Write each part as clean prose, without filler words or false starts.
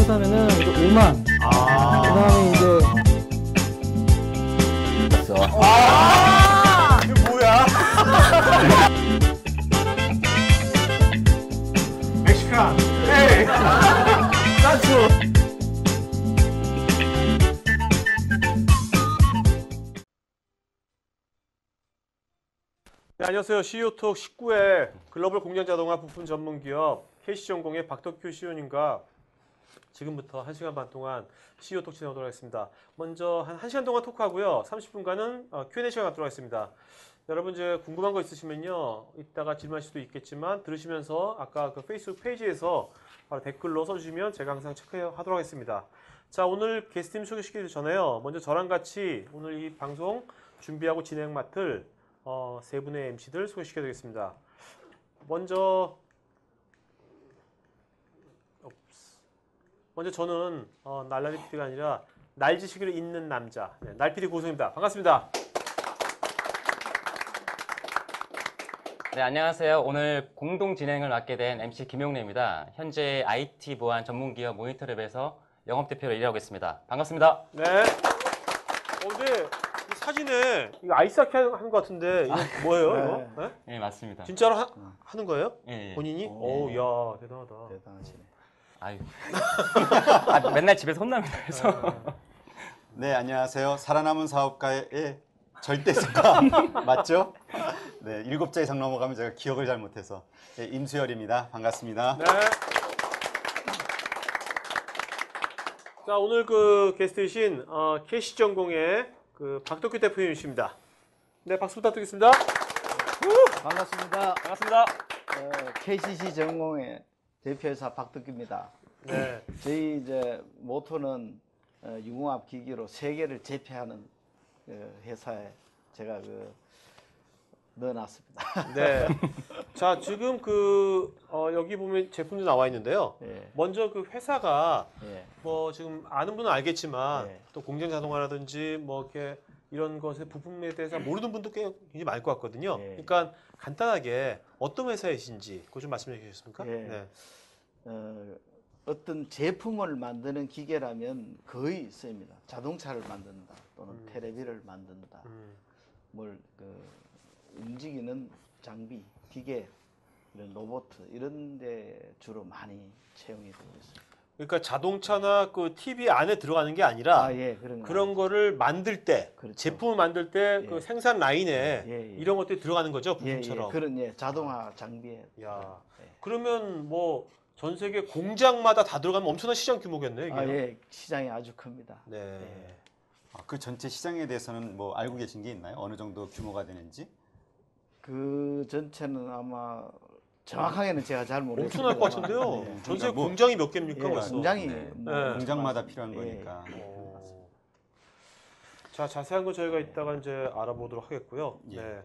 잘못하면은 이제 5만. 그다음에 이제 이게 뭐야? 멕시칸. 헤이. 나초. 네, 안녕하세요. CEO톡 19회 글로벌 공장자동화 부품 전문기업 KC전공의 박덕규 CEO님과 지금부터 1시간 반 동안 CEO톡 진행하도록 하겠습니다. 먼저 한 1시간 동안 토크하고요. 30분간은 Q&A 시간 갖도록 하겠습니다. 여러분 이제 궁금한 거 있으시면요. 이따가 질문할 수도 있겠지만 들으시면서 아까 그 페이스북 페이지에서 바로 댓글로 써주시면 제가 항상 체크하도록 하겠습니다. 자, 오늘 게스트님 소개시키기 전에요. 먼저 저랑 같이 오늘 이 방송 준비하고 진행 맡을 세 분의 MC들 소개시켜드리겠습니다. 먼저 저는 날라리 PD가 아니라 날지시기를 잇는 남자, 날 PD 고성입니다. 반갑습니다. 네, 안녕하세요. 오늘 공동 진행을 맡게 된 MC 김용래입니다. 현재 IT 보안 전문기업 모니터랩에서 영업대표로 일하고 있습니다. 반갑습니다. 네. 근데 이 사진에 이거 아이스하키 하는 것 같은데 이거 뭐예요? 네. 이거? 네? 네, 맞습니다. 진짜로 하는 거예요? 예, 예. 본인이? 네. 오우, 야, 대단하다. 대단하시네. 아유. 맨날 집에서 혼납니다. 그래서. 네, 안녕하세요. 살아남은 사업가의 절대수가 맞죠? 네, 7자 이상 넘어가면 제가 기억을 잘못해서. 네, 임수열입니다. 반갑습니다. 네. 자, 오늘 그 게스트이신 KC전공의 그 박덕규 대표님이십니다. 네, 박수 부탁드리겠습니다. 반갑습니다. 반갑습니다. KCC 전공의 대표이사 박덕규입니다. 네. 저희 이제 모토는 유공합 기기로 세계를 제패하는 회사에 제가 넣어놨습니다. 네. 자, 지금 여기 보면 제품도 나와 있는데요. 예. 먼저 그 회사가 예. 뭐 지금 아는 분은 알겠지만 네. 또 공장 자동화라든지 뭐 이렇게 이런 것의 부품에 대해서 모르는 분도 꽤 굉장히 많을 것 같거든요. 네. 그러니까 간단하게 어떤 회사이신지 그거 좀 말씀해 주시겠습니까? 네. 어떤 제품을 만드는 기계라면 거의 있습니다. 자동차를 만든다 또는 테레비를 만든다. 뭘 움직이는 장비, 기계, 이런 로봇 이런 데 주로 많이 채용이 되고 있습니다. 그러니까 자동차나 그 TV 안에 들어가는 게 아니라 예, 그런 그런 거를 만들 때 그렇죠. 제품을 만들 때 그 예. 생산 라인에 예. 이런 것들이 들어가는 거죠, 예, 부품처럼. 그런 자동화 장비에. 야. 예. 그러면 뭐 전 세계 공장마다 다 들어가면 엄청난 시장 규모겠네요, 이게. 예, 시장이 아주 큽니다. 네. 예. 그 전체 시장에 대해서는 뭐 알고 계신 게 있나요? 어느 정도 규모가 되는지? 그 전체는 아마 정확하게는 제가 잘 모르겠습니다. 엄청날 것 같은데요. 예. 전 세계 그러니까 뭐- 공장이 몇 개입니까? 예, 벌써? 공장이 네. 네. 공장마다 필요한 예. 거니까. 자, 자세한 거 저희가 이따가 이제 알아보도록 하겠고요. 예. 네.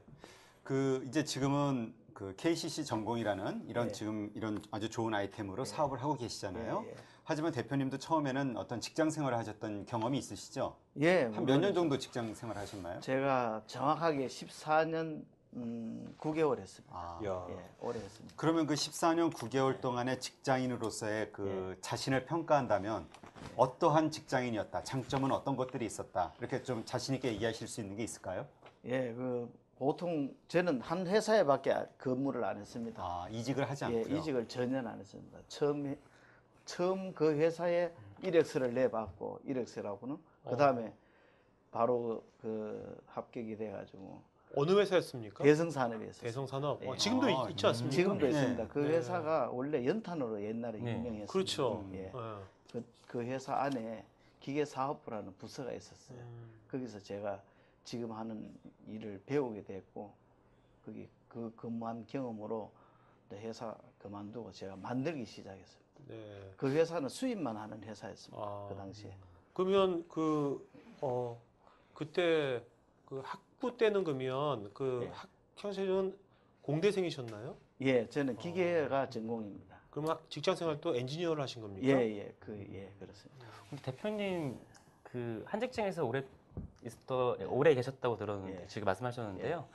이제 지금은 그 KCC 전공이라는 이런 네. 지금 이런 아주 좋은 아이템으로 사업을 하고 계시잖아요. 예, 하지만 대표님도 처음에는 어떤 직장 생활을 하셨던 경험이 있으시죠? 예, 한 몇 년 정도 직장 생활 하셨나요? 제가 정확하게 14년 9개월 했습니다. 아, 야. 예, 오래 했습니다. 그러면 그 14년 9개월 동안의 직장인으로서의 그 자신을 평가한다면 어떠한 직장인이었다, 장점은 어떤 것들이 있었다, 이렇게 좀 자신 있게 얘기하실 수 있는 게 있을까요? 예, 보통 저는 한 회사에밖에 근무를 안 했습니다. 아, 이직을 하지 예, 않고요. 이직을 전혀 안 했습니다. 처음 그 회사에 이력서를 내봤고 이력서라고는 그 다음에 바로 합격이 돼가지고 어느 회사였습니까? 대성산업이었어요. 대성산업. 예. 지금도 아, 있지 않습니까? 지금도 네. 있습니다. 그 네. 회사가 원래 연탄으로 옛날에 네. 유명했어요. 그렇죠. 예. 네. 그 회사 안에 기계사업부라는 부서가 있었어요. 음. 거기서 제가 지금 하는 일을 배우게 됐고 거기 그 근무한 경험으로 또 회사 그만두고 제가 만들기 시작했어요. 네. 그 회사는 수입만 하는 회사였습니다. 아. 그 당시에. 그러면 그때 그 학부 때는 그러면 그 예. 학창시절은 공대생이셨나요? 예, 저는 기계가 전공입니다. 그러면 직장 생활도 엔지니어를 하신 겁니까? 예, 그렇습니다. 근데 대표님 한 직장에서 오래 계셨다고 들었는데 예. 지금 말씀하셨는데요.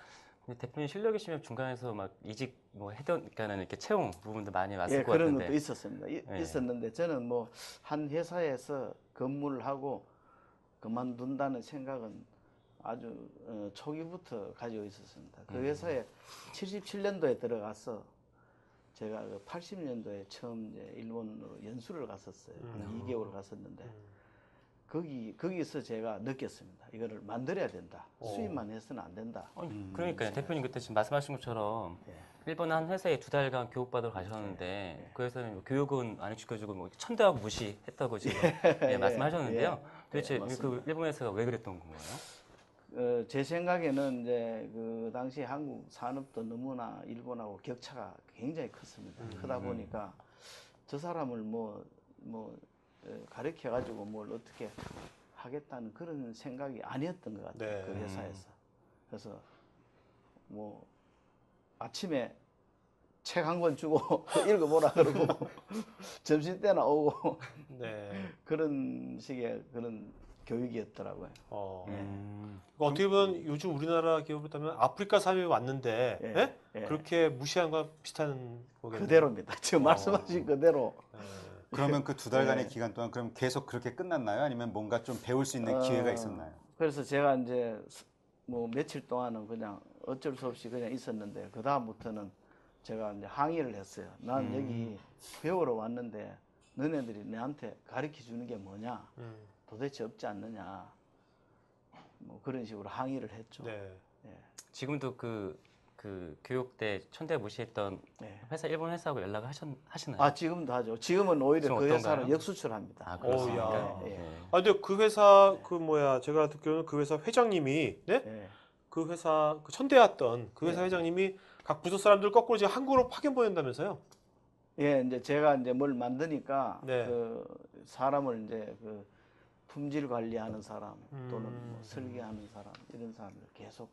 근데 대표님 실력이시면 중간에서 막 이직 뭐 그러니까는 이렇게 채용 부분도 많이 왔을 예, 것 그런 같은데. 것도 있었습니다. 예. 있었는데 저는 뭐 한 회사에서 근무를 하고 그만둔다는 생각은 아주 초기부터 가지고 있었습니다. 그 회사에 77년도에 들어가서 제가 그 80년도에 처음 이제 일본으로 연수를 갔었어요. 한 2개월 갔었는데 거기서 제가 느꼈습니다. 이거를 만들어야 된다. 수입만 해서는 안 된다. 그러니까요. 대표님 그때 지금 말씀하신 것처럼 일본 한 회사에 2달간 교육받으러 가셨는데 그 회사는 뭐 교육은 안 시켜주고 뭐 천대하고 무시했다고 지금 말씀하셨는데요. 도대체 그 일본 회사가 왜 그랬던 건가요? 제 생각에는 이제 그 당시 한국 산업도 너무나 일본하고 격차가 굉장히 컸습니다. 크다 보니까 저 사람을 가르쳐 가지고 뭘 어떻게 하겠다는 그런 생각이 아니었던 것 같아요. 네. 그 회사에서. 그래서 뭐 아침에 책 한 권 주고 읽어보라 그러고 점심 때나 오고 네. 그런 식의 그런 교육이었더라고요. 어떻게 보면 요즘 우리나라 기업을 따면 아프리카 사회에 왔는데 예, 예? 예. 그렇게 무시한 거와 비슷한 거겠네요. 그대로입니다. 지금 말씀하신 그대로. 그러면 그 2달간의 기간 동안 그럼 계속 그렇게 끝났나요? 아니면 뭔가 좀 배울 수 있는 기회가 있었나요? 그래서 제가 이제 뭐 며칠 동안은 그냥 어쩔 수 없이 그냥 있었는데 그 다음부터는 제가 이제 항의를 했어요. 난 여기 배우러 왔는데 너네들이 내한테 가르쳐 주는 게 뭐냐? 도대체 없지 않느냐? 뭐 그런 식으로 항의를 했죠. 네. 지금도 그 교육 때 천대 무시했던 네. 회사 일본 회사하고 연락을 하시나요? 아 지금도 하죠. 지금은 오히려 지금 그 어떤가요? 회사를 역수출합니다. 아, 그렇습니까? 야. 예. 아 근데 그 회사 제가 듣기로는 그 회사 회장님이 네? 예. 그 회사 그 천대였던 그 회사 회장님이 각 부서 사람들 거꾸로 이제 한국으로 파견 보낸다면서요? 예, 이제 제가 이제 뭘 만드니까 네. 그 사람을 이제 그 품질 관리하는 사람 또는 뭐 설계하는 사람 이런 사람을 계속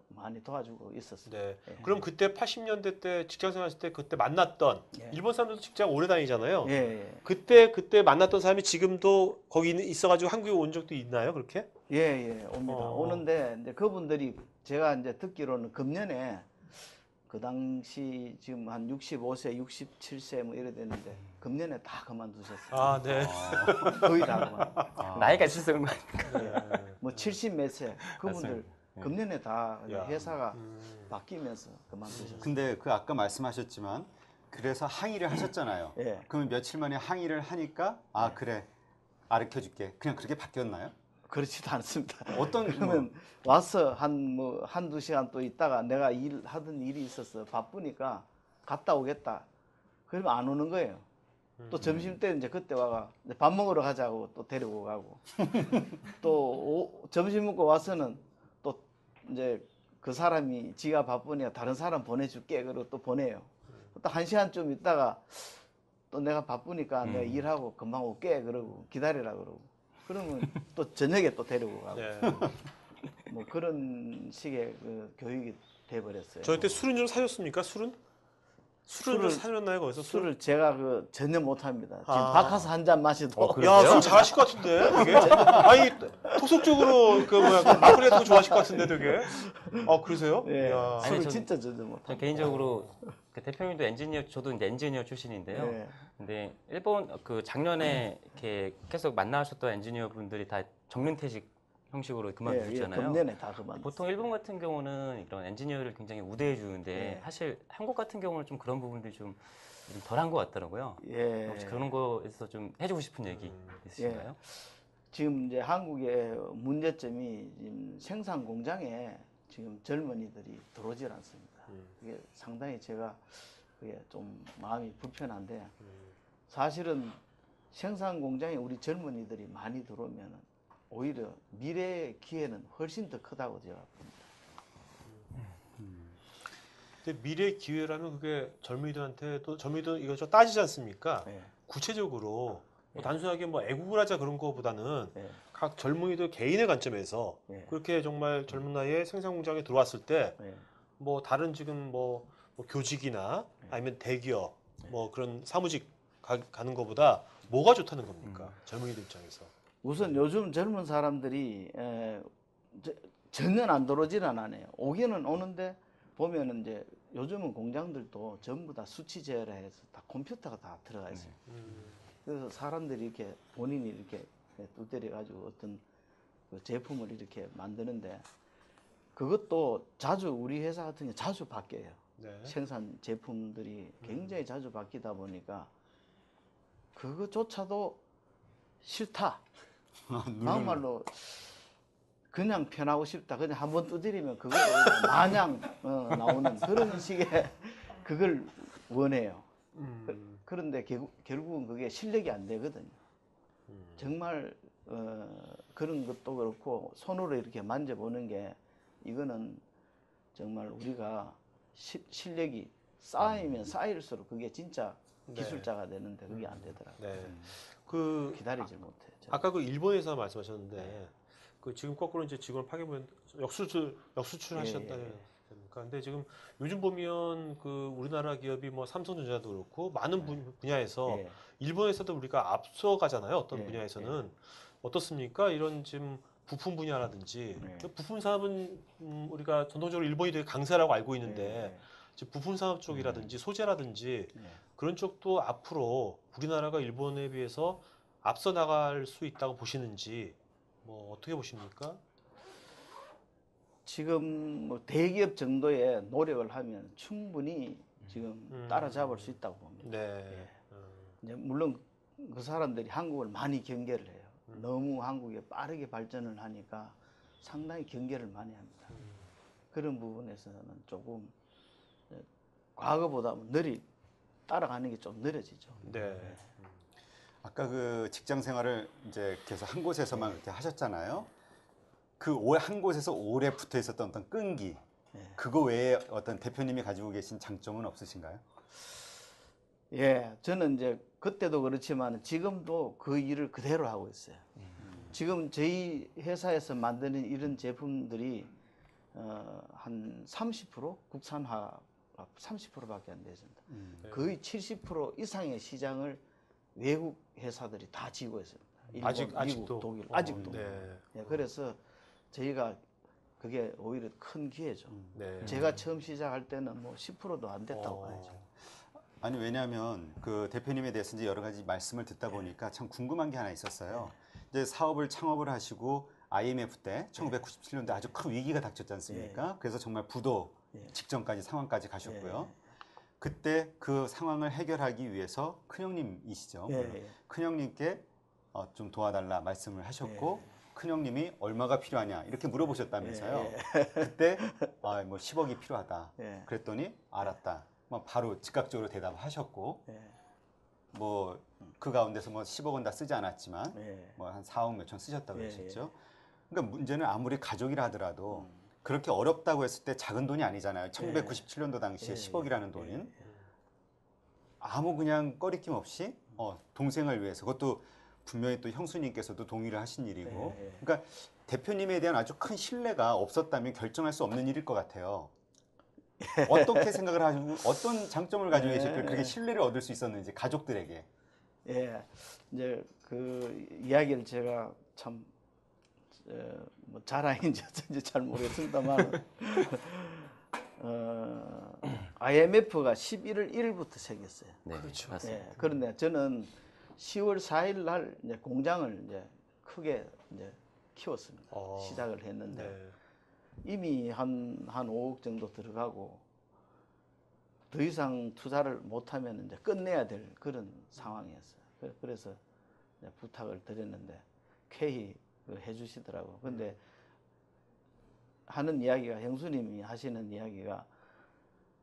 많이 도와주고 있었어요. 네. 예. 그럼 그때 80년대 때 직장 생활했을 때 그때 만났던 예. 일본 사람들도 직장 오래 다니잖아요. 예, 예, 그때 만났던 사람이 지금도 거기 있어가지고 한국에 온 적도 있나요? 그렇게? 예, 예, 옵니다. 어. 오는데 이제 그분들이 제가 이제 듣기로는 금년에 그 당시 지금 한 65세, 67세 뭐 이래 됐는데 금년에 다 그만두셨어요. 아, 네. 거의 다 그만. 나이가 있으셔서 그런 거 뭐 70 몇 세 그분들 금년에 다 야. 회사가 바뀌면서 그만두셨어요. 근데 그 아까 말씀하셨지만 그래서 항의를 하셨잖아요. 예. 그러면 며칠 만에 항의를 하니까 아 그래 가르쳐 줄게. 그냥 그렇게 바뀌었나요? 그렇지도 않습니다. 어떤 그러면 와서 한두 시간 또 있다가 내가 하던 일이 있어서 바쁘니까 갔다 오겠다. 그러면 안 오는 거예요. 또 점심 때 이제 그때 와가 이제 밥 먹으러 가자고 또 데리고 가고 또 점심 먹고 와서는 또 이제 그 사람이 지가 바쁘니까 다른 사람 보내줄게 그러고 또 보내요. 또 한 시간쯤 있다가 또 내가 바쁘니까 내가 일하고 금방 올게 그러고 기다리라 그러고 그러면 또 저녁에 또 데리고 가고 네. 뭐 그런 식의 그 교육이 돼버렸어요. 저 그때 술은 좀 사줬습니까? 술은 좀 사줬나요? 거기서 술? 술을 제가 전혀 못합니다. 지금 아. 바카스 한 잔 마셔도 야, 술 잘하실 것 같은데, 되게? 아니, 토속적으로, 그 막걸리 같은 거 좋아하실 것 같은데, 되게? 그러세요? 예, 이야. 술을 아니, 진짜 전혀 전 못합니다. 개인적으로 그 대표님도 엔지니어, 저도 이제 엔지니어 출신인데요. 예. 근데 일본 그 작년에 이렇게 계속 만나셨던 엔지니어 분들이 다 정년퇴직 형식으로 그만두셨잖아요. 금년에 다 그만. 보통 일본 같은 경우는 이런 엔지니어를 굉장히 우대해 주는데 네. 사실 한국 같은 경우는 좀 그런 부분들이 좀 덜한 것 같더라고요. 예. 혹시 그런 거에서 좀 해주고 싶은 얘기 있으신가요? 지금 이제 한국의 문제점이 지금 생산 공장에 지금 젊은이들이 들어오질 않습니다. 그게 상당히 제가 그게 좀 마음이 불편한데 사실은 생산 공장에 우리 젊은이들이 많이 들어오면 오히려 미래의 기회는 훨씬 더 크다고 제가 봅니다. 근데 미래 기회라면 그게 젊은이들한테 또 젊은이들 이거 좀 따지지 않습니까? 예. 구체적으로 뭐 단순하게 뭐 애국을 하자 그런 거보다는 예. 각 젊은이들 개인의 관점에서 예. 그렇게 정말 젊은 나이에 생산 공장에 들어왔을 때 예. 뭐 다른 지금 뭐 교직이나 아니면 대기업 뭐 그런 사무직 가는 것보다 뭐가 좋다는 겁니까? 젊은이들 입장에서. 우선 요즘 젊은 사람들이 전혀 안 들어오지는 않아요. 오기는 오는데 보면은 이제 요즘은 공장들도 전부 다 수치 제어해서 다 컴퓨터가 다 들어가 있어요. 그래서 사람들이 이렇게 본인이 이렇게 두드려 가지고 어떤 그 제품을 이렇게 만드는데 그것도 자주 우리 회사 같은 경우 자주 바뀌어요. 네. 생산 제품들이 굉장히 자주 바뀌다 보니까 그것조차도 싫다. 막말로 그냥 편하고 싶다. 그냥 한번 두드리면 그걸 마냥 나오는 그런 식의 그걸 원해요. 그런데 결국은 그게 실력이 안 되거든요. 정말 그런 것도 그렇고 손으로 이렇게 만져보는 게 이거는 정말 우리가 실력이 쌓이면 쌓일수록 그게 진짜 네. 기술자가 되는데 그게 안 되더라고요. 네. 그 기다리질 못해요. 저는. 아까 그 일본 회사 말씀하셨는데 그 지금 거꾸로 이제 직원을 파견보면 역수출하셨다는 겁니까? 근데 지금 요즘 보면 그 우리나라 기업이 뭐 삼성전자도 그렇고 많은 분야에서 예. 일본에서도 우리가 앞서가잖아요. 어떤 예, 분야에서는 어떻습니까? 이런 지금 부품 분야라든지 네. 부품 산업은 우리가 전통적으로 일본이 되게 강세라고 알고 있는데 네. 지금 부품 산업 쪽이라든지 소재라든지 네. 그런 쪽도 앞으로 우리나라가 일본에 비해서 앞서 나갈 수 있다고 보시는지 뭐 어떻게 보십니까? 지금 뭐 대기업 정도의 노력을 하면 충분히 지금 따라잡을 수 있다고 봅니다. 네. 이제 물론 그 사람들이 한국을 많이 경계를 해요. 너무 한국이 빠르게 발전을 하니까 상당히 경계를 많이 합니다. 그런 부분에서는 조금 과거보다 따라가는 게 좀 느려지죠. 네. 아까 그 직장 생활을 이제 계속 한 곳에서만 그렇게 하셨잖아요. 그 한 곳에서 오래 붙어 있었던 어떤 끈기, 그거 외에 어떤 대표님이 가지고 계신 장점은 없으신가요? 예, 저는 이제 그때도 그렇지만 지금도 그 일을 그대로 하고 있어요. 지금 저희 회사에서 만드는 이런 제품들이 한 30% 국산화 30%밖에 안 되습니다. 거의 70% 이상의 시장을 외국 회사들이 다 지고 있습니다. 일본, 아직도? 미국, 독일 아직도. 네. 예, 그래서 저희가 그게 오히려 큰 기회죠. 네. 제가 처음 시작할 때는 뭐 10%도 안 됐다고 봐야죠. 아니 왜냐하면 그 대표님에 대해서 이제 여러 가지 말씀을 듣다 보니까 참 궁금한 게 하나 있었어요. 이제 사업을 창업을 하시고 IMF 때 1997년도에 아주 큰 위기가 닥쳤지 않습니까? 그래서 정말 부도 직전까지 상황까지 가셨고요. 그때 그 상황을 해결하기 위해서 큰형님이시죠. 큰형님께 좀 도와달라 말씀을 하셨고 큰형님이 얼마가 필요하냐 이렇게 물어보셨다면서요. 그때 뭐 10억이 필요하다. 그랬더니 알았다. 뭐 바로 즉각적으로 대답하셨고 뭐 그 가운데서 뭐 10억은 다 쓰지 않았지만 뭐 한 4억 몇천 쓰셨다고 그러셨죠. 그러니까 문제는 아무리 가족이라 하더라도 그렇게 어렵다고 했을 때 작은 돈이 아니잖아요. 1997년도 당시에 10억이라는 돈은 아무 그냥 꺼리낌 없이 동생을 위해서 그것도 분명히 또 형수님께서도 동의를 하신 일이고 그러니까 대표님에 대한 아주 큰 신뢰가 없었다면 결정할 수 없는 일일 것 같아요. 어떻게 생각을 하시고 어떤 장점을 가지고 계실까 그렇게 신뢰를 얻을 수 있었는지 가족들에게. 예, 이제 그 이야기를 제가 참 뭐 자랑인지 어쩐지 잘 모르겠습니다만 IMF가 11월 1일부터 생겼어요. 네, 그렇죠. 맞습니다. 예, 그런데 저는 10월 4일 날 이제 공장을 이제 크게 이제 키웠습니다. 시작을 했는데 이미 한 5억 정도 들어가고 더 이상 투자를 못하면 이제 끝내야 될 그런 상황이었어요. 그래서 이제 부탁을 드렸는데 쾌히 해주시더라고요. 근데 하는 이야기가 형수님이 하시는 이야기가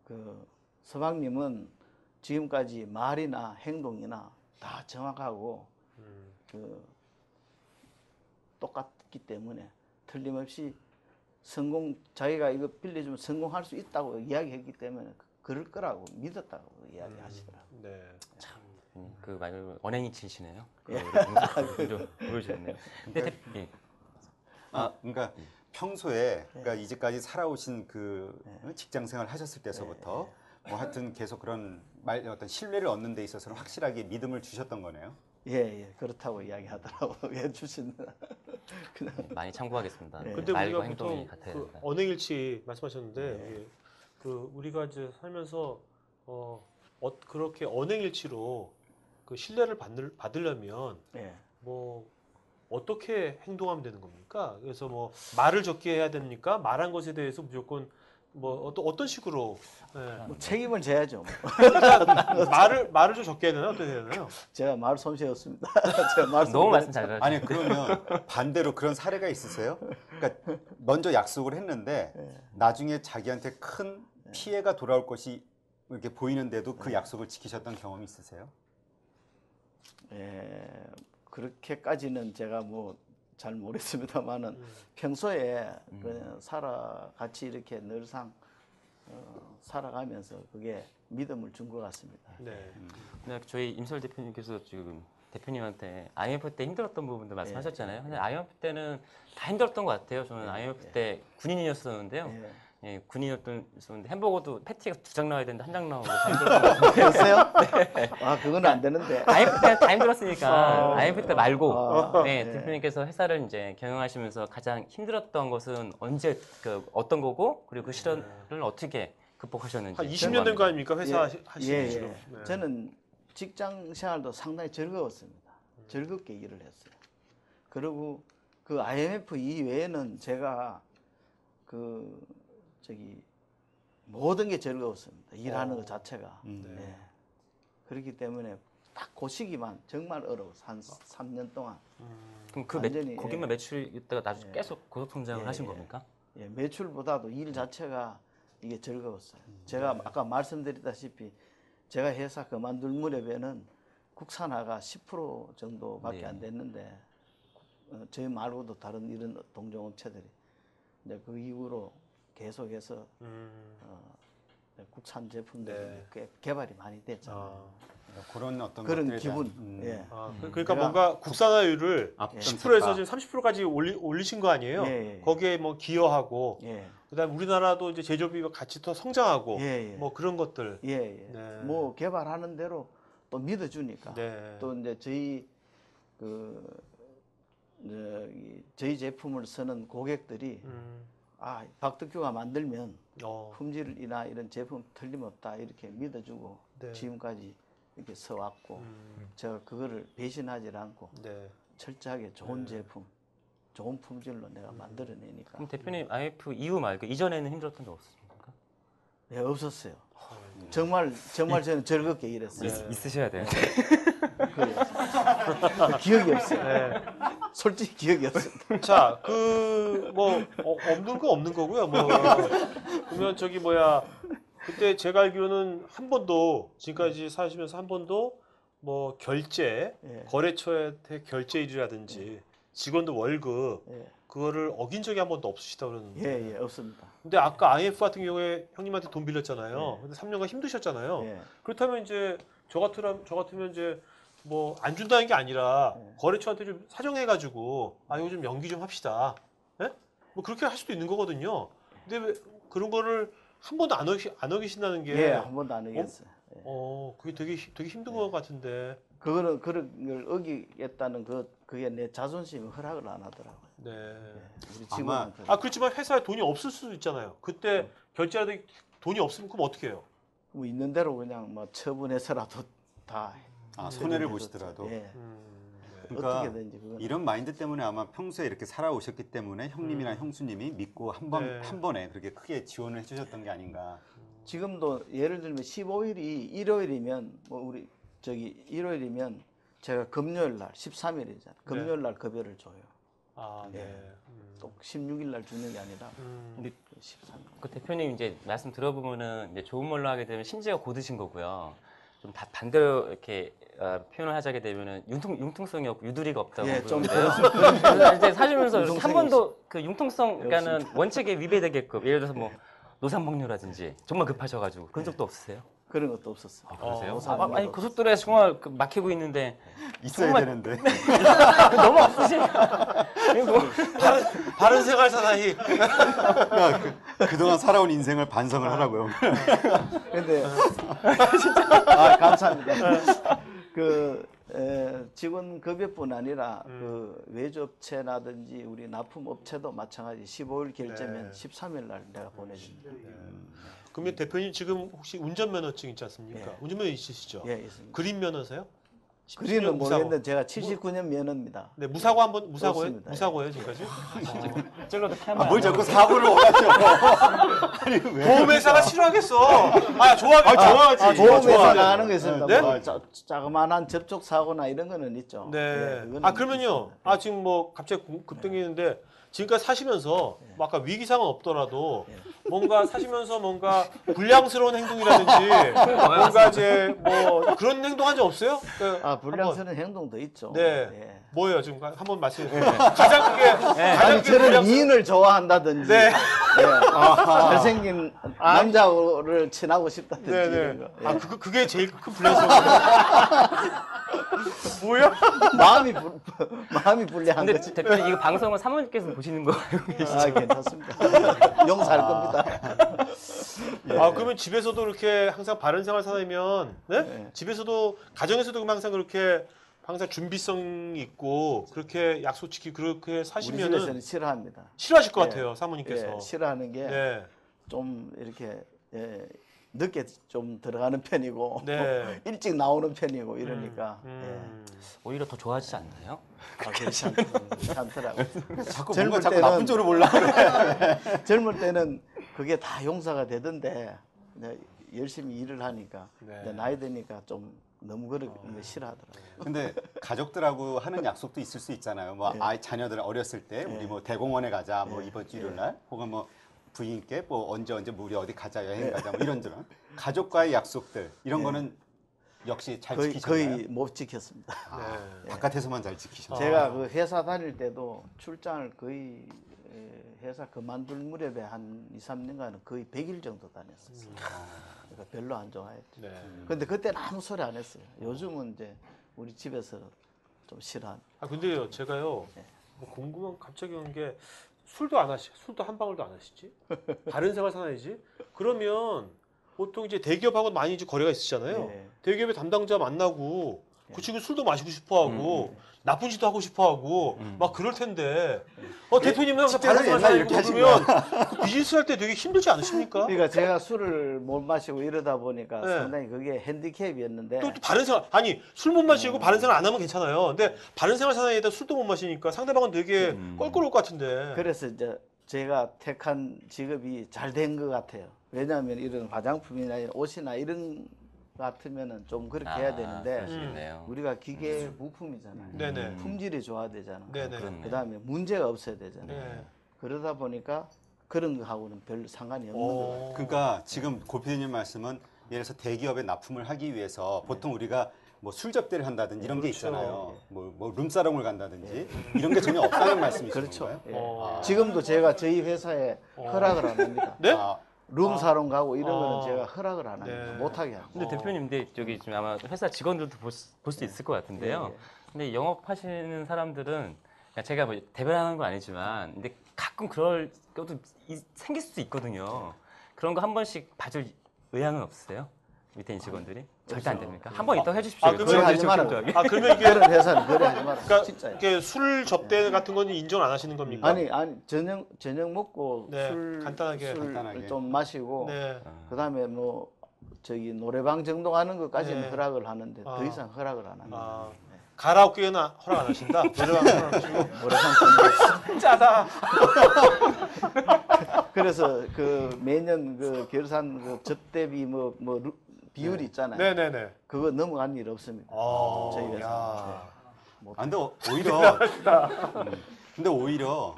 그 서방님은 지금까지 말이나 행동이나 다 정확하고 그 똑같기 때문에 틀림없이 자기가 이거 빌려주면 성공할 수 있다고 이야기했기 때문에 그럴 거라고 믿었다고 이야기하시더라고요. 네. 그 말을 언행이 치시네요. 보여주셨네요. 그러니까 평소에 그러니까 이제까지 살아오신 그 직장 생활 하셨을 때서부터 뭐 하여튼 계속 그런 어떤 신뢰를 얻는 데 있어서는 확실하게 믿음을 주셨던 거네요. 예, 그렇다고 이야기하더라고요. 해주시는. 그냥 많이 참고하겠습니다. 예. 근데 말과 우리가 행동이 보통 같아야 그 된다. 언행일치 말씀하셨는데 예. 그 우리가 이제 살면서 그렇게 언행일치로 그 신뢰를 받으려면 예. 뭐 어떻게 행동하면 되는 겁니까? 그래서 뭐 말을 적게 해야 됩니까? 말한 것에 대해서 무조건 뭐 어떤 식으로 예. 뭐 책임을 져야죠. 말을 좀 적게 해야 되나 어떻게 해야 되나요? 제가 말 솜씨였습니다. 제가 말 너무 말씀 잘하시죠. 아니 그러면 반대로 그런 사례가 있으세요? 그러니까 먼저 약속을 했는데 나중에 자기한테 큰 피해가 돌아올 것이 이렇게 보이는데도 그 약속을 지키셨던 경험이 있으세요? 예, 그렇게까지는 제가 뭐 잘 모르겠습니다만은 평소에 그냥 같이 이렇게 늘상 살아가면서 그게 믿음을 준 것 같습니다. 네. 근데 저희 임설 대표님께서 지금 대표님한테 IMF 때 힘들었던 부분도 말씀하셨잖아요. 근데 IMF 때는 다 힘들었던 것 같아요. 저는 IMF 때 군인이었었는데요. 예. 예, 군인이었는데 햄버거도 패티가 2장 나와야 되는데 1장 나오고 다 힘들었던 것 같아요. 그랬어요? 아, 그건 안 되는데. IMF 때는 다 힘들었으니까 IMF 때 말고 네, 네. 대표님께서 회사를 이제 경영하시면서 가장 힘들었던 것은 언제 어떤 거고 그리고 그 시련을 어떻게 극복하셨는지 한 20년 된 거 아닙니까? 회사 하시는 예, 지로. 예. 네. 저는 직장 생활도 상당히 즐거웠습니다. 즐겁게 일을 했어요. 그리고 그 IMF 이외에는 제가 모든 게 즐거웠습니다. 일하는 것 자체가. 네. 그렇기 때문에 딱 그 시기만 정말 어려웠어요. 한 3년 동안. 그럼 그 완전히, 거기만 매출이 있다가 나중에 계속 고속 성장을 예, 하신 예. 겁니까? 예, 매출보다도 일 자체가 이게 즐거웠어요. 제가 아까 말씀드렸다시피 제가 회사 그만둘 무렵에는 국산화가 10% 정도밖에 네. 안 됐는데 저희 말고도 다른 이런 동종업체들이 이제 그 이후로 계속해서 국산 제품들이 네. 꽤 개발이 많이 됐잖아요. 그런 어떤 그런 것들에 대한, 기분. 예. 그러니까 제가- 뭔가 국산화율을 앞선 10%에서 섰다. 지금 30%까지 올리신 거 아니에요? 예, 예. 거기에 뭐 기여하고 예. 그다음 우리나라도 이제 제조업이 같이 더 성장하고 예, 예. 뭐 그런 것들. 예, 예. 네. 뭐 개발하는 대로 또 믿어주니까. 네. 또 이제 저희 제품을 쓰는 고객들이 아, 박덕규가 만들면 품질이나 이런 제품 틀림없다 이렇게 믿어주고 네. 지금까지 이렇게 써왔고 제가 그거를 배신하지 않고 네. 철저하게 좋은 제품, 좋은 품질로 내가 만들어내니까 그럼 대표님 IMF 이후 말고 이전에는 힘들었던 적 없습니까? 네, 없었어요. 정말 저는 즐겁게 일했어요. 있으셔야 돼요. 기억이 없어요. 네. 솔직히 기억이 없어요. 자, 없는 거 없는 거고요. 뭐 그러면 그때 제가 알기로는 한 번도 지금까지 사시면서 한 번도 뭐 결제, 예. 거래처한테 결제일이라든지 직원들 월급 예, 그거를 어긴 적이 한 번도 없으시다고 그러는데. 예, 없습니다. 근데 아까 IMF 같은 경우에 형님한테 돈 빌렸잖아요. 근데 3년간 힘드셨잖아요. 예. 그렇다면 이제 저 같으면 이제 뭐 안 준다는 게 아니라 거래처한테 좀 사정해가지고 이거 좀 연기 좀 합시다. 예? 뭐 그렇게 할 수도 있는 거거든요. 근데 왜 그런 거를 한 번도 안 어기신다는 게 예, 한 번도 안 어겼어요. 예. 그게 되게 힘든 것 같은데. 그거는 그런 걸 어기겠다는 그게 내 자존심에 허락을 안 하더라고요. 네. 우리 직원한테. 그렇지만 회사에 돈이 없을 수도 있잖아요. 그때 결제하던 돈이 없으면 그럼 어떻게 해요? 뭐 있는 대로 그냥 뭐 처분해서라도 다 손해를 해드렸죠. 보시더라도. 예. 네. 그러니까 어떻게든지 그건 이런 마인드 때문에 아마 평소에 이렇게 살아오셨기 때문에 형님이나 형수님이 믿고 한 번에 그렇게 크게 지원을 해주셨던 게 아닌가. 지금도 예를 들면 15일이 일요일이면 뭐 우리 일요일이면 제가 금요일 날 13일이잖아요. 금요일 날 급여를 줘요. 네. 또 16일 날 주는 게 아니라 근데 13일. 그 대표님 이제 말씀 들어보면은 이제 좋은 말로 하게 되면 심지어 고드신 거고요. 좀 다 반대로 이렇게 표현을 하자게 되면은 융통성이 없고 유두리가 없다고 예, 좀 그러는데요. 이제 사시면서 이렇게 한 융통성이 번도 그 융통성 그러니까는 원칙에 위배되게끔 예를 들어서 뭐 노상방뇨라든지 정말 급하셔가지고 그런 적도 없으세요? 그런 것도 없었어요. 그러세요? 노상방뇨도 아니 고속도로에서 정말 막히고 있는데 있어야 정말- 되는데. 너무 없으시니까 바른 생활 사나이. 그동안 살아온 인생을 반성을 하라고요. 근데 감사합니다. 직원 급여뿐 아니라 그 외주업체라든지 우리 납품업체도 마찬가지 15일 결제면 13일 날 내가 보내줍니다. 그러면 대표님 지금 혹시 운전면허증 있지 않습니까? 운전면허 있으시죠? 예, 있습니다. 그림 면허세요? 그리는 무사고. 모르겠는데 제가 79년 면허입니다. 네, 무사고 한번 무사고예요? 없습니다. 무사고예요 지금까지? 찔러도 피하면 뭘 자꾸 사고를 원하죠? 아니 왜? 보험회사가 싫어하겠어. 아 좋아하지. 보험회사 나가는 거 있습니다. 네? 뭐 자그마한 접촉 사고나 이런 거는 있죠. 네. 예, 그거는 아 그러면요. 있습니다. 아 지금 뭐 갑자기 급등했는데 지금까지 사시면서 뭐 아까 위기상은 없더라도 뭔가 사시면서 뭔가 불량스러운 행동이라든지 뭔가 이제 뭐 그런 행동한 적 없어요? 그 불량스러운 행동도 있죠. 네. 예. 뭐예요? 지금 한번 말씀해 주세요. 가장 크게 가장 아니 크게 저를 불량스러운- 미인을 좋아한다든지 네. 예. 잘생긴 남자를 친하고 싶다든지 네네. 이런 거. 예. 아 그게 제일 큰 불량스러운 뭐야? 마음이 불량한 근데 거지. 대표님 이거 방송은 사모님께서 보시는 거 알고 계시죠? 괜찮습니다. 용서할 겁니다. 아 그러면 집에서도 이렇게 항상 바른 생활 살면 네? 네. 집에서도 가정에서도 그럼 항상 그렇게 항상 준비성 있고 그렇게 약속 지키고 그렇게 우리 사시면은 집에서는 싫어합니다. 싫어하실 것 예. 같아요 사모님께서. 예, 싫어하는 게 좀 네. 이렇게 늦게 좀 들어가는 편이고 네. 일찍 나오는 편이고 이러니까 오히려 더 좋아지지 않나요? 괜찮더라고요. 자꾸 젊을 뭔가 자꾸 때는- 나쁜 쪽으로 몰라. 젊을 때는 그게 다 용서가 되던데 이제 열심히 일을 하니까 네. 이제 나이 드니까 좀 너무 그렇게 싫어하더라고요. 근데 가족들하고 하는 약속도 있을 수 있잖아요. 뭐 자녀들 어렸을 때 우리 뭐 대공원에 가자, 뭐 이번 주 일요일 날, 혹은 뭐 부인께 뭐 언제 뭐 우리 어디 가자, 여행 가자, 뭐 이런저런 가족과의 약속들 이런 거는 역시 잘 지키셨나요? 거의 못 지켰습니다. 바깥에서만 잘 지키셨나요? 제가 그 회사 다닐 때도 출장을 거의 회사 그만둘 무렵에 한 2, 3년간은 거의 100일 정도 다녔었어요. 그러니까 별로 안 좋아했죠. 네. 근데 그때는 아무 소리 안 했어요. 요즘은 이제 우리 집에서 좀 싫어합니다. 아 근데요 제가요 뭐 궁금한 갑자기 온 게 술도 안 하시, 술도 한 방울도 안 하시지? 바른 생활 사나이지? 그러면 보통 이제 대기업하고 많이 이제 거래가 있으시잖아요. 예. 대기업의 담당자 만나고 그 친구 술도 마시고 싶어하고 나쁜 짓도 하고 싶어하고 막 그럴 텐데 대표님은 항상 바른 생활 옛날에 이렇게 사나이고 그러면 그 비즈니스 할 때 되게 힘들지 않으십니까? 그러니까 제가 술을 못 마시고 이러다 보니까 네. 상당히 그게 핸디캡이었는데 또 바른 생활 아니 술 못 마시고 바른 생활 안 하면 괜찮아요. 근데 바른 생활 사나이에다 술도 못 마시니까 상대방은 되게 껄끄러울 것 같은데. 그래서 이제 제가 택한 직업이 잘 된 것 같아요. 왜냐하면 이런 화장품이나 옷이나 이런 거 같으면은 좀 그렇게 해야 되는데 그러시겠네요. 우리가 기계 부품이잖아요. 네네. 품질이 좋아야 되잖아. 네네. 그다음에 문제가 없어야 되잖아요. 네. 그러다 보니까 그런 거하고는 별로 상관이 없는 거예요. 그러니까 지금 고피디님 말씀은 예를 들어서 대기업에 납품을 하기 위해서 보통 우리가 뭐 술 접대를 한다든지 이런 게 있잖아요. 뭐 룸사롱을 간다든지 이런 게 전혀 없다는 말씀이신 그렇죠. 건가요? 예. 지금도 제가 저희 회사에 허락을 안 합니다. 네? 룸사롱 가고 이런 거는 제가 허락을 안 합니다. 네. 못하게 합니다. 근데 대표님, 근데 저기 지금 아마 회사 직원들도 볼 수 있을 것 같은데요. 근데 영업하시는 사람들은 그러니까 제가 뭐 대변하는 건 아니지만, 근데 가끔 그럴 것도 생길 수도 있거든요. 그런 거 한 번씩 봐줄 의향은 없으세요? 밑에 있는 직원들이? 절대 안 됩니까? 한 번 있다고 해주십시오. 그러면 그래 하지 직원 마라. 좀 아 그러면 이게 그런 회사는 그래 하지 마라. 그러니까 진짜요. 이게 술 접대 같은 건 인정 안 하시는 겁니까? 아니 저녁 먹고 네, 술 간단하게. 좀 마시고 네. 그다음에 뭐 저기 노래방 정도 가는 것까지는 네. 허락을 하는데 아. 더 이상 허락을 안 합니다. 아, 가라오케는 허락 안 하신다. 노래방 허락 안 하시고. 노래방 짜다. 그래서 그 매년 그 결산 그 접대비 뭐 비율이 있잖아요. 네네네. 그거 넘어간 일 없습니다. 저희 회사. 야. 아, 근데 오히려 근데 오히려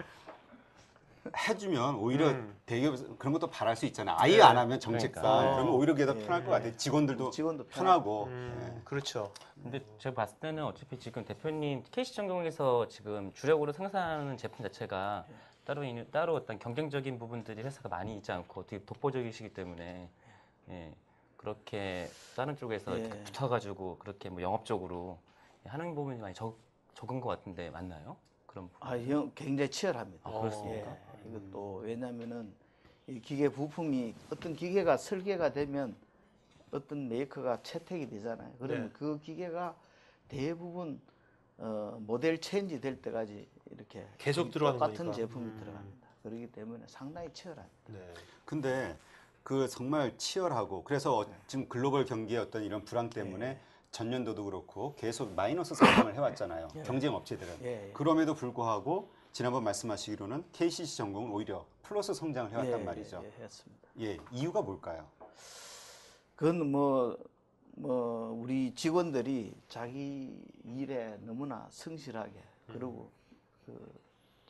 해주면 오히려 대기업에서 그런 것도 바랄 수 있잖아요. 아예 안 하면 정책상 그러니까. 그러면 오히려 그게 더 편할 것 같아요. 직원들도 편하고. 그렇죠. 근데 제가 봤을 때는 어차피 지금 대표님 KC전공에서 지금 주력으로 생산하는 제품 자체가 따로 어떤 경쟁적인 부분들이 회사가 많이 있지 않고 되게 독보적이시기 때문에 그렇게 다른 쪽에서 이렇게 붙어가지고 그렇게 뭐 영업적으로 하는 부분이 많이 적은 것 같은데 맞나요? 그런 부분. 굉장히 치열합니다. 그렇습니까? 이것도 왜냐면은 이 기계 부품이 어떤 기계가 설계가 되면 어떤 메이커가 채택이 되잖아요. 그러면 네. 그 기계가 대부분 모델 체인지 될 때까지 이렇게 계속 들어가는 똑같은 거니까. 제품이 들어갑니다. 그렇기 때문에 상당히 치열합니다. 네. 근데 그 정말 치열하고 그래서 지금 글로벌 경기의 어떤 이런 불황 때문에 전년도도 그렇고 계속 마이너스 성장을 해왔잖아요. 경쟁 업체들은. 예. 그럼에도 불구하고 지난번 말씀하시기로는 KCC 전공은 오히려 플러스 성장을 해왔단 말이죠. 했습니다. 예, 이유가 뭘까요? 그건 우리 직원들이 자기 일에 너무나 성실하게 그리고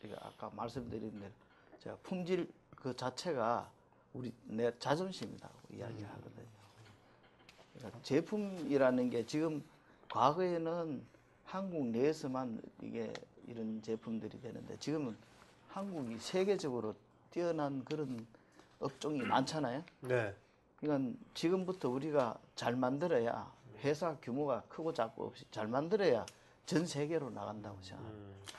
제가 아까 말씀드린 대로 제가 품질 그 자체가 내 자존심이라고 이야기하거든요. 그러니까 제품이라는 게 지금 과거에는 한국 내에서만 이게 이런 제품들이 되는데 지금은 한국이 세계적으로 뛰어난 그런 업종이 많잖아요. 네. 그러니까 지금부터 우리가 잘 만들어야 회사 규모가 크고 작고 없이 잘 만들어야 전 세계로 나간다고 생각합니다.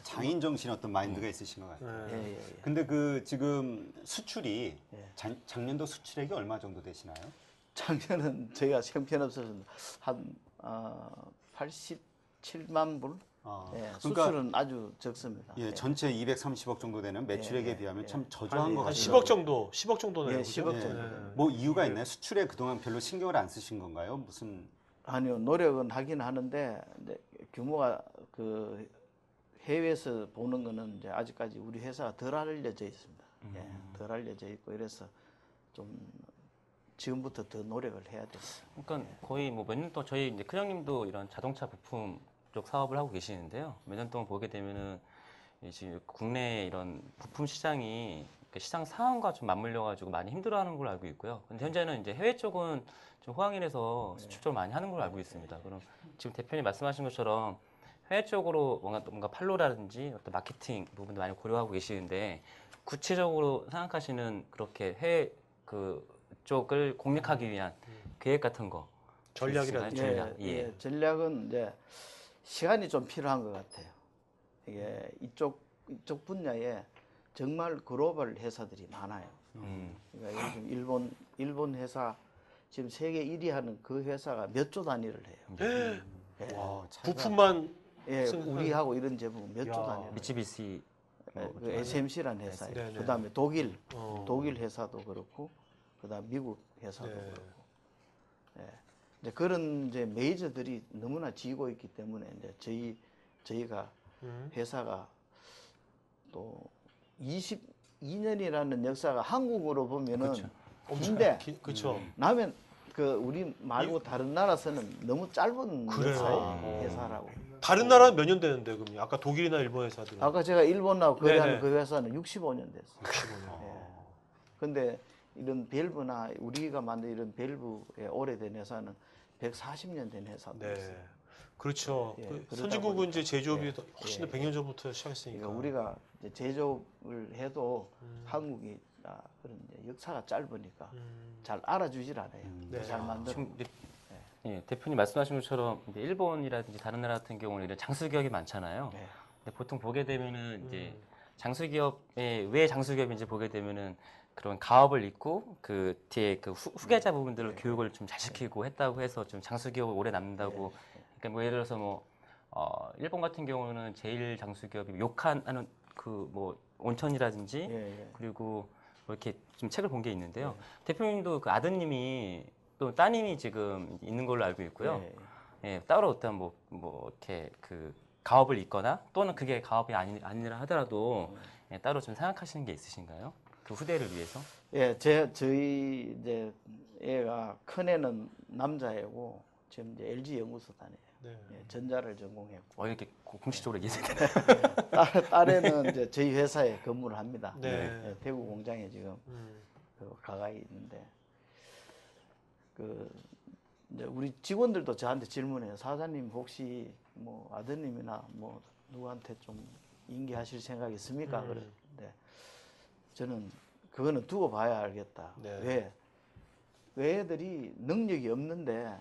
장인 정신 어떤 마인드가 있으신 것 같아요. 네. 근데 그 지금 수출이 예. 작년도 수출액이 얼마 정도 되시나요? 작년은 저희가 형편없어서 한 87만 불. 아, 예, 그러니까 수출은 아주 적습니다. 예, 전체 230억 정도 되는 매출액에 비하면 참 저조한 것 한 같아요. 10억 정도, 10억 정도네요. 예, 그죠? 10억 네. 정도. 뭐 이유가 있나요? 수출에 그동안 별로 신경을 안 쓰신 건가요? 무슨 아니요, 노력은 하긴 하는데 이제 규모가 그 해외에서 보는 거는 이제 아직까지 우리 회사가 덜 알려져 있습니다. 예, 덜 알려져 있고 이래서 좀 지금부터 더 노력을 해야 돼요. 그러니까 거의 뭐 몇 년 동안 저희 이제 큰형님도 이런 자동차 부품 쪽 사업을 하고 계시는데요. 몇 년 동안 보게 되면은 지금 국내 이런 부품 시장이 시장 상황과 좀 맞물려 가지고 많이 힘들어하는 걸로 알고 있고요. 근데 현재는 이제 해외 쪽은 좀 호황이라서 수출을 많이 하는 걸로 알고 있습니다. 그럼 지금 대표님 말씀하신 것처럼 해외 쪽으로 뭔가 판로라든지 어떤 마케팅 부분도 많이 고려하고 계시는데 구체적으로 생각하시는 그렇게 해외 그 쪽을 공략하기 위한 계획 같은 거 전략이라든지. 전략. 예. 전략은 이제 시간이 좀 필요한 것 같아요. 이게 이쪽 분야에 정말 글로벌 회사들이 많아요. 그러니까 요즘 일본 회사 지금 세계 1위 하는 그 회사가 몇 조 단위를 해요. 예. 와, 차이가- 부품만 예, 생산- 우리하고 이런 제품 몇 조 야. 단위를 해요. 미츠비시 그 SMC라는 회사예요. 네네. 그다음에 어. 독일 회사도 그렇고 그다음 미국 회사도 네. 그렇고. 예. 이제 그런 이제 메이저들이 너무나 지고 있기 때문에 이제 저희가 회사가 또 22년이라는 역사가 한국으로 보면은 긴데 그렇죠. 나면 그 우리 말고 다른 나라에서는 너무 짧은 그래요? 역사의 회사라고. 다른 나라는 몇 년 되는데 그럼 아까 독일이나 일본 회사들은 아까 제가 일본하고 거래하는 네네. 그 회사는 65년 됐어요. 65년. 예. 근데 이런 밸브나 우리가 만든 이런 밸브의 오래된 회사는 140년 된 회사도 네. 있어요. 그렇죠. 예, 그 그러다 선진국은 보니까. 이제 제조업이 예, 훨씬 더 예. 100년 전부터 시작했으니까. 그러니까 우리가 이제 제조업을 해도 한국이 그런 이제 역사가 짧으니까 잘 알아주질 않아요. 네. 잘 만들어. 지금 이제 대표님 말씀하신 것처럼 이제 일본이라든지 다른 나라 같은 경우는 이런 장수 기업이 많잖아요. 네. 근데 보통 보게 되면은 이제 장수 기업의 왜 장수 기업인지 보게 되면은 그런 가업을 잇고 그 뒤에 그 후계자 부분들을 교육을 좀 잘 시키고 했다고 해서 좀 장수 기업이 오래 남는다고. 그러니까 뭐 예를 들어서 뭐 일본 같은 경우는 제일 장수 기업이 욕하는 그 뭐 온천이라든지 예. 그리고 뭐 이렇게 좀 책을 본 게 있는데요. 대표님도 그 아드님이 또 따님이 지금 있는 걸로 알고 있고요. 예, 따로 어떤 뭐 이렇게 그 가업을 잇거나 또는 그게 가업이 아니라 하더라도 예, 따로 좀 생각하시는 게 있으신가요? 그 후대를 위해서? 예, 저희 이제 애가 큰 애는 남자애고 지금 이제 LG 연구소 다녀요. 네. 예, 전자를 전공했고 이렇게 공식적으로 얘기해야 딸애는 이제 저희 회사에 근무를 합니다. 네. 예, 대구 공장에 지금 그 가까이 있는데 그 이제 우리 직원들도 저한테 질문해요. 사장님 혹시 뭐 아드님이나 뭐 누구한테 좀 인계하실 생각 있습니까? 그러는데 저는 그거는 두고 봐야 알겠다. 네. 왜 애들이 능력이 없는데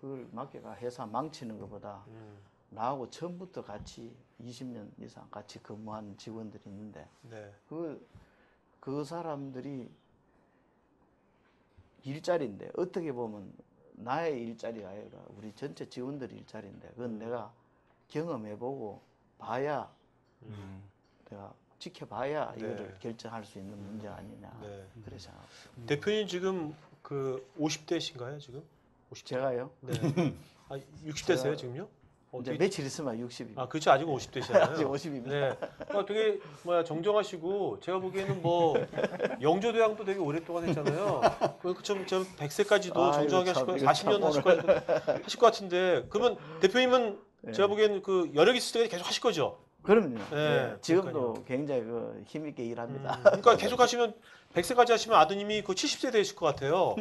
그걸 맡겨가 회사 망치는 것보다 나하고 처음부터 같이 20년 이상 같이 근무한 직원들이 있는데 네. 그 사람들이 일자리인데 어떻게 보면 나의 일자리가 아니라 우리 전체 직원들 일자리인데 그건 내가 경험해보고 봐야 내가 지켜봐야 이거를 결정할 수 있는 문제 아니냐 네. 그래 생각합니다. 대표님 지금 그 50대신가요 지금? 50대? 제가요? 네. 아, 60대세요 제가- 지금요? 이제 며칠 있으면 60입니다. 아, 그렇죠. 아직 50대시잖아요. 아직 50입니다. 네. 되게 정정하시고 제가 보기에는 뭐 영조대왕도 되게 오랫동안 했잖아요. 좀 100세까지도 아이고, 정정하게 하실 참, 거 이거 40년 하실 것 같은데 그러면 대표님은 네. 제가 보기에는 그 여력 있을 때까지 계속 하실 거죠? 그럼요. 네, 예, 지금도 그러니까요. 굉장히 그 힘있게 일합니다. 그러니까 계속 하시면 100세까지 하시면 아드님이 그 70세 되실 것 같아요.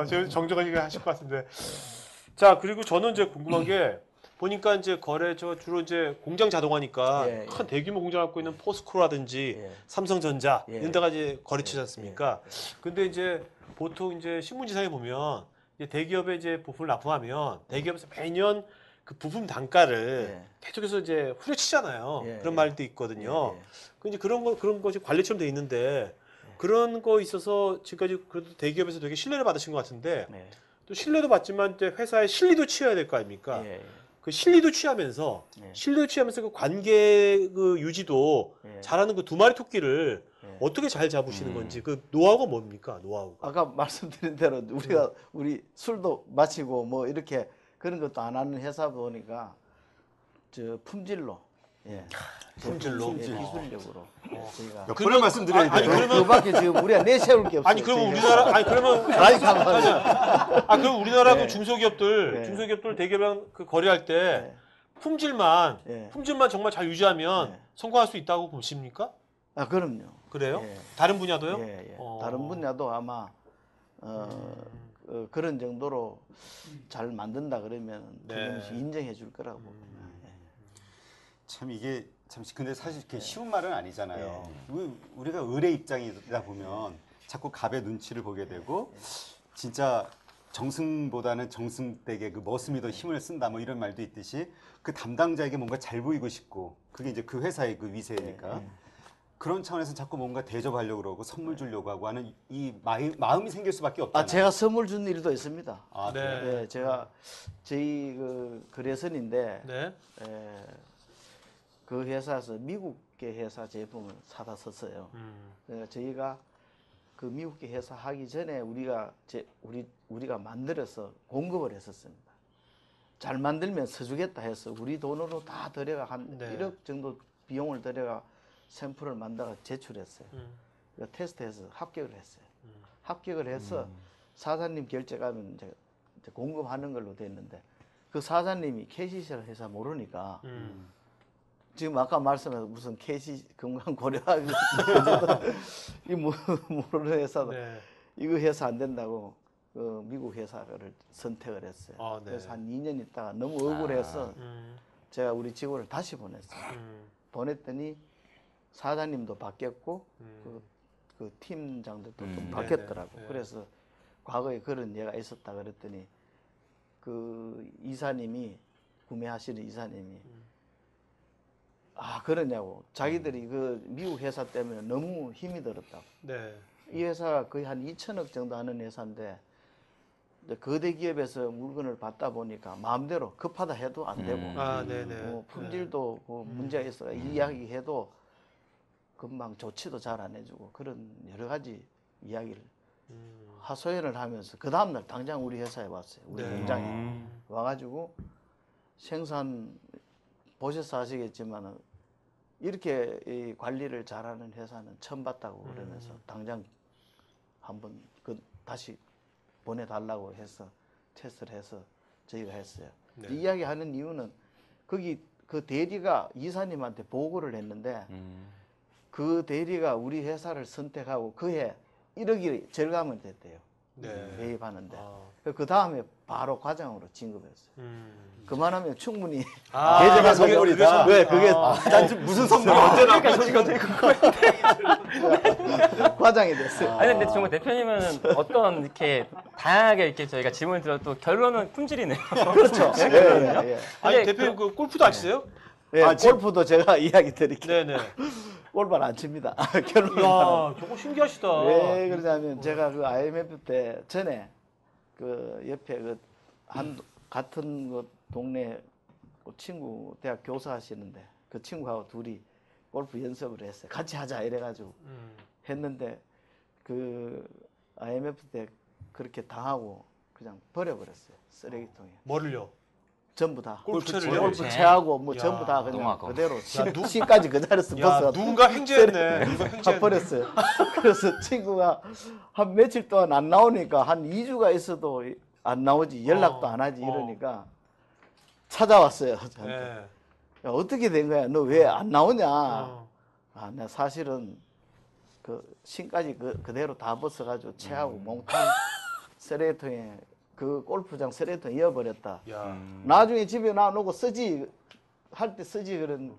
제가 정정하게 하실 것 같은데. 자, 그리고 저는 이제 궁금한 게 보니까 이제 거래처 주로 이제 공장 자동화니까 예, 큰 대규모 공장을 갖고 있는 포스코라든지 예. 삼성전자 예. 이런 데가 이제 거래처지 않습니까? 근데 이제 보통 이제 신문지상에 보면 이제 대기업에 이제 부품을 납품하면 대기업에서 매년 그 부품 단가를 예. 계속해서 이제 후려치잖아요. 예, 그런 예. 말도 있거든요. 예, 예. 그 이제 그런 것이 관례처럼 돼 있는데 그런 거 있어서 지금까지 그래도 대기업에서 되게 신뢰를 받으신 것 같은데 네. 또 신뢰도 받지만 이제 회사의 실리도 취해야 될 거 아닙니까? 예, 그 실리도 취하면서 예. 실리도 취하면서 그 관계 그 유지도 예. 잘하는 그 두 마리 토끼를 예. 어떻게 잘 잡으시는 건지 그 노하우가 뭡니까? 노하우가. 아까 말씀드린 대로 우리 술도 마시고 뭐 이렇게 그런 것도 안 하는 회사 보니까 저 품질로 예. 품질로? 예, 기술력으로 저희가 몇 번을 말씀드려야 아니, 돼요. 그러면 그밖에 지금 우리가 내세울 게 없어요. 아니 그러면 저희가. 우리나라 아니 그러면 그럼 우리나라 네. 그 중소기업들 네. 중소기업들 대기업이랑 그 거래할 때 예. 품질만 예. 정말 잘 유지하면 네. 성공할 수 있다고 보십니까? 아 그럼요. 그래요? 예. 다른 분야도요? 예, 예. 어. 다른 분야도 아마 그런 정도로 잘 만든다 그러면 네. 틀림없이 인정해 줄 거라고 봅니다. 참 이게 참 근데 사실 이렇게 쉬운 말은 아니잖아요. 우리가 을의 입장이다 보면 자꾸 갑의 눈치를 보게 되고 진짜 정승보다는 정승댁의 그 머슴이 더 힘을 쓴다 뭐 이런 말도 있듯이 그 담당자에게 뭔가 잘 보이고 싶고 그게 이제 그 회사의 그 위세니까 그런 차원에서 자꾸 뭔가 대접하려고 그러고 선물 주려고 하고 하는 이 마음이 생길 수밖에 없잖아요. 아 제가 선물 준 일도 있습니다. 아, 네. 예, 제가 저희 그 거래선인데 네. 그 회사에서 미국계 회사 제품을 사다 썼어요. 저희가 그 미국계 회사 하기 전에 우리가 만들어서 공급을 했었습니다. 잘 만들면 서주겠다 해서 우리 돈으로 다 들여가 한 네. 1억 정도 비용을 들여가 샘플을 만들어 제출했어요. 그래서 테스트해서 합격을 했어요. 합격을 해서 사장님 결제가면 이제 공급하는 걸로 됐는데 그 사장님이 KCC를 회사 모르니까 지금 아까 말씀하신 무슨 KC 건강 고려 이 모르는 회사도 네. 이거 해서 안 된다고 그 미국 회사를 선택을 했어요. 아, 네. 그래서 한 2년 있다가 너무 억울해서 제가 우리 직원을 다시 보냈어요. 보냈더니 사장님도 바뀌었고 그 팀장들도 좀 네, 바뀌었더라고. 네, 네. 그래서 과거에 그런 예가 있었다 그랬더니 그 이사님이 구매하시는 이사님이 아 그러냐고 자기들이 그 미국 회사 때문에 너무 힘이 들었다고. 네. 이 회사가 거의 한 2천억 정도 하는 회사인데 이제 거대 기업에서 물건을 받다 보니까 마음대로 급하다 해도 안 되고 아, 네네. 뭐 품질도 그 문제가 있어 이야기해도 금방 조치도 잘 안 해주고 그런 여러 가지 이야기를 하소연을 하면서 그 다음날 당장 우리 회사에 왔어요. 우리 네. 공장에 와가지고 생산 보셔서 아시겠지만 이렇게 이 관리를 잘하는 회사는 처음 봤다고 그러면서 당장 한번 다시 보내달라고 해서 테스트를 해서 저희가 했어요. 네. 이 이야기하는 이유는 거기 그 대리가 이사님한테 보고를 했는데 그 대리가 우리 회사를 선택하고 그해 1억이 절감이 됐대요. 네. 매입하는데 아. 그 다음에 바로 과장으로 진급했어요. 그만하면 충분히 아, 계좌가 그게 선물이다. 네, 그게 난 지금 무슨 선물 언제 나 과장이 됐어요. 아니 근데 정말 대표님은 어떤 이렇게 다양하게 이렇게 저희가 질문을 들어도 결론은 품질이네요. 그렇죠. 예, 예, 예. 아니 근데 대표님 그 골프도 안 치세요? 예, 아, 지금- 골프도 제가 이야기 드릴게요. 네네. 골프를 안 칩니다. 결론은 야, 저거 신기하시다. 왜 그러냐면 제가 그 IMF 때 전에 그 옆에 그 같은 그 동네 그 친구 대학 교사 하시는데 그 친구하고 둘이 골프 연습을 했어요. 같이 하자 이래가지고 했는데 그 IMF 때 그렇게 당하고 그냥 버려버렸어요. 쓰레기통에. 뭐를요? 전부 다. 골프채를요? 골프채하고 뭐 야, 전부 다 너무 그냥 아까워. 그대로 신까지 그 자리에서 야, 벗어가 누군가 횡재했네. 누가 다 횡재했네. 버렸어요. 그래서 친구가 한 며칠 동안 안 나오니까 한 2주가 있어도 안 나오지 연락도 안 하지 이러니까 찾아왔어요. 저한테. 네. 야, 어떻게 된 거야? 너 왜 안 나오냐? 어. 아, 나 사실은 그 신까지 그대로 다 벗어가지고 채하고 몽땅 쓰레기통에 그 골프장 쓰레기통에 이어버렸다. 야. 나중에 집에 놔놓고 쓰지 할 때 쓰지 그런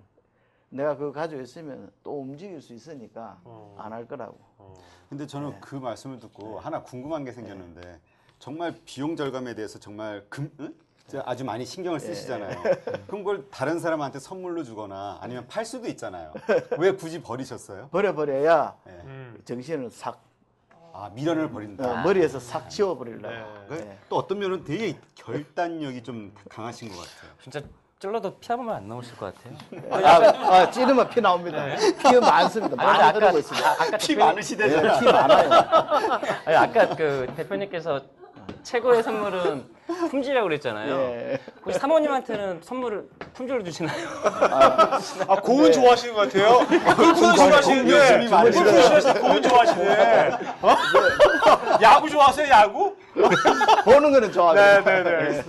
내가 그거 가지고 있으면 또 움직일 수 있으니까 안 할 거라고. 근데 저는 그 말씀을 듣고 하나 궁금한 게 생겼는데 정말 비용 절감에 대해서 정말 아주 많이 신경을 쓰시잖아요. 그럼 그걸 다른 사람한테 선물로 주거나 아니면 팔 수도 있잖아요. 왜 굳이 버리셨어요? 버려버려야 네. 정신을 싹 아, 미련을 버린다. 머리에서 싹 지워버리려고. 네. 또 어떤 면은 되게 결단력이 좀 강하신 것 같아요. 진짜 찔러도 피 한 번만 안 나오실 것 같아요. 찌르면 피 나옵니다. 피 많습니다. 많이 흐르고 있습니다. 피 많으시대잖아. 피 많아요. 아니, 아까 그 대표님께서 최고의 선물은 품질이라고 그랬잖아요. 예. 혹시 사모님한테는 선물을 품질로 주시나요? 아, 고운 좋아하시는 것 같아요. 골프는 좋아하시는데 욕심이 많으시네. 골프 싫어서 고운 좋아하시네. 어? 야구 좋아하세요? 야구? 보는 거는 좋아합니다. 네네네.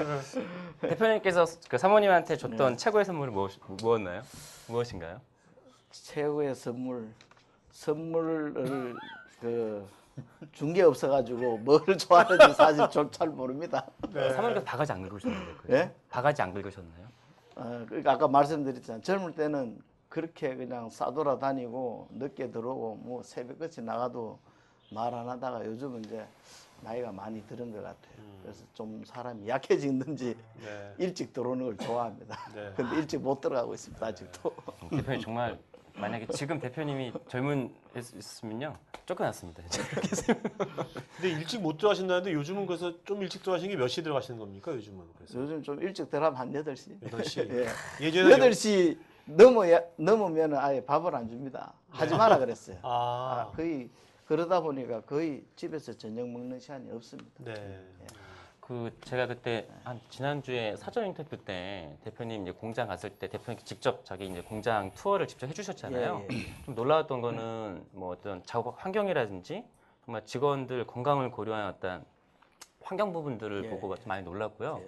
대표님께서 그 사모님한테 줬던 최고의 선물은 무엇나요? 무엇인가요? 최고의 선물을 준 게 없어가지고 뭘 좋아하는지 사실 좀 잘 모릅니다. 사모님께서 바가지 안 긁으셨나요? 예? 바가지 안 긁으셨나요? 그러니까 아까 말씀드렸잖아요. 젊을 때는 그렇게 그냥 싸돌아 다니고 늦게 들어오고 뭐 새벽같이 나가도 말 안 하다가 요즘은 이제 나이가 많이 들은 것 같아요. 그래서 좀 사람이 약해지는지 네. 일찍 들어오는 걸 좋아합니다. 네. 근데 일찍 못 들어가고 있습니다. 아직도. 대표님 정말 만약에 지금 대표님이 젊은했으면요 쫓겨났습니다. 근데 일찍 못 들어가신다는데 요즘은 그래서 좀 일찍 들어가시는 게 몇 시에 들어가시는 겁니까? 요즘은 그래서 요즘 좀 일찍 들어가면 한 8시. 8시. 예. 예전에 8시 넘으면 아예 밥을 안 줍니다. 하지 마라 그랬어요. 아, 거의 그러다 보니까 거의 집에서 저녁 먹는 시간이 없습니다. 네. 그 제가 그때 한 지난주에 사전 인터뷰 때 대표님 이제 공장 갔을 때 대표님 직접 자기 이제 공장 투어를 직접 해주셨잖아요. 예, 좀 놀라웠던 거는 뭐 어떤 작업 환경이라든지 정말 직원들 건강을 고려한 어떤 환경 부분들을 예. 보고 좀 많이 놀랐고요.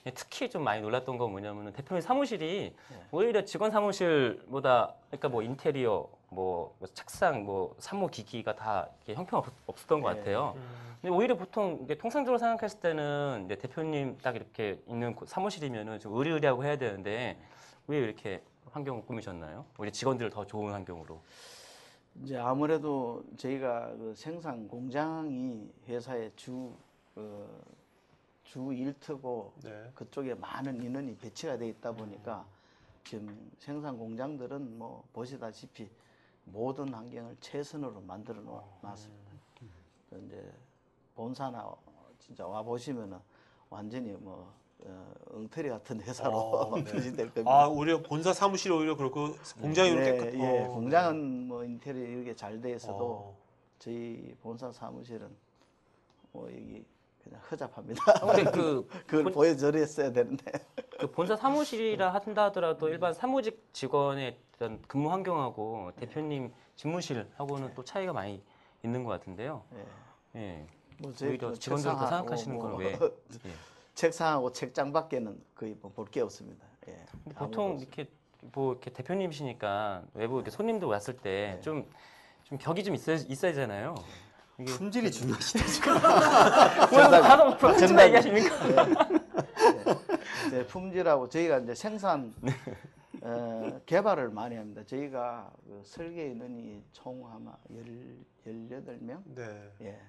예. 특히 좀 많이 놀랐던 건 뭐냐면은 대표님 사무실이 오히려 직원 사무실보다 그러니까 뭐 인테리어, 뭐 책상, 뭐 사무 기기가 다 이렇게 형편 없었던 것 예. 같아요. 근데 오히려 보통 이게 통상적으로 생각했을 때는 이제 대표님 딱 이렇게 있는 사무실이면은 좀 의리의리하고 해야 되는데 왜 이렇게 환경을 꾸미셨나요? 오히려 직원들을 더 좋은 환경으로. 이제 아무래도 저희가 그 생산 공장이 회사의 주 일터고 네. 그쪽에 많은 인원이 배치가 돼 있다 보니까 지금 생산 공장들은 뭐 보시다시피 모든 환경을 최선으로 만들어 놨습니다. 이제 본사나 진짜 와 보시면은 완전히 뭐 엉터리 같은 회사로 네. 변신될 겁니다. 아, 오히려 본사 사무실이 오히려 그렇고 공장이 이렇게 깨끗. 예, 공장은 뭐 인테리어 이렇게 잘 돼 있어도 어. 저희 본사 사무실은 뭐 여기 그냥 허접합니다. 근데 그 그걸 보여드렸어야 되는데. 그 본사 사무실이라 한다 하더라도 일반 사무직 직원의 어떤 근무 환경하고 대표님 집무실하고는 또 차이가 많이 있는 것 같은데요. 예. 예. 뭐 저희 오히려 그 직원들도 책상하고 생각하시는 뭐 건 왜? 예. 책상하고 책장밖에는 거의 뭐 볼 게 없습니다. 예. 근데 보통 이렇게 뭐 이렇게 대표님이시니까 외부 이렇게 손님들 왔을 때 좀 격이 좀 있어야 되잖아요. 이게 품질이 중요하시다 지금. 오늘 가서 품질 얘기하십니까? 이제 품질하고 저희가 이제 생산 개발을 많이 합니다. 저희가 그 설계 인원이 총 아마 18명? 네. 예.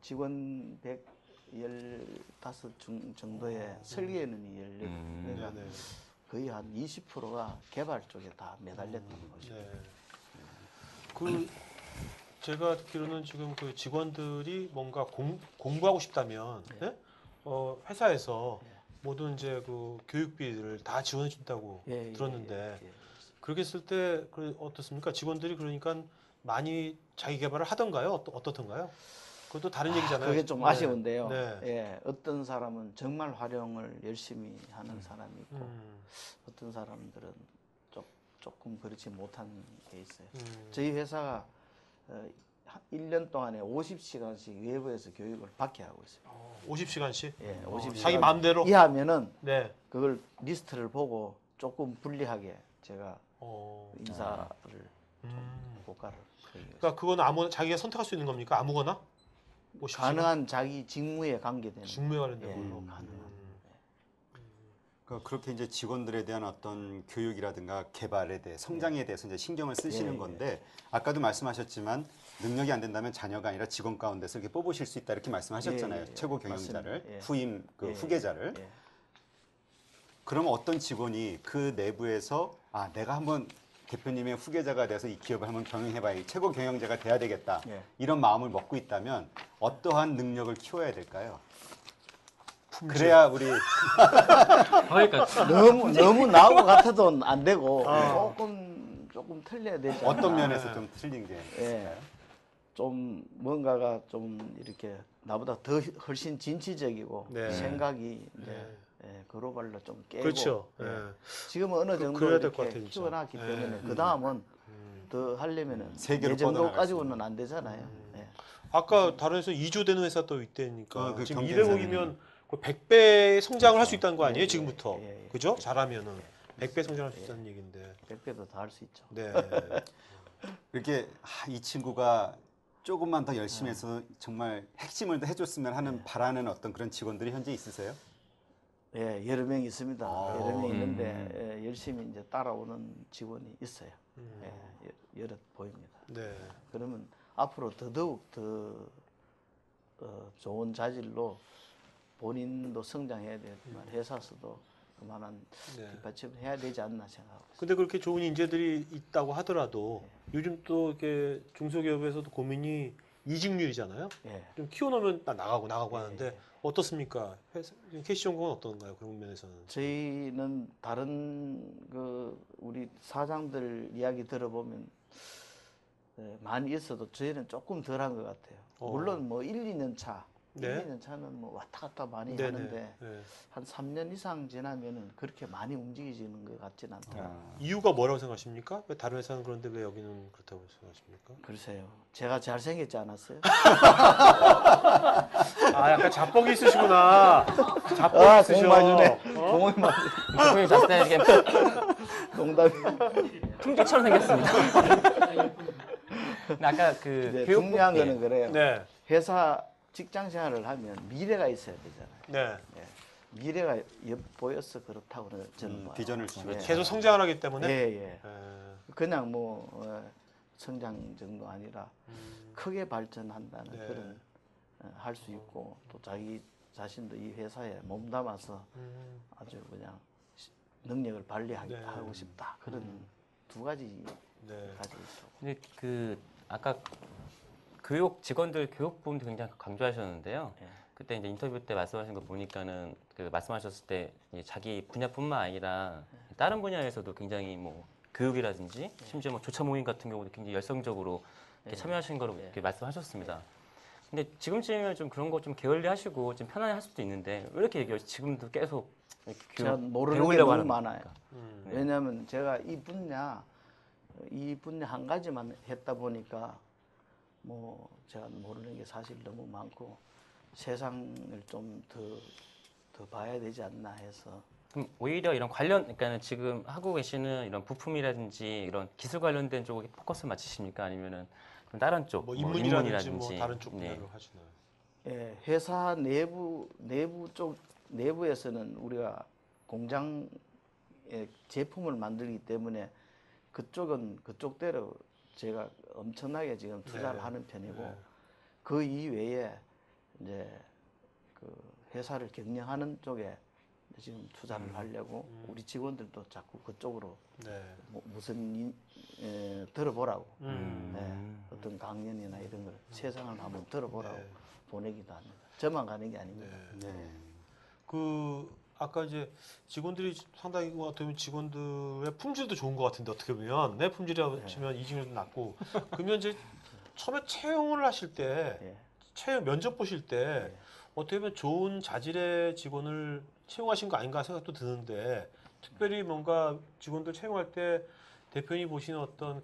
직원 115 정도의 설계 인원이 14명. 그러니까 네. 거의 한 20%가 개발 쪽에 다 매달렸던 거죠. 네. 그 제가 듣기로는 지금 그 직원들이 뭔가 공부하고 싶다면 예? 회사에서 모든 이제 그 교육비를 다 지원해 준다고 예, 들었는데 예, 예. 그렇게 했을 때 어떻습니까? 직원들이 그러니까 많이 자기 개발을 하던가요? 어떻던가요? 그것도 다른 얘기잖아요. 그게 좀 네. 아쉬운데요. 네. 예, 어떤 사람은 정말 활용을 열심히 하는 사람이 있고 음, 어떤 사람들은 조금 그렇지 못한 게 있어요. 음. 저희 회사가 1년 동안에 50시간씩 외부에서 교육을 받게 하고 있어요. 50시간씩? 예, 50시간 자기 마음대로? 이하면은 네. 그걸 리스트를 보고 조금 불리하게 제가 어, 인사를 음. 고가를 드리겠습니다. 그러니까 그건 아무나 자기가 선택할 수 있는 겁니까? 아무거나? 50시간? 가능한 자기 직무에 관계되는 직무에 관련된 예, 걸로? 가능한. 그렇게 이제 직원들에 대한 어떤 교육이라든가 개발에 대해 성장에 대해서 이제 신경을 쓰시는 예, 예. 건데 아까도 말씀하셨지만 능력이 안 된다면 자녀가 아니라 직원 가운데서 이렇게 뽑으실 수 있다 이렇게 말씀하셨잖아요. 예, 예, 예. 최고 경영자를 맞습니다. 예. 후임 그 예, 후계자를. 예. 그러면 어떤 직원이 그 내부에서 아 내가 한번 대표님의 후계자가 돼서 이 기업을 한번 경영해봐야 최고 경영자가 돼야 되겠다 예. 이런 마음을 먹고 있다면 어떠한 능력을 키워야 될까요? 품질. 그래야 우리 그러니까 너무 나하고 같아도 안 되고 아. 조금 틀려야 되지 않나. 어떤 면에서 좀 틀린 게 예. 있을까요? 좀 뭔가가 좀 이렇게 나보다 더 훨씬 진취적이고 네. 생각이 이제 네. 예, 글로벌로 좀 깨고 그렇죠. 예. 예. 지금은 어느 정도 그래야 될것 이렇게 같아요, 진짜. 키워놨기 예. 때문에 그 다음은 더 하려면은 세계로 이 정도 뻗어나갈 가지고는 안 되잖아요. 예. 아까 다른 회사 2조 되는 회사 또 있다니까. 그 지금 경쟁사는. 200억이면 100배 성장을 할 수 있다는 거 아니에요? 예, 지금부터. 예, 예. 그죠? 잘하면은 100배 성장할 수 있다는 얘기인데. 100배도 더 할 수 있죠. 네. 이렇게 이 친구가 조금만 더 열심히 해서 정말 핵심을 더 해줬으면 하는 바라는 어떤 그런 직원들이 현재 있으세요? 예, 여러 명 있습니다. 아. 여러 명 있는데 예, 열심히 이제 따라오는 직원이 있어요. 예, 여럿 보입니다. 네. 그러면 앞으로 더더욱 더 좋은 자질로 본인도 성장해야 되지만 회사에서도 그만한 네. 뒷받침을 해야 되지 않나 생각하고 있습니다. 근데 그렇게 좋은 인재들이 있다고 하더라도 요즘 또 이렇게 중소기업에서도 고민이 이직률이잖아요. 예. 좀 키워놓으면 나가고 하는데 어떻습니까? 캐시정공은 어떤가요? 그런 면에서는. 저희는 다른 그 우리 사장들 이야기 들어보면 예, 많이 있어도 저희는 조금 덜한 것 같아요. 물론 뭐 1, 2년 차, 네. 1, 2년 차는 뭐 왔다 갔다 많이 네네. 하는데 네. 한 3년 이상 지나면은 그렇게 많이 움직이지는 것 같지는 않더라고요. 이유가 뭐라고 생각하십니까? 왜 다른 회사는 그런데 왜 여기는 그렇다고 생각하십니까? 글쎄요. 제가 잘생겼지 않았어요? 아, 약간 자뻑이 있으시구나. 자뻑이 아, 있으셔. 공만 주네. 공을 만 대표님 봤을 때 이게 농담이. 풍기처럼 생겼습니다. 근데 아까 그 이제 교육 중요한 거는 그래요. 네. 회사 직장 생활을 하면 미래가 있어야 되잖아요. 네. 예. 미래가 보여서 그렇다고 저는 봐요. 비전을 주시죠. 예. 계속 성장을 하기 때문에. 예, 예. 예. 그냥 뭐 성장 정도 아니라 크게 발전한다는 네. 그런 할 수 있고 또 자기 자신도 이 회사에 몸담아서 아주 그냥 능력을 발휘하고 네. 싶다 그런 두 가지 네. 가지고 있죠. 근데 그 아까 교육 직원들 교육 부분도 굉장히 강조하셨는데요. 예. 그때 이제 인터뷰 때 말씀하신 거 보니까는 그 말씀하셨을 때 이제 자기 분야뿐만 아니라 다른 분야에서도 굉장히 뭐 교육이라든지 심지어 뭐 조차 모임 같은 경우도 굉장히 열성적으로 이렇게 참여하신 거로 이렇게 말씀하셨습니다. 근데 지금쯤이면 좀 그런 거 좀 게을리하시고 좀 편안해 할 수도 있는데 왜 이렇게 얘기해요? 지금도 계속 이렇게 제가 모르는 게 배우려고 너무 하는 많아요. 겁니까? 음. 왜냐하면 제가 이 분야 한 가지만 했다 보니까 뭐 제가 모르는 게 사실 너무 많고 세상을 좀 더 봐야 되지 않나 해서 그럼 오히려 이런 관련, 그러니까 지금 하고 계시는 이런 부품이라든지 이런 기술 관련된 쪽에 포커스 맞추십니까? 아니면은 좀 다른 쪽, 뭐 인문이라든지 뭐 다른 쪽 분야로 하시나요? 예, 회사 내부에서는 우리가 공장에 제품을 만들기 때문에 그쪽은 그쪽대로 제가 엄청나게 지금 투자를 네. 하는 편이고 네. 그 이외에 이제 그 회사를 경영하는 쪽에 지금 투자를 하려고 우리 직원들도 자꾸 그쪽으로 네. 무슨 들어보라고 음. 네, 어떤 강연이나 이런 걸 세상을 한번 들어보라고 네. 보내기도 합니다. 저만 가는 게 아닙니다. 네. 네. 그 아까 이제 직원들이 상당히 어떻게 보면 직원들의 품질도 좋은 것 같은데 어떻게 보면 내 품질이라고 치면 이직률도 낮고 그러면 이제 처음에 채용을 하실 때 예. 채용 면접 보실 때 예. 어떻게 보면 좋은 자질의 직원을 채용하신 거 아닌가 생각도 드는데 특별히 뭔가 직원들 채용할 때 대표님 보시는 어떤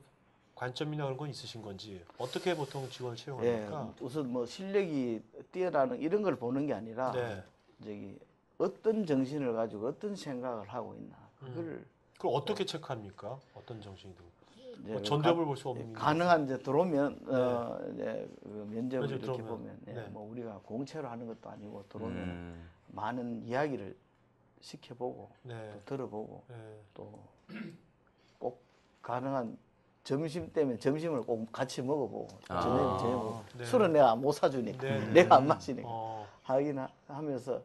관점이나 그런 건 있으신 건지 어떻게 보통 직원을 예, 채용합니까? 우선 뭐 실력이 뛰어나는 이런 걸 보는 게 아니라 네. 저기 어떤 정신을 가지고 어떤 생각을 하고 있나 그걸 그걸 어떻게 체크합니까? 어떤 정신이든 이제 뭐 그 전접을 볼 수 없는 가능한 이제 들어오면 이제 그 면접을 면접 이렇게 들어오면. 보면 예, 네. 뭐 우리가 공채로 하는 것도 아니고 들어오면 음. 많은 이야기를 시켜보고 네. 또 들어보고 네. 또 꼭 가능한 점심 때문에 점심을 꼭 같이 먹어보고 저녁 먹고 네. 술은 내가 못 사주니까 네, 네. 내가 안 마시니까 어, 하면서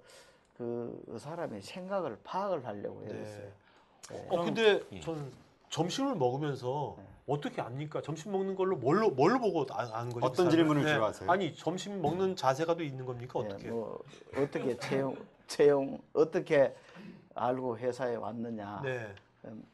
그 사람의 생각을 파악을 하려고 네. 해봤어요. 근데 예. 저는 점심을 먹으면서 네. 어떻게 압니까? 점심 먹는 걸로 뭘로 보고 아는 거죠? 어떤 그 사람은? 질문을 주로 하세요? 아니 점심 먹는 자세가도 있는 겁니까? 어떻게? 예, 뭐 어떻게 채용 어떻게 알고 회사에 왔느냐, 네.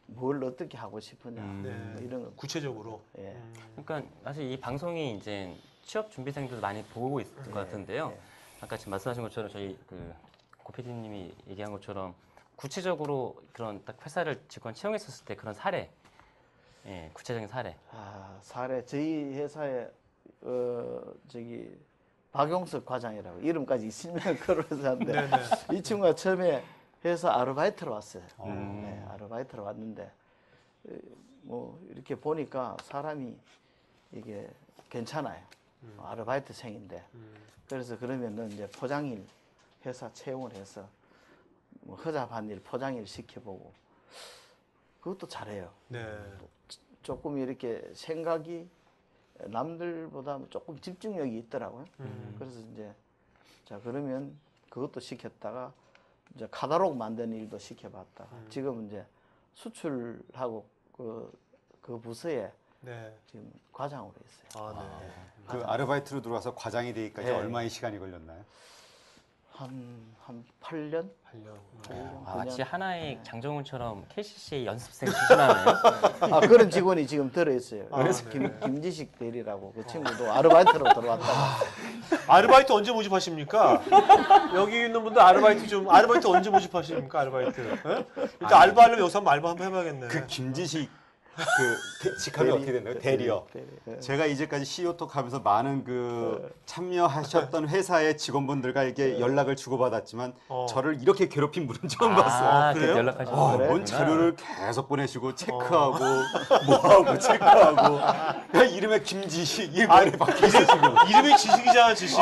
뭘 어떻게 하고 싶으냐, 네. 뭐 이런 거. 구체적으로. 예. 그러니까 사실 이 방송이 이제 취업 준비생들 많이 보고 있을 것 같은데요. 예. 아까 지금 말씀하신 것처럼 저희 그 고PD님이 얘기한 것처럼 구체적으로 그런 딱 회사를 직원 채용했었을 때 그런 사례, 예, 구체적인 사례. 사례 저희 회사에 저기 박용석 과장이라고 이름까지 있으면 그러서 하는데 네, 네. 이 친구가 처음에 회사 아르바이트로 왔어요. 네, 아르바이트로 왔는데 뭐 이렇게 보니까 사람이 이게 괜찮아요. 아르바이트생인데 그래서 그러면은 이제 포장일 회사 채용을 해서 뭐 허잡한 일 포장일 시켜보고 그것도 잘해요. 네. 조금 이렇게 생각이 남들보다 조금 집중력이 있더라고요. 그래서 이제 자 그러면 그것도 시켰다가 이제 카탈로그 만드는 일도 시켜봤다가 지금 이제 수출하고 그 부서에 네. 지금 과장으로 있어요. 아, 네. 그 아르바이트로 들어와서 과장이 되기까지 네. 얼마의 시간이 걸렸나요? 한 8년? 8년. 마치 하나의 장정훈처럼 KCC 연습생 수준하네요. 그런 직원이 지금 들어있어요. 그래서? 김지식 대리라고 그 친구도 아르바이트로 들어왔다가 아르바이트 언제 모집하십니까? 여기 있는 분들 아르바이트 언제 모집하십니까? 아르바이트. 예? 일단 알바하려면 여기서 한번 알바 한번 해봐야겠네. 그 김지식 직함이 어떻게 됐나요? 대리요. 대리. 제가 이제까지 CEO톡 하면서 많은 참여하셨던 회사의 직원분들과 이렇게 연락을 주고받았지만 저를 이렇게 괴롭힌 분은 처음 봤어요. 그 그래요? 연락하셨어요. 그래? 뭔 자료를 계속 보내시고 체크하고 뭐하고 체크하고 그냥 이름에 김지식 일본에 박혀 있으시고 이름이 지식이잖아, 지식.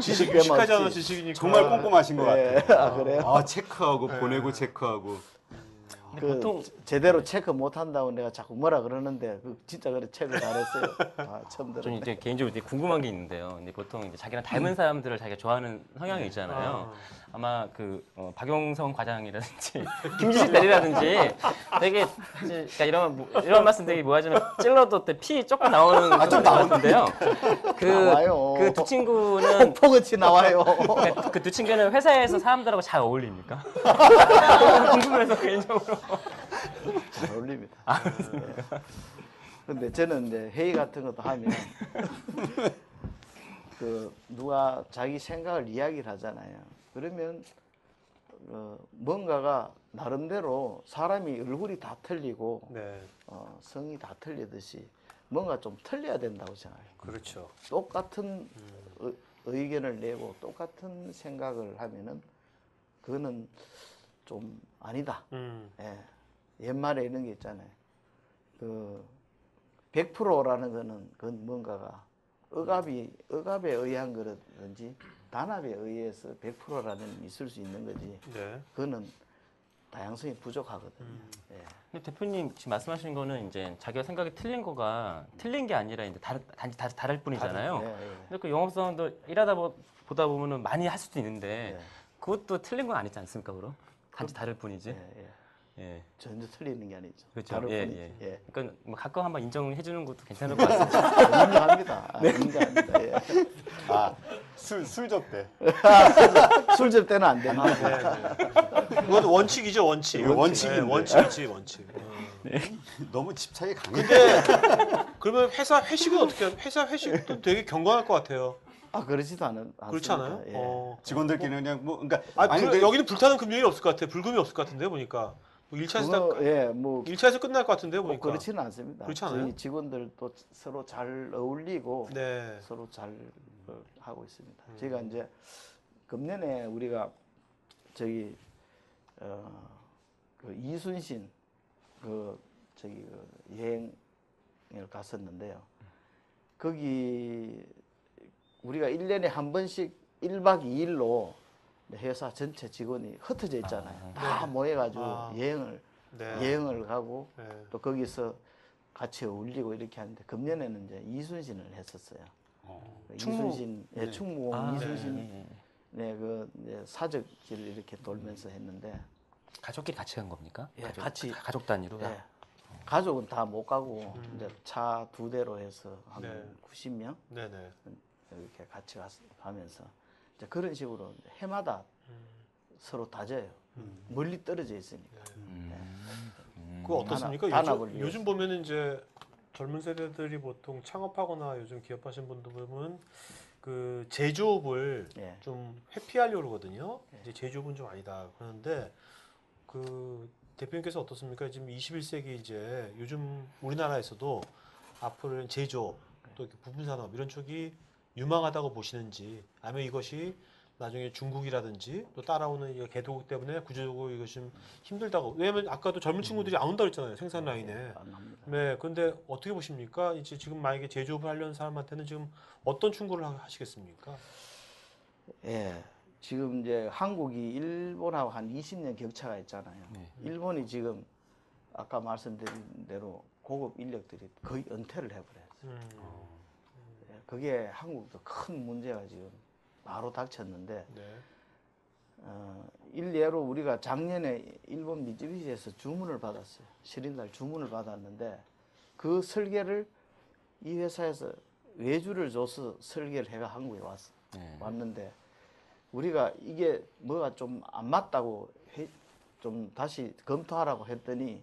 지식 뺨 유식하잖아, 없이. 지식이니까. 정말 꼼꼼하신 것 같아요. 그래요? 체크하고 보내고 체크하고 보통 제대로 체크 못 한다고 내가 자꾸 뭐라 그러는데 진짜 그래 체크 잘했어요. 처음 저는 들었네. 이제 개인적으로 되게 궁금한 게 있는데요. 근데 보통 이제 자기랑 닮은 사람들을 자기가 좋아하는 성향이 있잖아요. 아마 박용성 과장이라든지 김지식 대리라든지 되게 그러니까 이런 말씀 되게 뭐하지만 찔러도 피 조금 나오는 좀 나오는데요. 나와요. 그 두 친구는 폭포같이 나와요. 그 두 친구는 회사에서 사람들하고 잘 어울립니까? 궁금해서 개인적으로. 잘 어울립니다. 근데 저는 이제 회의 같은 것도 하면 누가 자기 생각을 이야기를 하잖아요. 그러면 뭔가가 나름대로 사람이 얼굴이 다 틀리고 네, 성이 다 틀리듯이 뭔가 좀 틀려야 된다고 생각해요. 그렇죠. 똑같은 의견을 내고 똑같은 생각을 하면은 그거는 좀 아니다. 예. 옛말에 이런 게 있잖아요. 100%라는 거는 그건 뭔가가 억압에 의한 거라든지 단합에 의해서 100%라는 있을 수 있는 거지. 네. 그거는 다양성이 부족하거든요. 예. 근데 대표님 지금 말씀하신 거는 이제 자기가 생각이 틀린 거가 틀린 게 아니라 이제 단지 다를 뿐이잖아요. 예, 예. 근데 그 영업사원도 일하다 보다 보면은 많이 할 수도 있는데 예. 그것도 틀린 건 아니지 않습니까, 그럼? 단지 다를 뿐이지. 예, 예. 예. 전혀 틀리는 게 아니죠. 그렇죠. 다를 예, 뿐이지. 예. 예. 그러니까 뭐 가끔 한번 인정해 주는 것도 괜찮을 것 같습니다. 인정합니다. 인정합니다. 예. 아, 술 접대. 술집 때는 안 됩니다. 그건 원칙이죠, 원칙. 이거 원칙인데. 네, 원칙이지, 원칙. 너무 집착이 강해. 근데 그러면 회사 회식은 어떻게 하면 회사 회식도 되게 견고할 것 같아요. 아 그렇지도 않습니다. 그렇지 않아요? 예. 직원들끼리는 그냥 뭐 그러니까 아니, 근데 여기는 불타는 금융이 없을 것 같아. 불금이 없을 것 같은데 보니까. 뭐 1차에서 그거 뭐 1차에서 끝날 것 같은데 꼭 보니까. 그렇지는 않습니다. 그렇지 않아요? 저희 직원들도 서로 잘 어울리고 네. 서로 잘 하고 있습니다. 저희가 이제 금년에 우리가 저기 그 이순신 여행을 갔었는데요. 거기 우리가 1년에 한 번씩 1박 2일로 회사 전체 직원이 흩어져 있잖아요. 다 모여가지고 여행을 가고 네. 또 거기서 같이 어울리고 이렇게 하는데 금년에는 이제 이순신을 했었어요. 이순신, 예, 충무공 이순신, 네, 그 이제 사적길 이렇게 돌면서 했는데 가족끼리 같이 간 겁니까? 예, 같이 가족 단위로. 예, 가족은 다 못 가고 이제 차 2대로 해서 한 네. 90명 네네. 이렇게 같이 가면서 이제 그런 식으로 이제 해마다 서로 다져요. 멀리 떨어져 있으니까. 그거 어떻습니까? 단합을 요즘 보면은 이제 젊은 세대들이 보통 창업하거나 요즘 기업하시는 분들 보면 그 제조업을 예. 좀 회피하려고 그러거든요. 이제 제조업은 좀 아니다 그러는데 그 대표님께서 어떻습니까? 지금 21세기 이제 요즘 우리나라에서도 앞으로는 제조업 또 이렇게 부품 산업 이런 쪽이 유망하다고 보시는지 아니면 이것이 나중에 중국이라든지 또 따라오는 이 개도국 때문에 구조적으로 이것이 좀 힘들다고. 왜냐면 아까도 젊은 친구들이 안 온다 그랬잖아요. 생산 라인에. 안 합니다. 네. 근데 어떻게 보십니까? 이제 지금 만약에 제조업을 하려는 사람한테는 지금 어떤 충고를 하시겠습니까? 예. 지금 이제 한국이 일본하고 한 20년 격차가 있잖아요. 일본이 지금 아까 말씀드린 대로 고급 인력들이 거의 은퇴를 해버려요. 예, 그게 한국도 큰 문제가 지금 바로 닥쳤는데 네. 일례로 우리가 작년에 일본 미쯔비시에서 주문을 받았어요. 시린달 주문을 받았는데 그 설계를 이 회사에서 외주를 줘서 설계를 해가 한국에 왔는데 우리가 이게 뭐가 좀 안 맞다고 좀 다시 검토하라고 했더니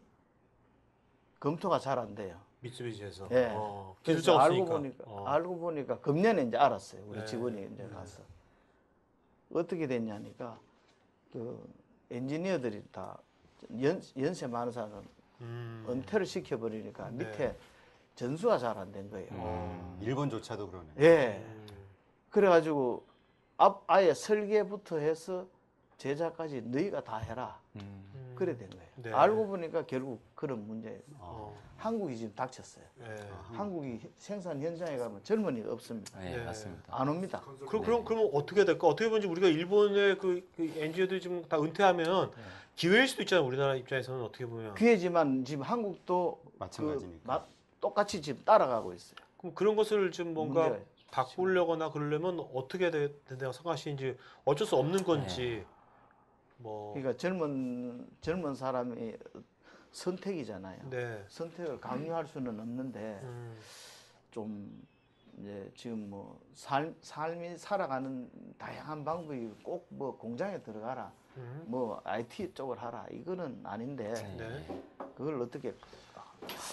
검토가 잘 안 돼요. 미쓰비시에서. 예. 기술자 그래서 없으니까. 알고 보니까 금년에 이제 알았어요. 우리 네. 직원이 이제 가서 어떻게 됐냐니까 그 엔지니어들이 다 연세 많은 사람은 은퇴를 시켜버리니까 네. 밑에 전수가 잘 안 된 거예요. 일본조차도 그러네. 예. 그래가지고 아예 설계부터 해서 제작까지 너희가 다 해라. 그래 된 거예요. 네. 알고 보니까 결국 그런 문제. 어. 한국이 지금 닥쳤어요. 네. 한국이 생산 현장에 가면 젊은이가 없습니다. 네, 네. 맞습니다. 안 옵니다. 그럼 어떻게 될까? 어떻게 보면 우리가 일본의 그 엔지니어들이 지금 다 은퇴하면 기회일 수도 있잖아요. 우리나라 입장에서는 어떻게 보면. 기회지만 지금 한국도 마찬가지니까. 똑같이 지금 따라가고 있어요. 그럼 그런 것을 좀 뭔가 문제가 바꾸려거나 그러려면 어떻게 된다고 생각하시는지 어쩔 수 없는 건지 뭐 그러니까 젊은 사람이 선택이잖아요. 네. 선택을 강요할 수는 없는데 좀 이제 지금 뭐 삶이 살아가는 다양한 방법이 꼭 뭐 공장에 들어가라, 뭐 IT 쪽을 하라 이거는 아닌데 네. 그걸 어떻게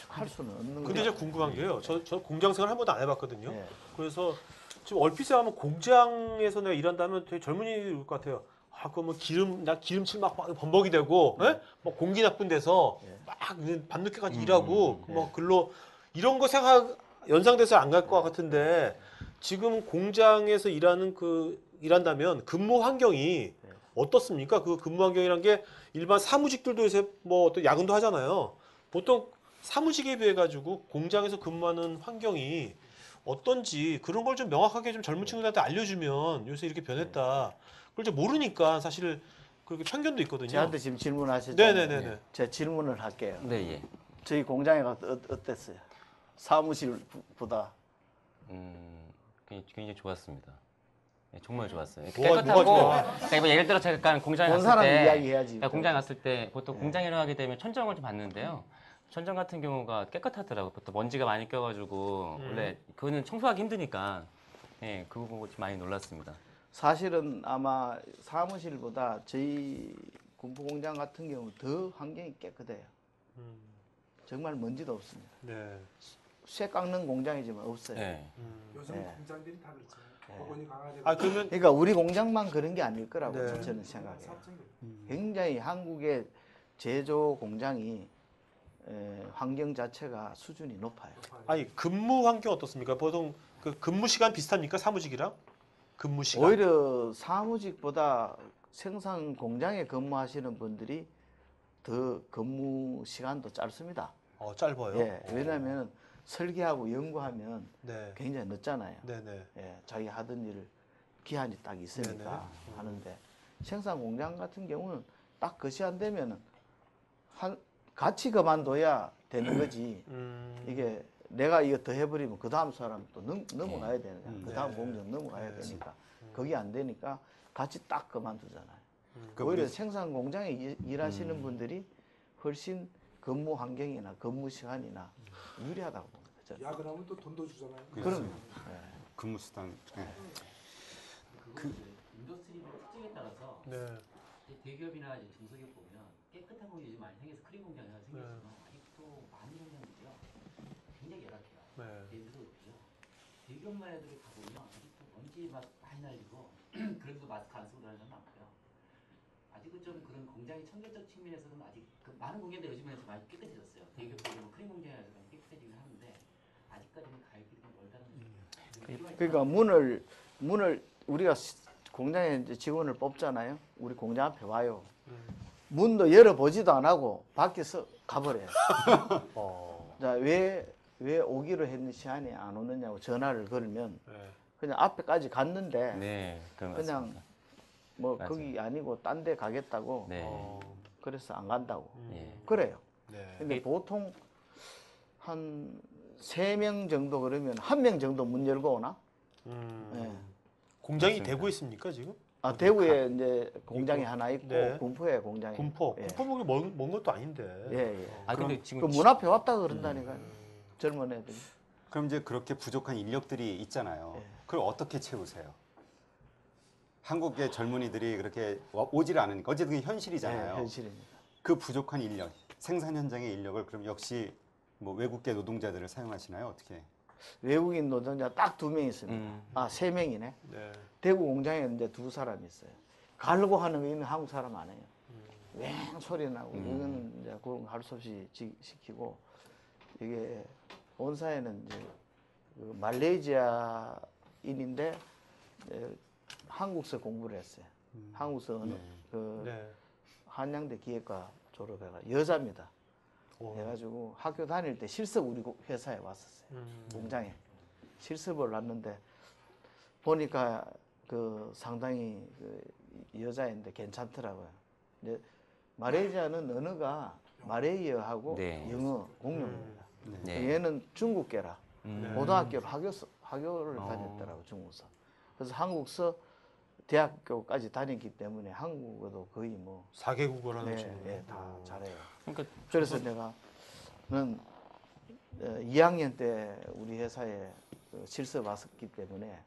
할 수는 없는 거예요. 근데 제가 궁금한 게요. 저 공장 생활 한 번도 안 해봤거든요. 네. 그래서 지금 얼핏 생각하면 공장에서 내가 일한다면 되게 젊은이일 것 같아요. 아, 그뭐 기름칠 막 범벅이 되고, 예? 뭐 공기 나쁜 데서 막 밤늦게까지 일하고, 뭐 글로 이런 거 생각 연상돼서 안 갈 것 같은데 지금 공장에서 일한다면 근무 환경이 어떻습니까? 그 근무 환경이란 게 일반 사무직들도 요새 뭐 어떤 야근도 하잖아요. 보통 사무직에 비해 가지고 공장에서 근무하는 환경이 어떤지 그런 걸 좀 명확하게 좀 젊은 친구들한테 알려주면 요새 이렇게 변했다. 그걸 이제 모르니까 사실 그렇게 편견도 있거든요. 저한테 지금 질문하셨잖아요. 네네네네. 제가 질문을 할게요. 네, 예. 저희 공장에 가서 어땠어요? 사무실보다 굉장히 좋았습니다. 네, 정말 좋았어요. 뭐가 깨끗하고 좋아? 그러니까 뭐 예를 들어 제가 공장에 본 갔을 사람 때 이야기해야지. 그러니까 공장 갔을 때 보통 공장일을 하게 되면 천정을 좀 봤는데요. 천정 같은 경우가 깨끗하더라고요. 보통 먼지가 많이 껴가지고 원래 그거는 청소하기 힘드니까 예, 그거 보고 좀 많이 놀랐습니다. 사실은 아마 사무실보다 저희 군포 공장 같은 경우 더 환경이 깨끗해요. 정말 먼지도 없습니다. 네. 쇠 깎는 공장이지만 없어요. 네. 요즘 네. 공장들이 다 그렇죠. 보건이 강화되고. 아 그러면 그러니까 우리 공장만 그런 게 아닐 거라고 네. 저는 생각해요. 사업장들. 굉장히 한국의 제조 공장이 환경 자체가 수준이 높아요. 아니 근무 환경 어떻습니까? 보통 그 근무 시간 비슷합니까? 사무직이랑 근무 시간. 오히려 사무직보다 생산 공장에 근무하시는 분들이 더 근무 시간도 짧습니다. 짧아요. 예, 왜냐하면 설계하고 연구하면 네. 굉장히 늦잖아요. 네네. 예, 자기 하던 일 기한이 딱 있으니까 하는데 생산 공장 같은 경우는 딱 그 시간 되면은 같이 그만둬야 되는 거지. 이게 내가 이거 더 해버리면 그 다음 사람 또 넘어가야 되느냐. 그 다음 공정 넘어가야 되니까. 그게 안 되니까 같이 딱 그만두잖아요. 오히려 생산 공장에 일하시는 분들이 훨씬 근무 환경이나 근무 시간이나 유리하다고 봅니다. 저는. 야근하면 또 돈도 주잖아요. 그럼요. 근무 수당. 네. 인더스트리 특징에 따라서 네. 대기업이나 이제 중소기업 보면 깨끗한 공장이 요즘 많이 생겨서 크림 공장이 하나 생겼지만 아직도 많은 공장들이요 굉장히 열악해요. 네. 예를 들어 그죠? 대기업만 애들이 가보면 아직도 먼지 막 많이 날리고 그래도 마스크 안 쓰고 다니는 사람 많고요. 아직은 좀 그런 공장의 청결적 측면에서는 아직 그 많은 공장들 요즘에는 좀 많이 깨끗해졌어요. 대기업들이 뭐 크림 공장이라서 깨끗해지긴 하는데 아직까지는 갈 길이 좀 멀다는 거죠. 그러니까 문을 우리가 공장에 이제 직원을 뽑잖아요. 우리 공장 앞에 와요. 문도 열어보지도 안 하고 밖에서 가버려요. 자, 왜 오기로 했는 시간에 안 오느냐고 전화를 걸면 네. 그냥 앞에까지 갔는데 네, 그런 것 그냥 같습니다. 뭐 맞아요. 거기 아니고 딴 데 가겠다고 네. 그래서 안 간다고 예. 그래요. 네. 근데 보통 한 3명 정도 그러면 1명 정도 문 열고 오나? 예. 공장이 맞습니다. 되고 있습니까 지금? 아, 대구에 이제 공장이 하나 있고 네. 군포에 공장이 군포. 예. 군포 먼 것도 아닌데. 예, 예. 아 근데 지금 그 문 앞에 왔다 그런다니까요. 젊은 애들이. 그럼 이제 그렇게 부족한 인력들이 있잖아요. 네. 그걸 어떻게 채우세요? 한국의 젊은이들이 그렇게 오질 않으니까 어쨌든 그게 현실이잖아요. 예, 현실입니다. 그 부족한 인력, 생산 현장의 인력을 그럼 역시 뭐 외국계 노동자들을 사용하시나요? 어떻게? 외국인 노동자 딱 2명 있습니다. 아, 3명이네. 네. 대구 공장에 이제 2사람 있어요. 갈고 하는 거 있는 한국 사람 안 해요. 왱 소리 나고 이거는 이제 그런 거 할 수 없이 시키고 이게 본사에는 이제 그 말레이시아인인데 한국서 공부를 했어요. 한국서 그 네. 한양대 기획과 졸업해가 여자입니다. 오. 해가지고 학교 다닐 때 실습 우리 회사에 왔었어요. 공장에 실습을 왔는데 보니까 그 상당히 그 여자인데 괜찮더라고요. 근데 말레이시아는 언어가 말레이어하고 네. 영어 공용입니다. 네. 얘는 중국계라 고등학교 학교를 어. 다녔더라고 중국서. 그래서 한국서 대학교까지 다녔기 때문에 한국어도 거의 뭐 4개국어를 하는 네, 친구. 네, 다 잘해요. 그러니까 그래서 내가는 2학년 때 우리 회사에 그 실습 왔었기 때문에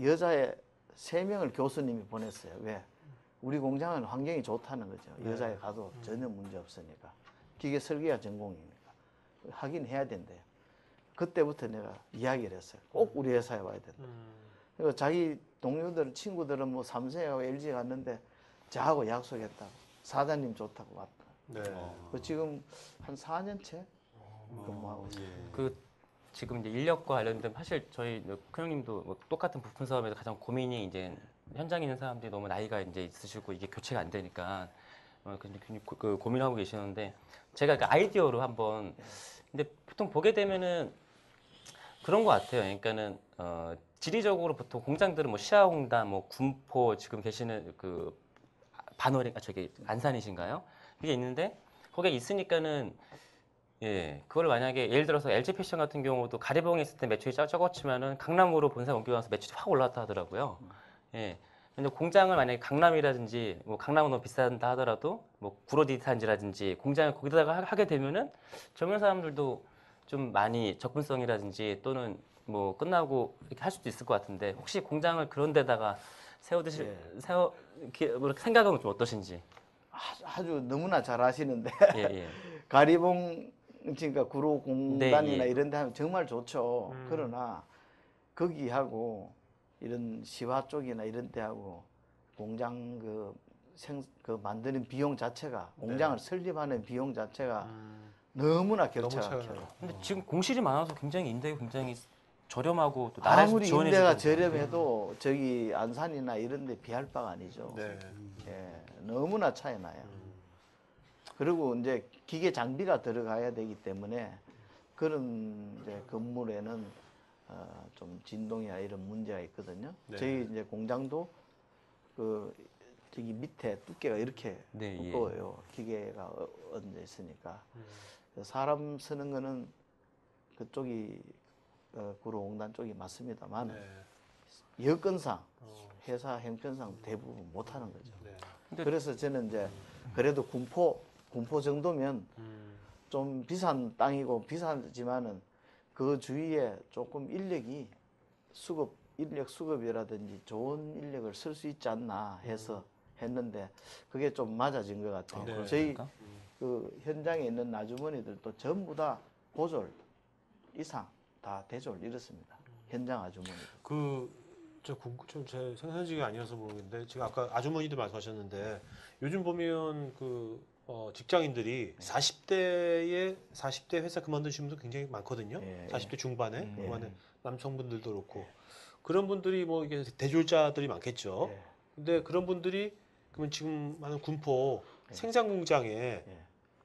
여자애 3명을 교수님이 보냈어요. 왜? 우리 공장은 환경이 좋다는 거죠. 여자애 가도 전혀 문제 없으니까. 기계 설계가 전공이니까. 하긴 해야 된대요. 그때부터 내가 이야기를 했어요. 꼭 우리 회사에 와야 된다. 그리고 자기 동료들, 친구들은 뭐 삼성하고 LG 갔는데 저하고 약속했다. 사장님 좋다고 왔다. 네. 그 지금 한 4년째 근무하고 있어요. 그 지금 이제 인력과 관련된 사실 저희 큰 형님도 뭐 똑같은 부품 사업에서 가장 고민이 이제 현장에 있는 사람들이 너무 나이가 이제 있으시고 이게 교체가 안 되니까 그 고민하고 계시는데 제가 그 아이디어로 한번 근데 보통 보게 되면은 그런 것 같아요. 그러니까는 지리적으로 보통 공장들은 뭐 시아홍단, 뭐 군포 지금 계시는 그 반월인가 저기 안산이신가요? 그게 있는데 거기에 있으니까는 예, 그걸 만약에 예를 들어서 LG 패션 같은 경우도 가리봉에 있을 때 매출이 적었지만은 강남으로 본사 옮겨가서 매출이 확 올라왔다 하더라고요. 예. 근데 공장을 만약에 강남이라든지 뭐 강남은 너무 비싼다 하더라도 뭐 구로디 단지라든지 공장을 거기다가 하게 되면은 젊은 사람들도 좀 많이 접근성이라든지 또는 뭐 끝나고 이렇게 할 수도 있을 것 같은데 혹시 공장을 그런 데다가 세워두실 뭐 생각은 좀 어떠신지? 아주 너무나 잘 하시는데 예, 예. 가리봉 그러니까 구로 공단이나 네, 예. 이런 데 하면 정말 좋죠. 그러나 거기하고 이런 시화 쪽이나 이런 데하고 공장 그 만드는 비용 자체가 공장을 설립하는 비용 자체가 너무나 격차가 차이가 커요. 나요. 근데 지금 공실이 많아서 굉장히 임대가 굉장히 저렴하고 또 나라에서 아무리 지원해 임대가 주고. 저렴해도 저기 안산이나 이런 데 비할 바가 아니죠. 네. 예, 너무나 차이 나요. 그리고 이제 기계 장비가 들어가야 되기 때문에 그런 이제 건물에는 좀 진동이나 이런 문제가 있거든요. 네. 저희 이제 공장도 그 저기 밑에 두께가 이렇게 네, 예. 두꺼워요. 기계가 얹어 있으니까. 그래서 사람 쓰는 거는 그쪽이 구로공단 쪽이 맞습니다만 네. 여건상 회사 형편상 대부분 못 하는 거죠. 네. 근데- 그래서 저는 이제 그래도 군포 정도면 좀 비싼 땅이고 비싸지만은 그 주위에 조금 인력이 인력 수급이라든지 좋은 인력을 쓸 수 있지 않나 해서 했는데 그게 좀 맞아진 것 같아요. 네. 저희 그러니까? 그 현장에 있는 아주머니들도 전부 다 고졸 이상 다 대졸 이렇습니다. 현장 아주머니들. 제 생산직이 아니어서 모르겠는데 지금 아까 아주머니들 말씀하셨는데 요즘 보면 직장인들이 40대 회사 그만두신 분들 굉장히 많거든요. 예. 40대 중반에 예. 그만에 남성분들도 그렇고 그런 분들이 뭐 이게 대졸자들이 많겠죠. 예. 근데 그런 분들이 그러면 지금 많은 군포 생산 공장에 예.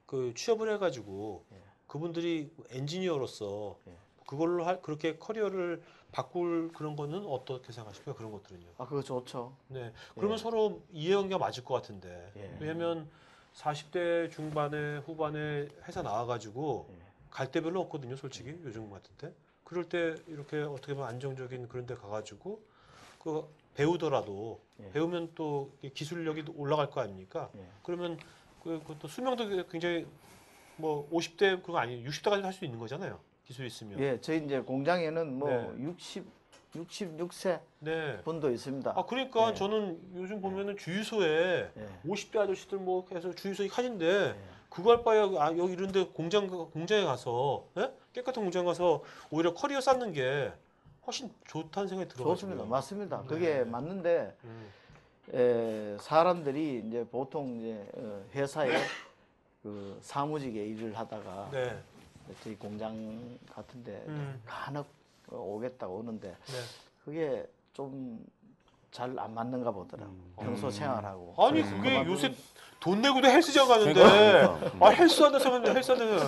그 취업을 해가지고 예. 그분들이 엔지니어로서 예. 그걸로 그렇게 커리어를 바꿀 그런 거는 어떻게 생각하십니까? 그런 것들은요. 그거 좋죠. 네. 그러면 예. 서로 이해관계가 맞을 것 같은데. 예. 왜냐면 40대 중반에 후반에 회사 나와가지고 예. 갈 데 별로 없거든요, 솔직히 요즘 같은 때. 그럴 때 이렇게 어떻게 보면 안정적인 그런 데 가가지고 그 배우더라도 예. 배우면 또 기술력이 올라갈 거 아닙니까? 예. 그러면 그것도 수명도 굉장히 뭐 50대 그거 아니에요. 60대까지 할 수 있는 거잖아요. 기술이 있으면. 예, 저희 이제 공장에는 뭐 네. 66세 네. 분도 있습니다. 그러니까 예. 저는 요즘 보면은 주유소에 예. 50대 아저씨들 뭐 해서 주유소 하는데 예. 그거 할 바에 여기 이런데 공장에 가서 예? 깨끗한 공장 가서 오히려 커리어 쌓는 게 훨씬 좋다는 생각이 들어요. 좋습니다. 맞습니다. 네. 그게 맞는데 사람들이 이제 보통 이제 회사에 그 사무직에 일을 하다가 네. 저희 공장 같은데 음. 간혹 오겠다고 오는데 네. 그게 좀 잘 안 맞는가 보더라고. 평소 생활하고. 아니 그래서 그게 그만두는- 요새 돈 내고도 헬스장 가는데 그러니까. 헬스하는 사람 헬스하는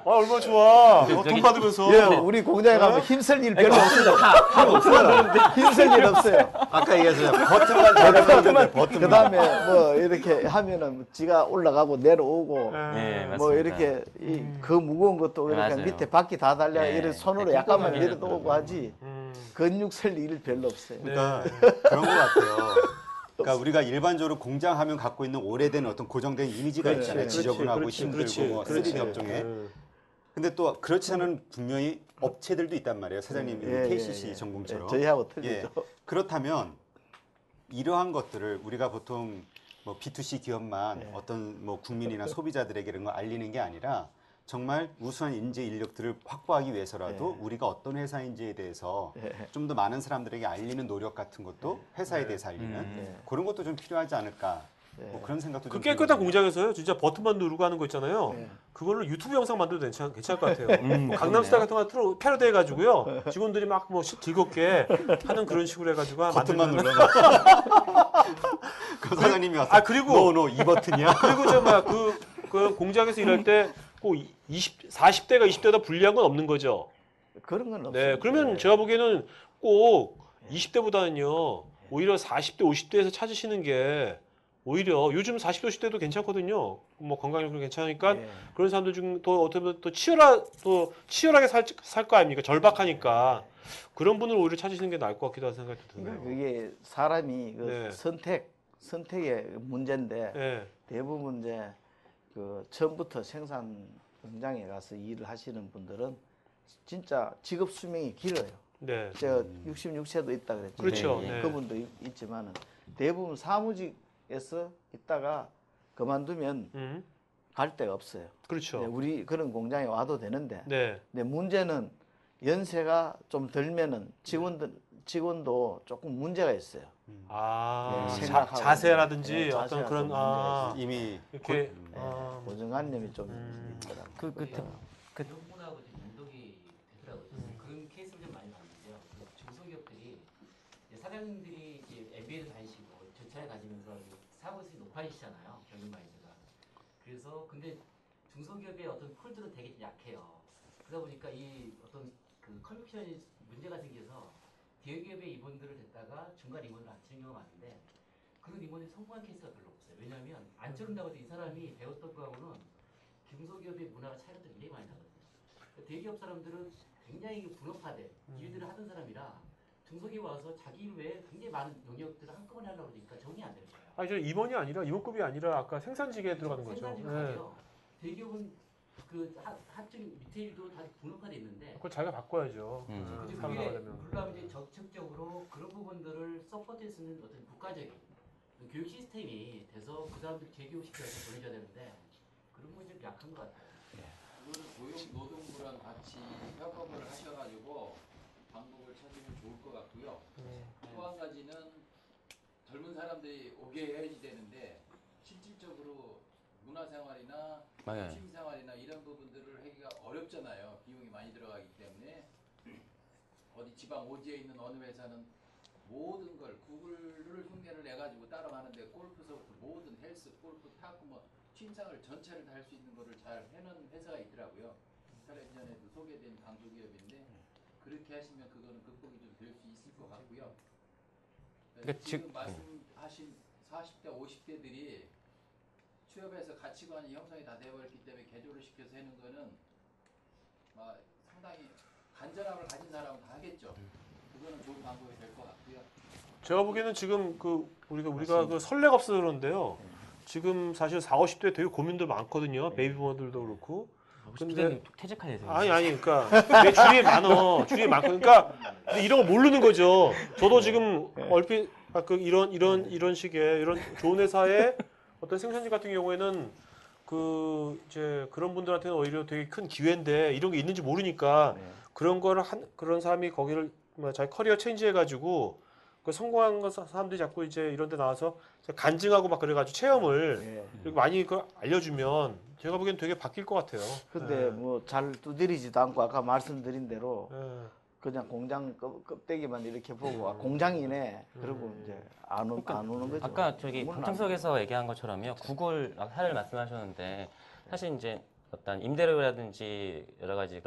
얼마나 좋아. 돈 받으면서. 예, 우리 공장에 가면 힘쓸 일 별로 없습니다. 힘쓸 일 없어요. 아까 얘기했어요. 버튼만 잡으면 버튼. 그 다음에 뭐 이렇게 하면은 지가 올라가고 내려오고 예, 맞습니다. 뭐 이렇게 그 무거운 것도 이렇게 맞아요. 밑에 바퀴 다 달려 네, 이렇게 손으로 네, 약간만 꼼꼼하게 밀어놓고 하지 근육 쓸 일 별로 없어요. 그러니까 그런 것 같아요. 그러니까 우리가 일반적으로 공장하면 갖고 있는 오래된 어떤 고정된 이미지가 그렇지, 있잖아요. 그렇지, 지저분하고 그렇지, 힘들고 그렇지, 뭐 그렇지. 3D 업종에. 근데 또 그렇지 않은 분명히 업체들도 있단 말이에요. 사장님 KCC 전공처럼. 저희하고 틀리죠. 그렇다면 이러한 것들을 우리가 보통 뭐 B2C 기업만 어떤 뭐 국민이나 소비자들에게 이런 걸 알리는 게 아니라 정말 우수한 인재 인력들을 확보하기 위해서라도 우리가 어떤 회사인지에 대해서 좀 더 많은 사람들에게 알리는 노력 같은 것도 회사에 대해서 알리는 그런 것도 좀 필요하지 않을까. 뭐 그런 생각도 그 좀 깨끗한 들거든요. 공장에서요. 진짜 버튼만 누르고 하는 거 있잖아요. 그걸로 유튜브 영상 만들어도 괜찮을 것 같아요. 뭐 강남스타일 같은 거 패러디 해가지고요. 직원들이 막 뭐 즐겁게 하는 그런 식으로 해가지고 버튼만 만들면- 눌러봐. 그 사장님이 와서 그리고 이 버튼이야. 그리고 그 공장에서 일할 때 꼭 40대가 20대보다 불리한 건 없는 거죠. 그런 건 없어요. 네, 그러면 제가 보기에는 꼭 20대보다는요, 오히려 40대, 50대에서 찾으시는 게 오히려 요즘 40도 10대도 괜찮거든요. 뭐 건강력도 괜찮으니까 예. 그런 사람들 중 또 어떻게 보면 또 치열하게 살 거 아닙니까? 절박하니까 그런 분을 오히려 찾으시는 게 나을 것 같기도 하는 생각이 그러니까 드네요. 그게 사람이 그 네. 선택의 문제인데 네. 대부분 이제 그 처음부터 생산 공장에 가서 일을 하시는 분들은 진짜 직업 수명이 길어요. 네. 제가 66세도 있다 그랬죠. 그렇죠. 네. 그분도 있지만은 대부분 사무직에서 있다가 그만두면 갈 데가 없어요. 그렇죠. 네, 우리 그런 공장에 와도 되는데, 네. 근데 문제는 연세가 좀 들면은 직원도 조금 문제가 있어요. 아, 네, 생각하고 자세라든지 네, 어떤 자세가 그런 좀 문제가 이미 이렇게 고정관념이 좀 있더라고요. 그런 분하고 좀 연동이 되더라고요. 그런 케이스를 좀 많이 봤는데요. 그 중소기업들이 이제 사장님들이 이제 MBA를 다니시고 전차를 가지면서 사고수이 높아지시잖아요. 경영 마인드가. 그래서 근데 중소기업의 어떤 콜들은 되게 약해요. 그러다 보니까 이 어떤 그 커뮤니케이션이 문제가 생겨서 대기업의 임원들을 됐다가 중간 임원을 안 치는 경우가 많은데 그런 임원이 성공한 케이스가 별로 없어요. 왜냐하면 안 치른다고 해도 이 사람이 배웠던 거하고는 중소기업의 문화가 차이가 굉장히 많이 나거든요. 그러니까 대기업 사람들은 굉장히 분업화돼 일들을 하던 사람이라 중소기업 와서 자기 일 외에 굉장히 많은 영역들을 한꺼번에 하려고 그러니까 정리 안 되는 거예요. 아니 저 임원이 아니라 임원급이 아니라 아까 생산직에 들어가는 거죠. 생산직으로 네. 가요. 대기업은 그 하층 밑에 일도 다 분업화돼 있는데 그걸 자기가 바꿔야죠. 근데 사람 그게 나가려면. 물론 이제 적극적으로 그런 부분들을 서포트할 수 있는 어떤 국가적인 교육 시스템이 돼서 그 사람들 재교육시켜서 보내줘야 되는데 그런 건 좀 약한 것 같아요. 그거는 고용노동부랑 같이 협업을 하셔가지고 방법을 찾으면 좋을 것 같고요. 또 한 가지는 젊은 사람들이 오게 해야지 되는데 실질적으로 문화생활이나 맞아요. 취미생활이나 이런 부분들을 하기가 어렵잖아요. 비용이 많이 들어가기 때문에 어디 지방 오지에 있는 어느 회사는 모든 걸 구글을 흉내를 내가지고 따라가는데 골프서부터 모든 헬스, 골프, 탁구 뭐 취미생활 전체를 다 할 수 있는 거를 잘 해놓은 회사가 있더라고요. 8년 전에도 소개된 강조기업인데 그렇게 하시면 그거는 극복이 좀 될 수 있을 것 같고요. 그러니까 지금 말씀하신 40대, 50대들이 취업해서 가치관이 형성이 다 되어버렸기 때문에 개조를 시켜서 하는 거는 상당히 간절함을 가진 사람은 다 하겠죠. 그거는 좋은 방법이 될 것 같고요. 제가 보기에는 지금 우리가 그 설레가 없어서 그런데요. 지금 사실 40, 50대 되게 고민들 많거든요. 베이비부모들도 그렇고. 근데 퇴직해야 돼요. 아니 그러니까 내 주위에 많고 그러니까 근데 이런 거 모르는 거죠. 저도 지금 얼핏 이런 식의 이런 좋은 회사의 어떤 생산직 같은 경우에는 그 이제 그런 분들한테는 오히려 되게 큰 기회인데 이런 게 있는지 모르니까 그런 거를 그런 사람이 거기를 자기 커리어 체인지해 가지고 그 성공한 사람들이 자꾸 이제 이런 데 나와서 간증하고 막 그래가지고 체험을 이렇게 많이 알려주면 제가 보기엔 되게 바뀔 것 같아요. 근데 뭐 잘 두드리지도 않고 아까 말씀드린 대로 네. 그냥 공장 껍데기만 이렇게 보고 공장이네 그러고 이제 안 오는 거죠. 아까 저기 물론 방청석에서 얘기한 것처럼요. 구글 사례를 말씀하셨는데 사실 이제 어떤 임대료라든지 여러 가지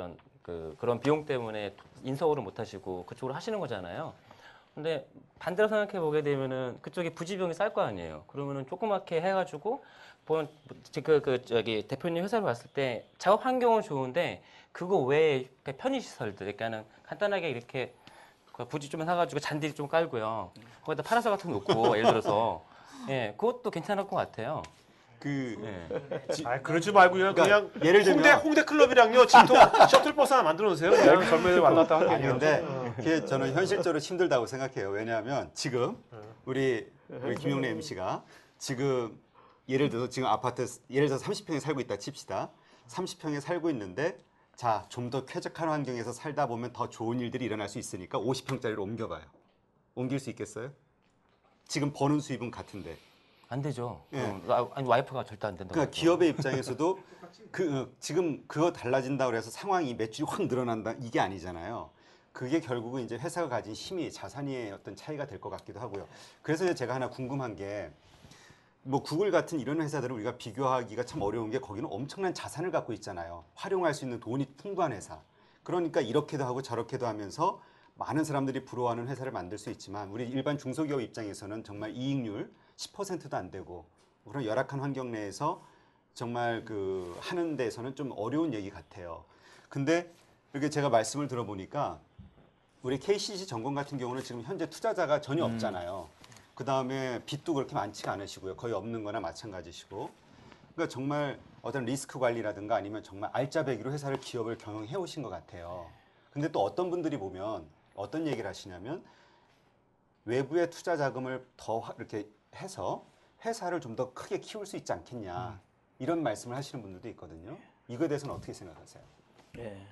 그런 비용 때문에 인서울을 못 하시고 그쪽으로 하시는 거잖아요. 근데 반대로 생각해 보게 되면은 그쪽에 부지비용이 쌀 거 아니에요. 그러면은 조그맣게 해가지고 저기 대표님 회사를 봤을 때 작업 환경은 좋은데 그거 외에 편의 시설들, 그러니까는 간단하게 이렇게 그 부지 좀 사가지고 잔디 좀 깔고요. 거기다 파라솔 같은 거 놓고 예를 들어서 그것도 괜찮을 것 같아요. 그러지 말고요. 그냥 예를 들면 홍대 클럽이랑요. 진통 셔틀버스 하나 만들어 놓으세요. 그냥 젊은 애들 왔다 갔다 아니 하겠네요. 근데 그게 저는 현실적으로 힘들다고 생각해요. 왜냐하면 지금 우리 김용래 MC가 지금 예를 들어서 지금 아파트 예를 들어서 30평에 살고 있다 칩시다. 30평에 살고 있는데 자, 좀 더 쾌적한 환경에서 살다 보면 더 좋은 일들이 일어날 수 있으니까 50평짜리로 옮겨봐요. 옮길 수 있겠어요? 지금 버는 수입은 같은데. 안 되죠. 예. 아니 와이프가 절대 안 된다고. 그러니까 기업의 입장에서도 지금 그거 달라진다 그래서 상황이 매출이 확 늘어난다 이게 아니잖아요. 그게 결국은 이제 회사가 가진 힘이 자산의 어떤 차이가 될 것 같기도 하고요. 그래서 제가 하나 궁금한 게 뭐 구글 같은 이런 회사들을 우리가 비교하기가 참 어려운 게 거기는 엄청난 자산을 갖고 있잖아요. 활용할 수 있는 돈이 풍부한 회사. 그러니까 이렇게도 하고 저렇게도 하면서 많은 사람들이 부러워하는 회사를 만들 수 있지만 우리 일반 중소기업 입장에서는 정말 이익률 10%도 안 되고 그런 열악한 환경 내에서 정말 그 하는 데서는 좀 어려운 얘기 같아요. 근데 이렇게 제가 말씀을 들어보니까 우리 KCC 전공 같은 경우는 지금 현재 투자자가 전혀 없잖아요. 그 다음에 빚도 그렇게 많지가 않으시고요. 거의 없는 거나 마찬가지시고. 그러니까 정말 어떤 리스크 관리라든가 아니면 정말 알짜배기로 회사를 기업을 경영해 오신 것 같아요. 근데 또 어떤 분들이 보면 어떤 얘기를 하시냐면 외부의 투자 자금을 더 이렇게 해서 회사를 좀 더 크게 키울 수 있지 않겠냐. 이런 말씀을 하시는 분들도 있거든요. 이거에 대해서는 어떻게 생각하세요? 예.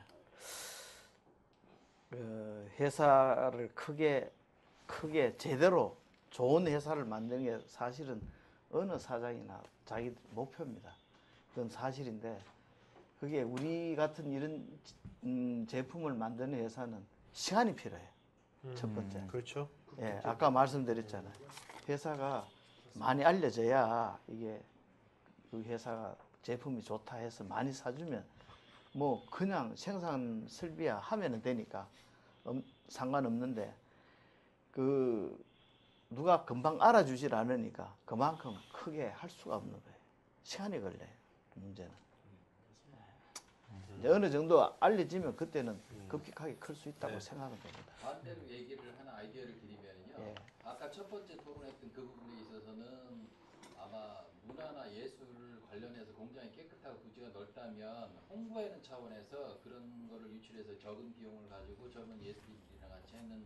회사를 크게 제대로 좋은 회사를 만드는 게 사실은 어느 사장이나 자기 목표입니다. 그건 사실인데 그게 우리 같은 이런 제품을 만드는 회사는 시간이 필요해요. 첫 번째. 그렇죠. 예, 아까 말씀드렸잖아요. 회사가 많이 알려져야 이게 그 회사가 제품이 좋다 해서 많이 사주면 뭐 그냥 생산 설비야 하면은 되니까 상관없는데 그 누가 금방 알아주질 않으니까 그만큼 크게 할 수가 없는 거예요. 시간이 걸려요. 문제는. 이제 어느 정도 알려지면 그때는 급격하게 클 수 있다고 생각은 됩니다. 반대로 얘기를 하나 아이디어를 드리면요. 예. 아까 첫 번째 토론했던 그 부분에 있어서는 아마 문화나 예술 관련해서 공장이 깨끗하고 부지가 넓다면 홍보하는 차원에서 그런 거를 유출해서 적은 비용을 가지고 젊은 예술인들이랑 같이 하는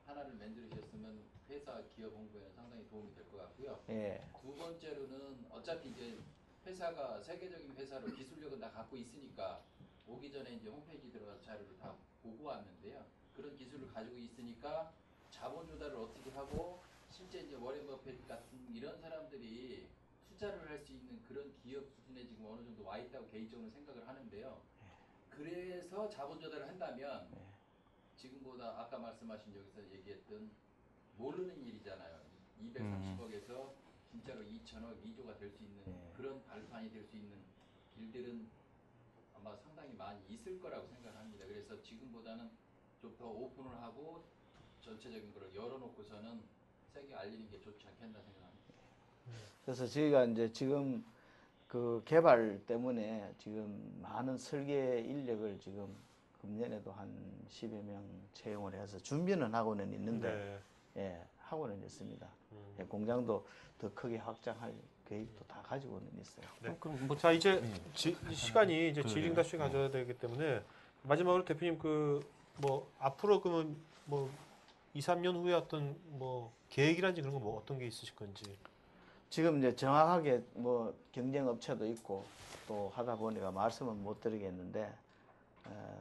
하나를 만들으셨으면 회사 기업 홍보에는 상당히 도움이 될 것 같고요. 예. 두 번째로는 어차피 이제 회사가 세계적인 회사로 기술력은 다 갖고 있으니까 오기 전에 이제 홈페이지 들어가서 자료를 다 보고 왔는데요. 그런 기술을 가지고 있으니까 자본 조달을 어떻게 하고 실제 이제 워렌 버핏 같은 이런 사람들이 투자를 할 수 있는 그런 기업 수준에 지금 어느 정도 와 있다고 개인적으로 생각을 하는데요. 그래서 자본 조달을 한다면 지금보다 아까 말씀하신 여기서 얘기했던 모르는 일이잖아요. 230억에서 진짜로 2천억, 2조가 될 수 있는 그런 발판이 될 수 있는 일들은 아마 상당히 많이 있을 거라고 생각합니다. 그래서 지금보다는 좀 더 오픈을 하고 전체적인 걸 열어놓고서는 세게 알리는 게 좋지 않겠나 생각합니다. 그래서 저희가 이제 지금 그 개발 때문에 지금 많은 설계 인력을 지금 금년에도 한 10여 명 채용을 해서 준비는 하고는 있는데 예, 하고는 있습니다. 예, 공장도 더 크게 확장할 계획도 다 가지고는 있어요. 네. 그럼 뭐 자 이제 시간이 이제 질링다시 가져야 되기 때문에 마지막으로 대표님 그 뭐 앞으로 그러면 뭐 2, 3년 후에 어떤 뭐 계획이라든지 그런 거 뭐 어떤 게 있으실 건지. 지금 이제 정확하게 뭐 경쟁 업체도 있고 또 하다 보니까 말씀은 못 드리겠는데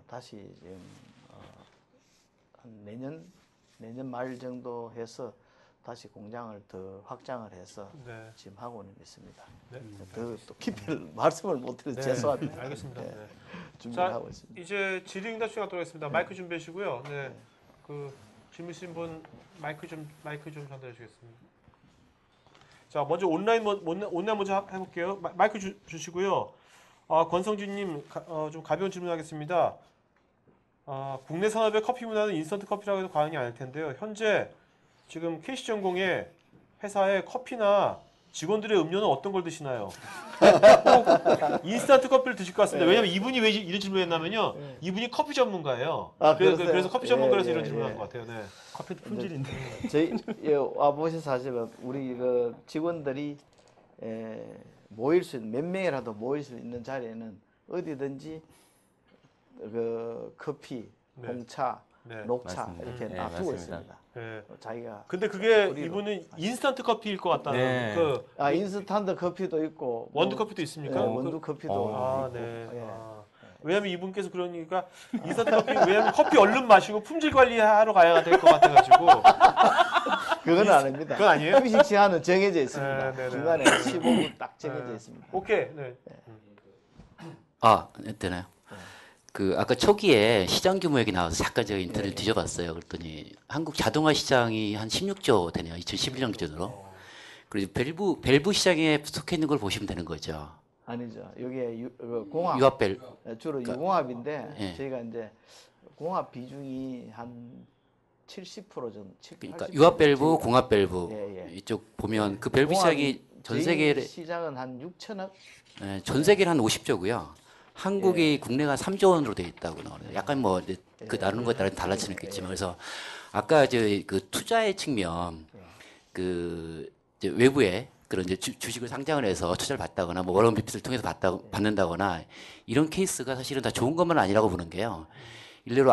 다시 지금 한 내년 말 정도 해서 다시 공장을 더 확장을 해서 네. 지금 하고는 있습니다. 네. 더 또 깊이 말씀을 못 드려서 죄송합니다. 알겠습니다. 네. 네. 준비를 자, 하고 있습니다. 이제 질의응답 시간 돌아가겠습니다. 마이크 준비해 주시고요. 네. 그 질문 주신 분 마이크 좀 전달해 주겠습니다. 자, 먼저 온라인 먼저 해볼게요. 마이크 주시고요. 권성진님 좀 가벼운 질문하겠습니다. 국내 산업의 커피 문화는 인스턴트 커피라고 해도 과언이 아닐 텐데요. 현재 지금 KC전공의 회사의 커피나 직원들의 음료는 어떤 걸 드시나요? 꼭 인스턴트 커피를 드실 것 같습니다. 왜냐면 이분이 왜 이런 질문했냐면요. 이분이 커피 전문가예요. 그래서 커피 전문가라서 이런 질문한 것 같아요. 네. 커피도 품질인데. 저희 와 보셔서 사실은 우리 그 직원들이 모일 수 있는 몇 명이라도 모일 수 있는 자리에는 어디든지 그 커피, 네. 홍차, 네. 녹차 맞습니다. 이렇게 네, 놔두고 맞습니다. 있습니다. 네. 자기가 근데 그게 우리로. 이분은 인스턴트 커피일 것 같다는 네. 그 인스턴트 커피도 있고 원두 뭐, 커피도 있습니까? 원두 커피도 아, 있고 네. 예. 왜냐면 이분께서 그러니까 인스턴트 커피 왜냐면 커피 얼른 마시고 품질 관리하러 가야 될 것 같아가지고 그건 아닙니다. 그건 아니에요? 휴식 시간은 정해져 있습니다. 네, 네, 네. 중간에 15분 딱 정해져 네. 있습니다. 오케이. 네. 되나요? 그 아까 초기에 시장 규모 얘기 나와서 잠깐 제가 인터넷 뒤져봤어요. 그랬더니 한국 자동화 시장이 한 16조 되네요. 2011년 기준으로. 그리고 밸브 시장에 속해 있는 걸 보시면 되는 거죠. 아니죠. 여기에 공합 유압 밸브. 주로 유공합인데 예. 저희가 이제 공합 비중이 한 70% 정도. 그러니까 유압 밸브, 공합 밸브 예, 예. 이쪽 보면 그 밸브 시장이 전 세계 시장은 한 6천억. 전 세계는 한 50조고요. 한국이 예. 국내가 3조 원으로 돼 있다고 나오네요. 약간 뭐 이제 그 나누는 거에 따라 달라지겠지만 그래서 아까 그 투자의 측면 그 이제 외부에 그런 이제 주식을 상장을 해서 투자를 받다거나 뭐 워런 버핏을 통해서 받는다거나 이런 케이스가 사실은 다 좋은 것만 아니라고 보는 게요. 일례로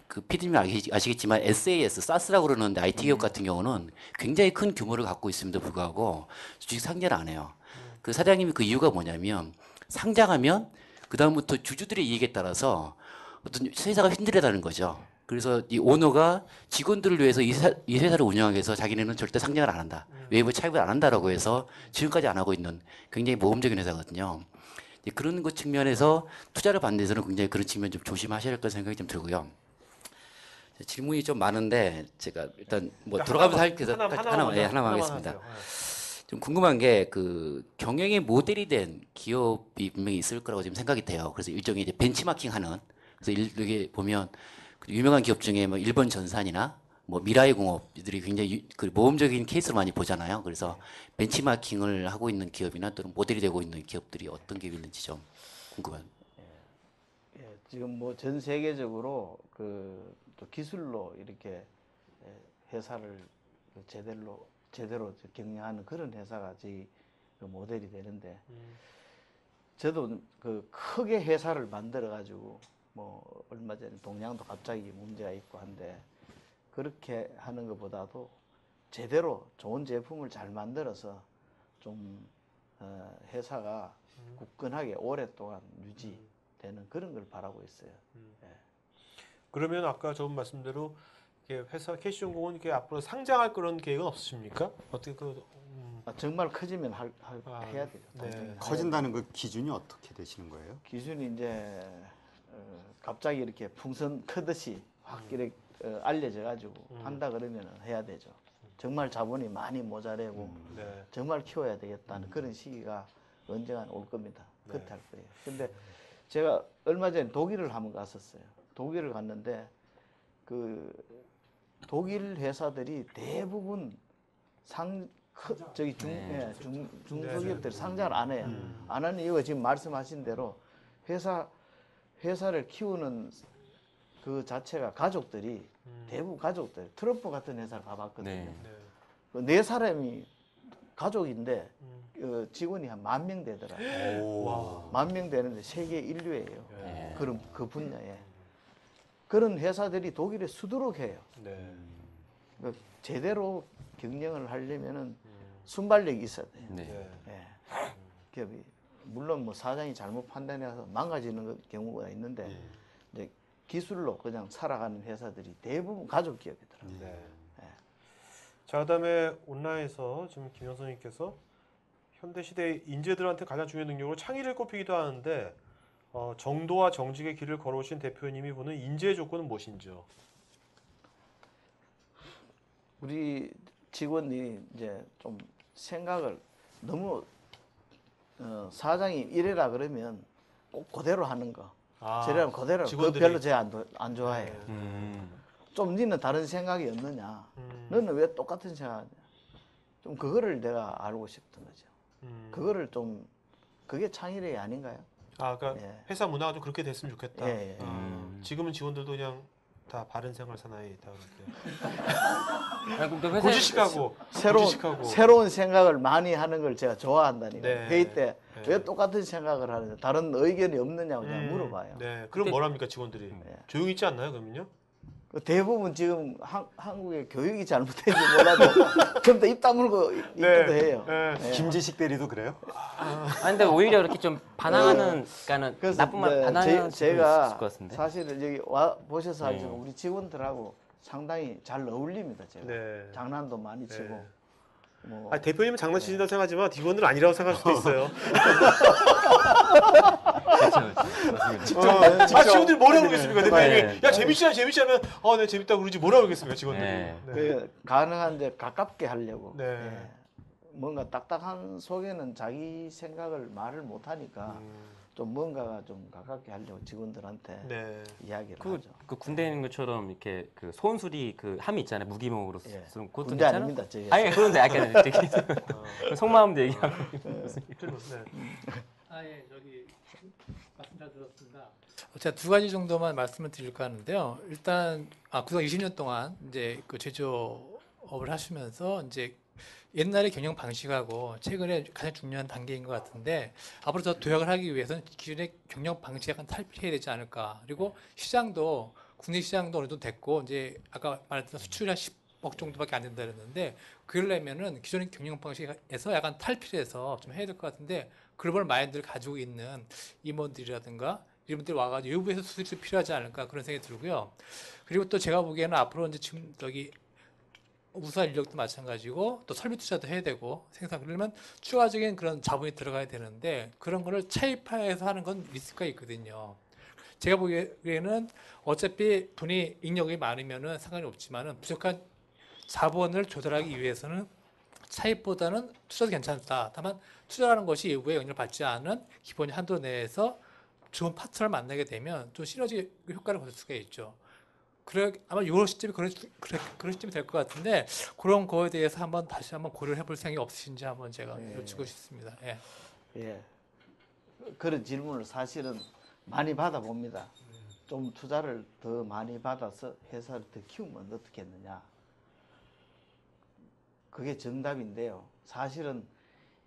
그 PD님 아시겠지만 SAS, 사스라고 그러는데 IT 기업 같은 경우는 굉장히 큰 규모를 갖고 있음에도 불구하고 주식 상장을 안 해요. 그 사장님이 그 이유가 뭐냐면 상장하면 그 다음부터 주주들의 이익에 따라서 어떤 회사가 흔들리다는 거죠. 그래서 이 오너가 직원들을 위해서 이 회사를 운영하기 위해서 자기네는 절대 상장을 안 한다. 외부 차입을 안 한다라고 해서 지금까지 안 하고 있는 굉장히 모험적인 회사거든요. 그런 것 측면에서 투자를 받는 데서는 굉장히 그런 측면 좀 조심하셔야 할 거라는 생각이 좀 들고요. 질문이 좀 많은데 제가 일단 뭐 들어가면서 하나만 하겠습니다. 좀 궁금한 게 그 경영의 모델이 된 기업이 분명히 있을 거라고 지금 생각이 돼요. 그래서 일종의 이제 벤치마킹하는 그래서 여기 보면 유명한 기업 중에 뭐 일본 전산이나 뭐 미라이공업들이 굉장히 그 모험적인 케이스를 많이 보잖아요. 그래서 벤치마킹을 하고 있는 기업이나 또는 모델이 되고 있는 기업들이 어떤 기업이 있는지 좀 궁금한. 예, 지금 뭐 전 세계적으로 또 기술로 이렇게 회사를 제대로 경영하는 그런 회사가 저희 그 모델이 되는데 저도 그 크게 회사를 만들어 가지고 뭐 얼마 전에 동양도 갑자기 문제가 있고 한데 그렇게 하는 것보다도 제대로 좋은 제품을 잘 만들어서 좀 회사가 굳건하게 오랫동안 유지되는 그런 걸 바라고 있어요. 예. 그러면 아까 저 말씀대로 이렇게 회사 KC전공은 이렇게 앞으로 상장할 그런 계획은 없으십니까? 어떻게 정말 커지면 해야 돼요. 네. 커진다는 그 기준이 어떻게 되시는 거예요? 기준이 이제 갑자기 이렇게 풍선 크듯이 확 이렇게 알려져 가지고 한다 그러면 해야 되죠. 정말 자본이 많이 모자라고 네. 정말 키워야 되겠다는 그런 시기가 언젠가 올 겁니다. 그때 할 거예요. 근데 제가 얼마 전에 독일을 한번 갔었어요. 독일을 갔는데 그 독일 회사들이 대부분 중소기업들이 상장을 안 해요. 안 하는 이유가 지금 말씀하신 대로 회사를 키우는 그 자체가 가족들이 대부분 가족들 트럼프 같은 회사를 가봤거든요. 네. 네 사람이 가족인데 직원이 한 10,000명 되더라고요. 와. 10,000명 되는데 세계 인류예요. 네. 그런 그 분야에 그런 회사들이 독일에 수두룩해요. 네. 그러니까 제대로 경영을 하려면은 순발력이 있어야 돼요. 네. 예. 기업이 물론 뭐 사장이 잘못 판단해서 망가지는 경우가 있는데 이제 기술로 그냥 살아가는 회사들이 대부분 가족 기업이더라고요. 네. 자, 그다음에 온라인에서 지금 김영선님께서 현대 시대의 인재들한테 가장 중요한 능력으로 창의를 꼽히기도 하는데 정도와 정직의 길을 걸어오신 대표님이 보는 인재의 조건은 무엇인지요? 우리 직원이 이제 좀 생각을 너무 사장이 이래라 그러면 꼭 그대로 하는 거. 저래라면 그대로. 그거 별로 제가 안 좋아해요. 좀 니는 다른 생각이 없느냐. 너는 왜 똑같은 생각하냐. 좀 그거를 내가 알고 싶던 거죠. 그거를 좀 그게 창의력이 아닌가요? 그러니까 예. 회사 문화가 좀 그렇게 됐으면 좋겠다. 예, 예. 지금은 직원들도 그냥 다 바른 생활 사나이 다 그렇게 회사에 고지식하고 새로운 생각을 많이 하는 걸 제가 좋아한다니까. 네. 회의 때 네. 왜 똑같은 생각을 하느냐. 다른 의견이 없느냐고 그냥 물어봐요. 네. 그럼 뭘 합니까 직원들이? 조용히 있지 않나요 그러면요? 대부분 지금 한국의 교육이 잘못된지 몰라도 좀 더 입 다물고 있기도 해요. 네. 김지식 대리도 그래요? 근데 오히려 이렇게 좀 반항하는, 그러니까는 그래서 나쁜 말 이제 반항하는 제가 있을 것 같은데. 사실은 여기 와 보셔서 네. 알지만 우리 직원들하고 상당히 잘 어울립니다. 제가 네. 장난도 많이 치고. 네. 뭐 대표님은 장난치신다고 생각하지만 직원들은 아니라고 생각할 수도 있어요. 그렇죠. 직원들이 뭐라고 그러겠습니까 대표님이? 네. 야 재밌지 하면 네 재밌다고 그러지 뭐라고 그러겠습니까 직원들이? 네. 가능한데 가깝게 하려고. 네. 예. 뭔가 딱딱한 속에는 자기 생각을 말을 못 하니까 좀 뭔가가 좀 가깝게 하려고 직원들한테 네. 이야기를 그, 하죠. 그 군대에 있는 것처럼 이렇게 그 소원수리 그 함이 있잖아요. 무기명으로 예. 쓰는 그것도 군대 괜찮아? 아닙니다. 저기. 아니 그런데 약간 되게 속마음도 얘기하고 예, 저기 말씀 잘 들었습니다. 제가 두 가지 정도만 말씀을 드릴까 하는데요. 일단 구상 20년 동안 이제 그 제조업을 하시면서 이제 옛날의 경영 방식하고 최근에 가장 중요한 단계인 것 같은데 앞으로 더 도약을 하기 위해서는 기존의 경영 방식이 약간 탈피해야 되지 않을까. 그리고 시장도 국내 시장도 어느 정도 됐고 이제 아까 말했던 수출이 한 10억 정도밖에 안 된다 그랬는데 그러려면은 기존의 경영 방식에서 약간 탈피를 해서 좀 해야 될 것 같은데 글로벌 마인드를 가지고 있는 임원들이라든가 이런 분들이 와가지고 외부에서 수술이 필요하지 않을까 그런 생각이 들고요. 그리고 또 제가 보기에는 앞으로 이제 지금 여기 우수한 인력도 마찬가지고 또 설비 투자도 해야 되고 생산 그러면 추가적인 그런 자본이 들어가야 되는데 그런 거를 차입화해서 하는 건 리스크가 있거든요. 제가 보기에는 어차피 돈이 인력이 많으면은 상관이 없지만은 부족한 자본을 조달하기 위해서는 차입보다는 투자도 괜찮다. 다만 투자하는 것이 외부의 영향을 받지 않은 기본 한도 내에서 좋은 파트너를 만나게 되면 좀 시너지 효과를 거둘 수가 있죠. 그래 아마 이런 시점이 그런 시점이 될 것 같은데 그런 거에 대해서 다시 한번 고려를 해볼 생각이 없으신지 한번 제가 여쭙고 싶습니다. 예. 예. 그런 질문을 사실은 많이 받아봅니다. 좀 투자를 더 많이 받아서 회사를 더 키우면 어떻겠느냐. 그게 정답인데요. 사실은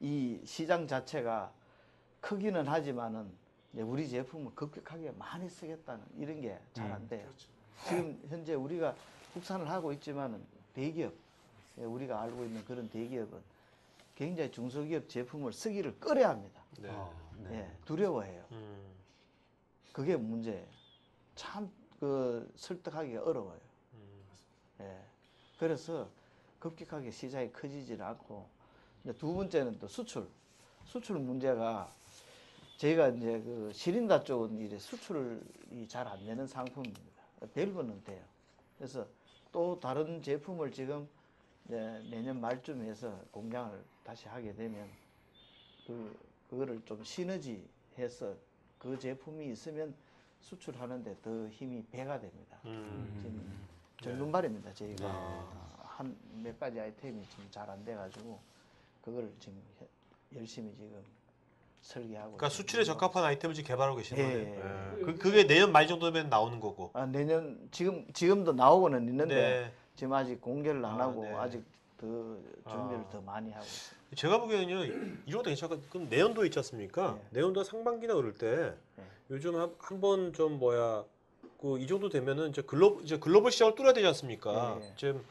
이 시장 자체가 크기는 하지만은 이제 우리 제품을 급격하게 많이 쓰겠다는 이런 게 잘 안 돼요. 지금 현재 우리가 국산을 하고 있지만은 대기업, 우리가 알고 있는 그런 대기업은 굉장히 중소기업 제품을 쓰기를 꺼려 합니다. 네. 예, 두려워해요. 그게 문제예요. 참 그 설득하기가 어려워요. 예. 그래서 급격하게 시장이 커지질 않고 이제 두 번째는 또 수출 문제가 저희가 이제 그 시린다 쪽은 이제 수출이 잘 안 되는 상품입니다. 밸브는 돼요. 그래서 또 다른 제품을 지금 이제 내년 말쯤 해서 공장을 다시 하게 되면 그거를 좀 시너지해서 그 제품이 있으면 수출하는데 더 힘이 배가 됩니다. 지금 절름발입니다. 저희가 한 몇 가지 아이템이 지금 잘 안 돼가지고 그걸 지금 열심히 지금 설계하고. 그러니까 있습니다. 수출에 적합한 아이템을 지금 개발하고 계시는 예, 거네요. 예. 그게 내년 말 정도면 나오는 거고. 내년 지금도 나오고는 있는데 네. 지금 아직 공개를 안 하고 네. 아직 더 준비를 더 많이 하고 있습니다. 제가 보기에는요, 이런 것도 괜찮고, 그럼 내년도 있지 않습니까? 네. 내년도 상반기나 그럴 때, 네. 요즘 한번 좀 이 정도 되면은 이제 글로벌 시장을 뚫어야 되지 않습니까? 네. 지금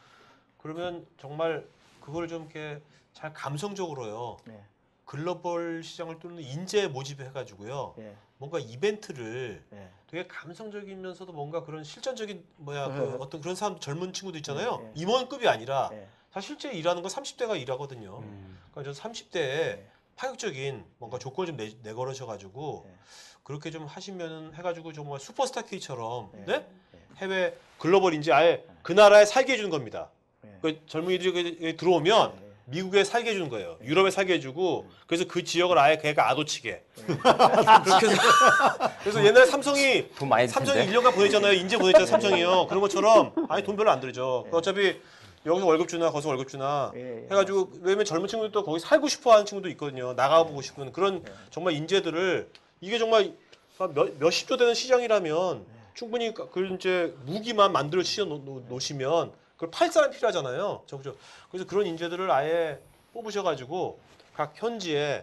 그러면 정말 그걸 좀 이렇게 잘 감성적으로요, 네. 글로벌 시장을 뚫는 인재 모집해가지고요, 예. 뭔가 이벤트를 예. 되게 감성적이면서도 뭔가 그런 실전적인 어떤 그런 사람 젊은 친구들 있잖아요. 예. 임원급이 아니라 예. 사실 실제 일하는 건 30대가 일하거든요. 그러니까 저는 30대에 파격적인 뭔가 조건을 좀 내걸으셔가지고 예. 그렇게 좀 하시면은 해가지고 정말 슈퍼스타 K처럼 예. 네? 예. 해외 글로벌 인재 아예 그 나라에 살게 해주는 겁니다. 예. 그 젊은이들이 들어오면 예. 미국에 살게 해주는 거예요. 유럽에 살게 해주고 그래서 그 지역을 아예 걔가 아도치게. 그렇게 해서 그래서 옛날에 삼성이 돈 많이 들 삼성이 텐데. 1년간 보냈잖아요. 인재 보냈잖아요. 삼성이요. 그런 것처럼 아니 돈 별로 안 들죠. 어차피 여기서 월급 주나 거기서 월급 주나 예. 해가지고 왜냐면 젊은 친구들도 거기 살고 싶어하는 친구도 있거든요. 나가보고 싶은 그런 정말 인재들을 이게 정말 몇십조 되는 시장이라면 충분히 그 이제 무기만 만들어 놓으시면 그걸 팔 사람이 필요하잖아요. 그래서 그런 인재들을 아예 뽑으셔가지고 각 현지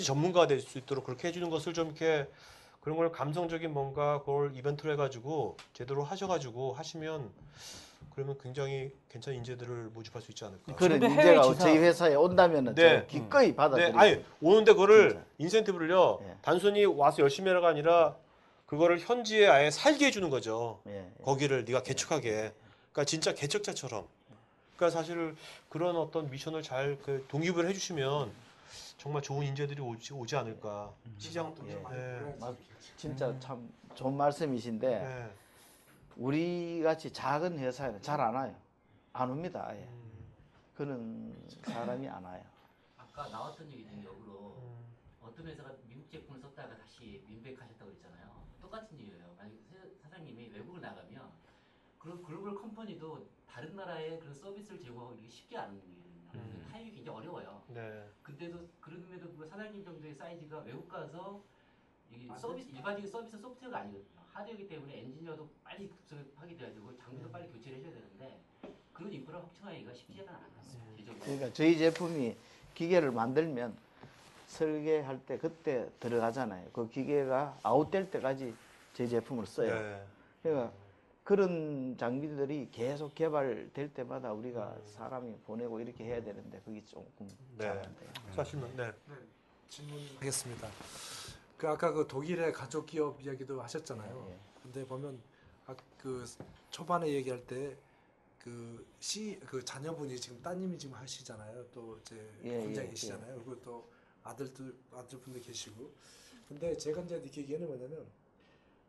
전문가가 될 수 있도록 그렇게 해주는 것을 좀 이렇게 그런 걸 감성적인 뭔가 그걸 이벤트로 해가지고 제대로 하셔가지고 하시면 그러면 굉장히 괜찮은 인재들을 모집할 수 있지 않을까. 그런 지금도 해외 인재가 지사- 저희 회사에 온다면은 네. 저희 기꺼이 네, 받아들이죠. 아니 오는데 그거를 진짜. 인센티브를요 예. 단순히 와서 열심히 하라가 아니라 그거를 현지에 아예 살게 해주는 거죠. 예. 거기를 네가 개척하게. 그러니까 진짜 개척자처럼. 그러니까 사실 그런 어떤 미션을 잘 동기부여를 해주시면 정말 좋은 인재들이 오지 않을까. 시장. 예. 네. 진짜 참 좋은 말씀이신데 네. 우리 같이 작은 회사에는 잘 안 와요. 안 옵니다. 아예. 그런 사람이 안 와요. 아까 나왔던 얘기 중에 역으로 어떤 회사가 미국 제품을 썼다가 다시 민백하셨다고 그랬잖아요. 똑같은 이유예요. 만약 사장님이 외국을 나가면 그런 글로벌 컴퍼니도 다른 나라에 그런 서비스를 제공하기 쉽지 않은 일이에요. 타입이 굉장히 어려워요. 네. 근데도 그럼에도 불구하고 사장님 정도의 사이즈가 외국 가서 이 서비스 일반적인 서비스 소프트웨어가 아니거든요. 하드웨어이기 때문에 엔지니어도 빨리 급습하게 돼야 되고 장비도 빨리 교체를 해줘야 되는데 그런 인프라를 확충하기가 쉽지는 않았어요. 제조업은. 그러니까 저희 제품이 기계를 만들면 설계할 때 그때 들어가잖아요. 그 기계가 아웃될 때까지 제 제품을 써요. 네. 그러니까 그런 장비들이 계속 개발될 때마다 우리가 사람이 보내고 이렇게 해야 되는데 그게 조금 네. 잘 안 돼요. 사실은 네. 네, 질문하겠습니다. 그 아까 그 독일의 가족 기업 이야기도 하셨잖아요. 예. 근데 보면 그 초반에 얘기할 때 그 자녀분이 지금 따님이 지금 하시잖아요. 또 이제 혼자 계시잖아요. 그리고 또 아들분도 계시고. 근데 제가 이제 느끼기에는 뭐냐면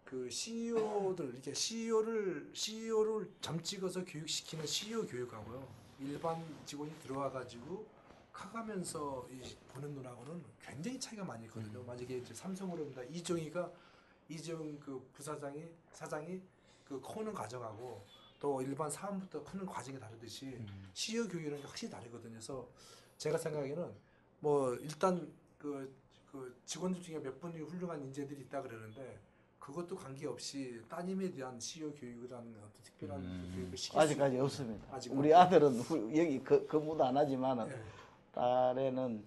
그 CEO들 이렇게 CEO를 점 찍어서 교육시키는 CEO 교육하고요. 일반 직원이 들어와 가지고 커가면서 보는 눈하고는 굉장히 차이가 많이 있거든요. 만약에 이제 삼성으로 본다 이정 그 사장이 그 커는 과정하고 또 일반 사원부터 크는 과정이 다르듯이 CEO 교육이라는 게 확실히 다르거든요. 그래서 제가 생각에는 뭐 일단 그 직원들 중에 몇 분이 훌륭한 인재들이 있다 그러는데 그것도 관계없이 따님에 대한 CEO 교육이라는 어떤 특별한 그 교육을 시킬 아직까지 없습니다. 아직 우리 아들은 여기 근무도 안 하지만 예. 딸에는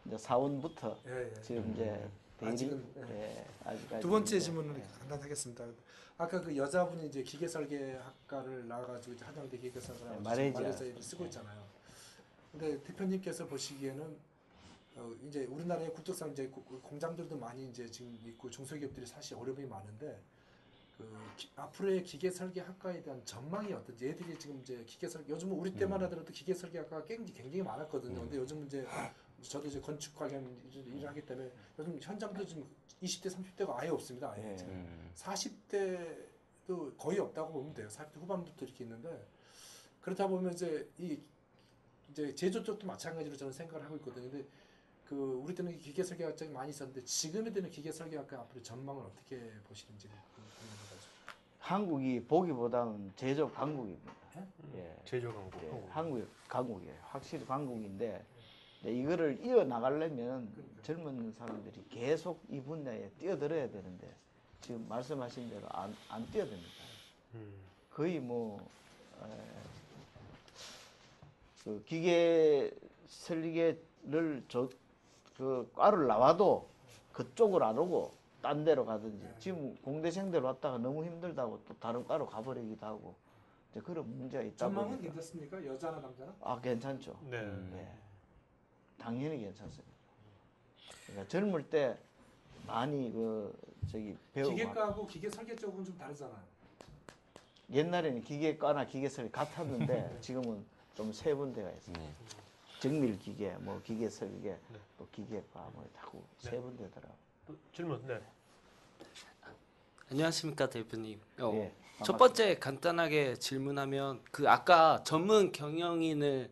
이제 사원부터 예. 지금 이제 대리 아직은, 아직까지 두 번째 이제, 질문을 간단하겠습니다. 아까 그 여자분이 이제 기계설계학과를 나와가지고 이제 한양대 기계설계학과 말레이시아에 쓰고 있잖아요. 근데 대표님께서 보시기에는 이제 우리나라의 국적상 이제 공장들도 많이 이제 지금 있고 중소기업들이 사실 어려움이 많은데 앞으로의 기계설계학과에 대한 전망이 어떤지 얘들이 지금 이제 요즘은 우리 때만 하더라도 기계설계학과가 굉장히 많았거든요. 근데 요즘 이제 저도 이제 건축 관련 일을 하기 때문에 요즘 현장도 지금 20대 30대가 아예 없습니다. 아예 40대도 거의 없다고 보면 돼요. 40대 후반부터 이렇게 있는데 그렇다 보면 이제 이제 제조 쪽도 마찬가지로 저는 생각을 하고 있거든요. 근데 우리 때는 기계설계학장이 많이 있었는데 지금에 되는 기계설계학과 앞으로 전망을 어떻게 보시는지 궁금해가지고. 한국이 보기보다는 제조 강국입니다. 예. 제조 강국. 예, 한국 강국이에요. 확실히 강국인데 이거를 이어 나가려면 젊은 사람들이 계속 이 분야에 뛰어들어야 되는데 지금 말씀하신 대로 안 뛰어듭니다. 거의 그 기계 설계를 그 과를 나와도 그쪽으로 안 오고 딴 데로 가든지 지금 공대생들 왔다가 너무 힘들다고 또 다른 과로 가버리기도 하고 이제 그런 문제가 있다 전망은 보니까 괜찮습니까? 여자나 남자나? 괜찮죠. 네. 네. 당연히 괜찮습니다. 그러니까 젊을 때 많이 배우고 기계과하고 기계 설계 쪽은 좀 다르잖아요. 옛날에는 기계과나 기계설계 같았는데 지금은 좀 세분대가 있어요. 정밀 기계, 뭐 기계 설계, 또 기계과 뭐 자꾸 세분대더라고. 또 질문. 네. 안녕하십니까 대표님. 예, 첫 번째 간단하게 질문하면 아까 전문 경영인을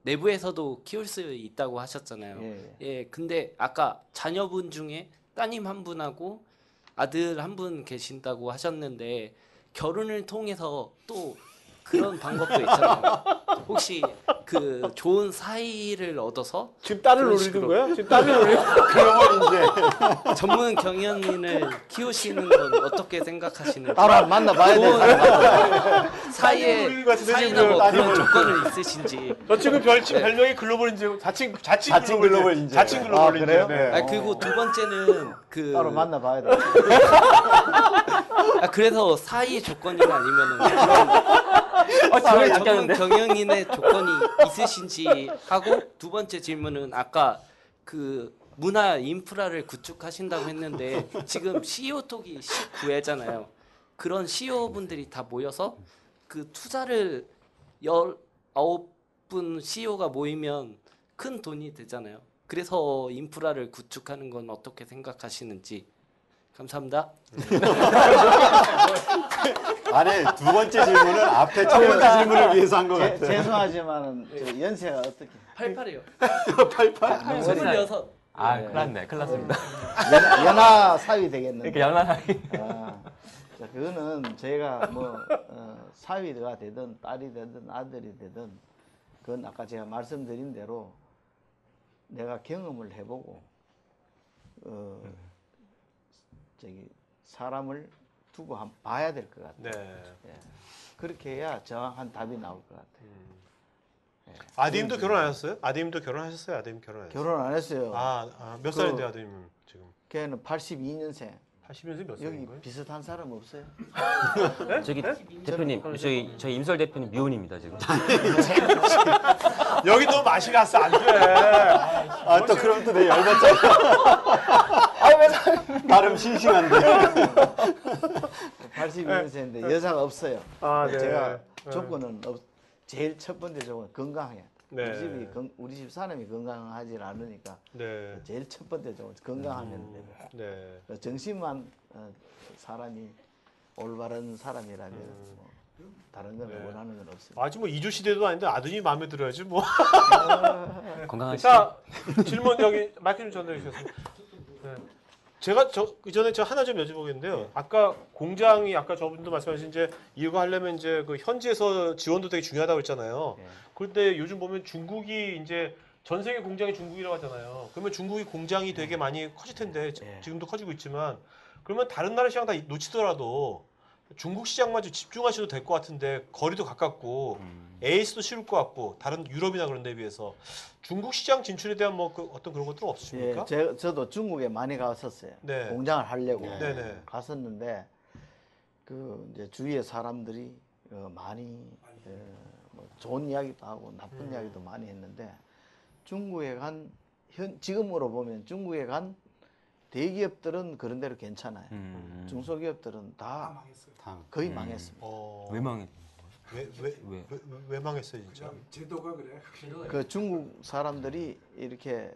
내부에서도 키울 수 있다고 하셨잖아요. 예. 근데 아까 자녀분 중에 따님 한 분하고 아들 한 분 계신다고 하셨는데 결혼을 통해서 또 그런 방법도 있잖아요. 혹시 좋은 사이를 얻어서 지금 딸을 노리는 거야? 지금 딸을 노리는 그러면 이제 전문 경영인을 키우시는 건 어떻게 생각하시는지 따로 안 만나봐야 돼. 사이에 노리는 것 같은데, 사이나 지금 뭐 그런 조건을 있으신지. 저 친구 별명이 글로벌 인재, 자칭 글로벌 인재. 자칭 글로벌 인재. 그래요? 네. 그리고 두 번째는 따로 만나봐야 돼. 그래서 사이 조건이나 아니면은 그런 전문 경영인의 조건이 있으신지 하고 두 번째 질문은 아까 문화 인프라를 구축하신다고 했는데 지금 CEO톡이 19회잖아요. 그런 CEO분들이 다 모여서 투자를 19분 CEO가 모이면 큰 돈이 되잖아요. 그래서 인프라를 구축하는 건 어떻게 생각하시는지. 감사합니다. 아니 두 번째 질문은 앞에 첫 번째 질문을 위해서 한 것 같아요. 죄송하지만은 연세가 어떻게? 88이요. 88? 26. 아, 예. 큰일 났네. 큰일 났습니다. 연하 사위 되겠는데. 이렇게 연하게. 자, 그거는 제가 뭐 사위가 되든 딸이 되든 아들이 되든 그건 아까 제가 말씀드린 대로 내가 경험을 해보고 저기 사람을 두고 한번 봐야 될 것 같아요. 네. 예. 그렇게 해야 정확한 답이 나올 것 같아요. 예. 아드님도 결혼하셨어요? 아드님도 결혼하셨어요? 아드님 결혼하셨어요? 결혼 안 했어요. 몇 살인데 아드님은 지금? 걔는 82년생. 80년생 몇 여기 살인 거예요? 비슷한 사람 없어요? 저기 대표님, 저희 임설 대표님 미혼입니다 지금. 여기 너무 맛이 갔어 안 돼. 또 그럼 또 내 열받잖아. 나름 싱싱한데. 82년생인데 여자가 없어요. 네. 제가 조건은 제일 첫 번째 조건 건강해. 네. 우리 집 사람이 건강하지 않으니까 네. 제일 첫 번째 조건 건강하면 되고 네. 정신만 사람이 올바른 사람이라면 뭐 다른 건 네. 원하는 건 없어요. 아직 뭐 이주 시대도 아닌데 아드님이 마음에 들어야지 뭐. 건강하시죠? 자 질문 여기 마이크 좀 전달해 주세요. 네. 제가 이전에 저 하나 좀 여쭤보겠는데요. 아까 공장이 아까 저분도 말씀하신 이제 이거 하려면 이제 그 현지에서 지원도 되게 중요하다고 했잖아요. 네. 그런데 요즘 보면 중국이 이제 전 세계 공장이 중국이라고 하잖아요. 그러면 중국이 공장이 되게 많이 커질 텐데 네. 지금도 커지고 있지만 그러면 다른 나라 시장 다 놓치더라도 중국 시장만 좀 집중하셔도 될 것 같은데 거리도 가깝고 AS도 쉬울 것 같고 다른 유럽이나 그런 데 비해서 중국 시장 진출에 대한 뭐 어떤 그런 것들은 없으십니까? 예, 저도 중국에 많이 갔었어요. 네. 공장을 하려고 네네. 갔었는데 그 이제 주위에 사람들이 많이 뭐 좋은 이야기도 하고 나쁜 이야기도 많이 했는데 중국에 간 지금으로 보면 중국에 간 대기업들은 그런 대로 괜찮아요. 중소기업들은 다 거의 망했습니다. 왜 망했? 왜 망했어요 진짜? 제도가 그래. 그 중국 사람들이 이렇게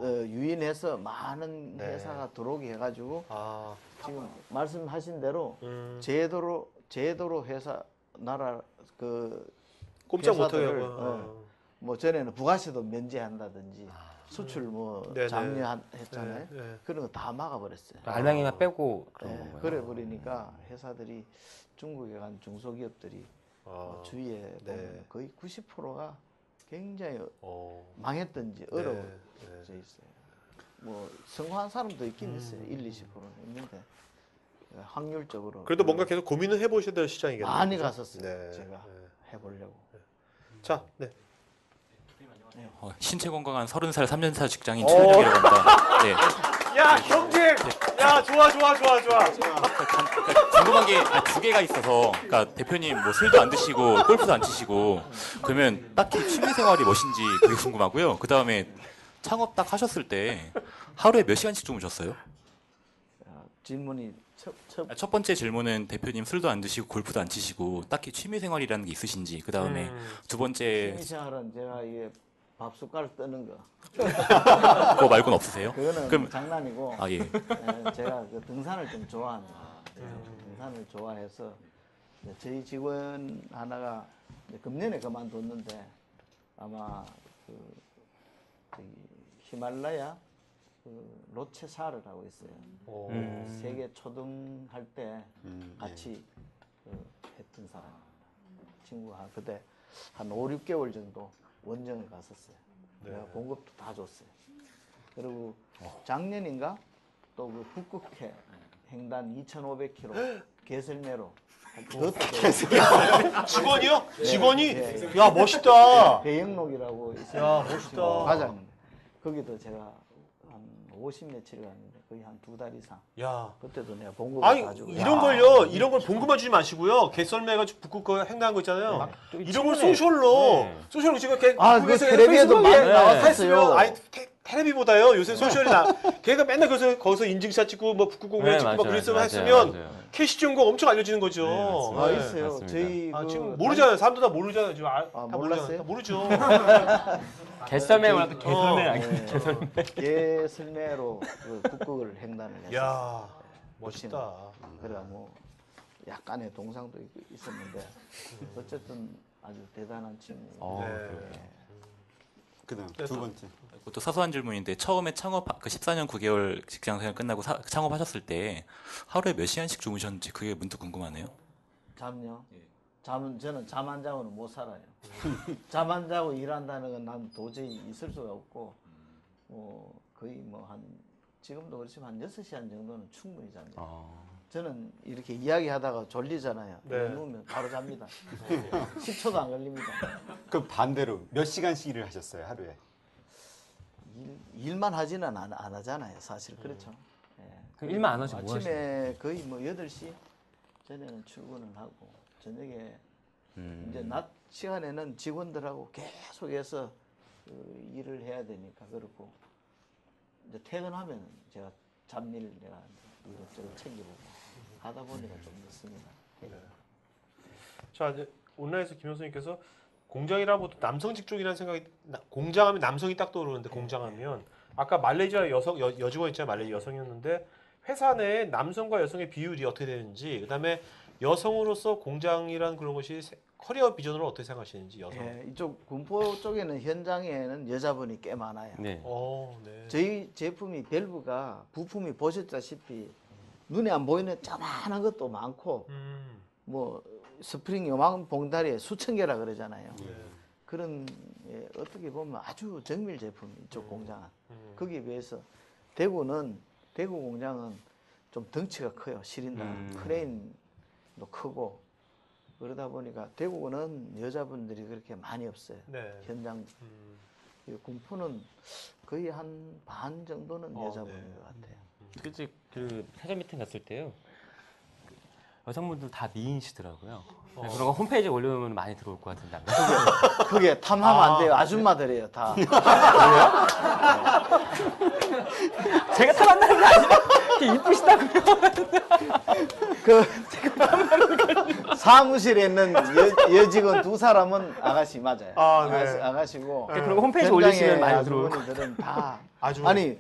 유인해서 많은 회사가 들어오게 해가지고 지금 말씀하신 대로 제도로 회사 나라 그 꼼짝 못하게 회사들을, 하고. 뭐 전에는 부가세도 면제한다든지 수출 뭐 네네. 장려했잖아요. 네. 그런 거 다 막아버렸어요. 알맹이만 빼고 그런 네, 건가요? 그래 버리니까 회사들이 중국에 간 중소기업들이 주위에 보면 거의 90%가 굉장히 망했든지 어려워져 있어요. 뭐 성공한 사람도 있긴 있어요. 1, 20%는 있는데 확률적으로 그래도 뭔가 계속 고민을 해보셔야 될 시장이겠네요. 많이 그죠? 갔었어요. 네. 제가 해보려고. 자, 네. 신체 건강한 30살 3년차 직장인 최현정이라고 합니다. 네. 야 경직! 야 좋아. 궁금한 게 두 개가 있어서, 그러니까 대표님 뭐 술도 안 드시고 골프도 안 치시고 그러면 딱히 취미 생활이 무엇인지 그게 궁금하고요. 그 다음에 창업 딱 하셨을 때 하루에 몇 시간씩 주무셨어요? 질문이 첫 번째 질문은 대표님 술도 안 드시고 골프도 안 치시고 딱히 취미 생활이라는 게 있으신지, 그 다음에 두 번째 취미생활은 제가 이게 밥 숟가락 뜨는 거. 그거 말고는 없으세요? 그거는 그럼 장난이고. 예. 제가 그 등산을 좀 좋아합니다. 등산을 좋아해서 저희 직원 하나가 금년에 그만뒀는데 아마 그 저기 히말라야 그 로체사르라고 있어요. 세계 초등 할 때 같이 했던 사람 친구가 그때 한 5, 6개월 정도 원정을 갔었어요. 내가 봉급도 다 줬어요. 그리고 작년인가 또 그 북극해 횡단 2,500km 개설매로 그것도 직원이요? 네, 직원이? 네. 야 멋있다. 배영록이라고 있어요. 야, 멋있다. 과장. 거기도 제가 한 50 며칠 갔는데 거의 한 2달 이상. 야. 그때도 내가 봉급을 아니 다 주고. 이런 걸요. 이런 걸 봉급만 주지 마시고요. 개썰매가 북극 거 횡단한 거 있잖아요. 이런 걸 소셜로 소셜로 지금 걔 그 텔레비에도 많이 나왔었어요. 아니 텔레비보다요. 요새 소셜이 걔가 맨날 거기서 인증샷 찍고 뭐 북극공원 찍고 막 그랬으면 했으면 캐시 정보 엄청 알려지는 거죠. 있어요. 맞습니다. 저희 지금 모르잖아요. 사람들 다 모르잖아요. 지금 다 몰랐어요? 모르죠. 개썰매 원래 개썰매 아니에요? 개설매로 그 북극을 횡단을 했어요. 야 멋있다. 그래 뭐 약간의 동상도 있었는데 어쨌든 아주 대단한 친구. 네. 그다음 네, 두 번째. 또 사소한 질문인데 처음에 창업 그 14년 9개월 직장생활 끝나고 창업하셨을 때 하루에 몇 시간씩 주무셨는지 그게 문득 궁금하네요. 잠요. 잠은 저는 잠 안 자고는 못 살아요. 잠 안 자고 일한다는 건 난 도저히 있을 수가 없고 거의 뭐 한 지금도 그렇지만 한 6시간 정도는 충분히 잡니다. 저는 이렇게 이야기하다가 졸리잖아요. 네. 누우면 바로 잡니다. 10초도 안 걸립니다. 그 반대로 몇 시간씩 일을 하셨어요 하루에? 일만 하지는 안 하잖아요. 사실 그렇죠. 예. 그럼 일만 안 하지 뭐 아침에 거의 뭐 8시 전에는 출근을 하고 저녁에 이제 낮 시간에는 직원들하고 계속해서 그 일을 해야 되니까 그렇고 이제 퇴근하면 제가 잡일 내가 이것저것 챙겨보고 하다 보니까 좀 늦습니다. 예. 자, 이제 온라인에서 김현수님께서 공장이라면 보통 남성 직종이라는 생각이 공장하면 남성이 딱 떠오르는데 공장하면 아까 말레이시아 여직원 있잖아요. 말레이시아 여성이었는데 회사 내에 남성과 여성의 비율이 어떻게 되는지 그다음에 여성으로서 공장이라는 그런 것이 커리어 비전으로 어떻게 생각하시는지 여성. 예, 이쪽 군포 쪽에는 현장에는 여자분이 꽤 많아요. 네. 네. 저희 제품이 밸브가 부품이 보셨다시피 눈에 안 보이는 자만한 것도 많고 뭐 스프링 요만 봉다리에 수천 개라 그러잖아요. 그런 어떻게 보면 아주 정밀 제품 이쪽 공장은 거기에 비해서 대구 공장은 좀 덩치가 커요. 시린더 크레인도 크고 그러다 보니까 대구는 여자분들이 그렇게 많이 없어요. 네. 현장 군포는 거의 한 반 정도는 여자분인 것 같아요. 그치 그 사전 미팅 갔을 때요. 여성분들 다 미인이시더라고요. 그런 거 홈페이지에 올려놓으면 많이 들어올 것 같은데. 그게 탐하면 안 돼요. 아줌마들이에요, 다. 제가 탐한다는 게 아니라 이쁘시다고요. 사무실에 있는 여직원 2사람은 아가씨 맞아요. 네. 아가씨고. 그리고 홈페이지 올리시면 많이 들어올 것 아주머니들은 다. 아주머니. 아니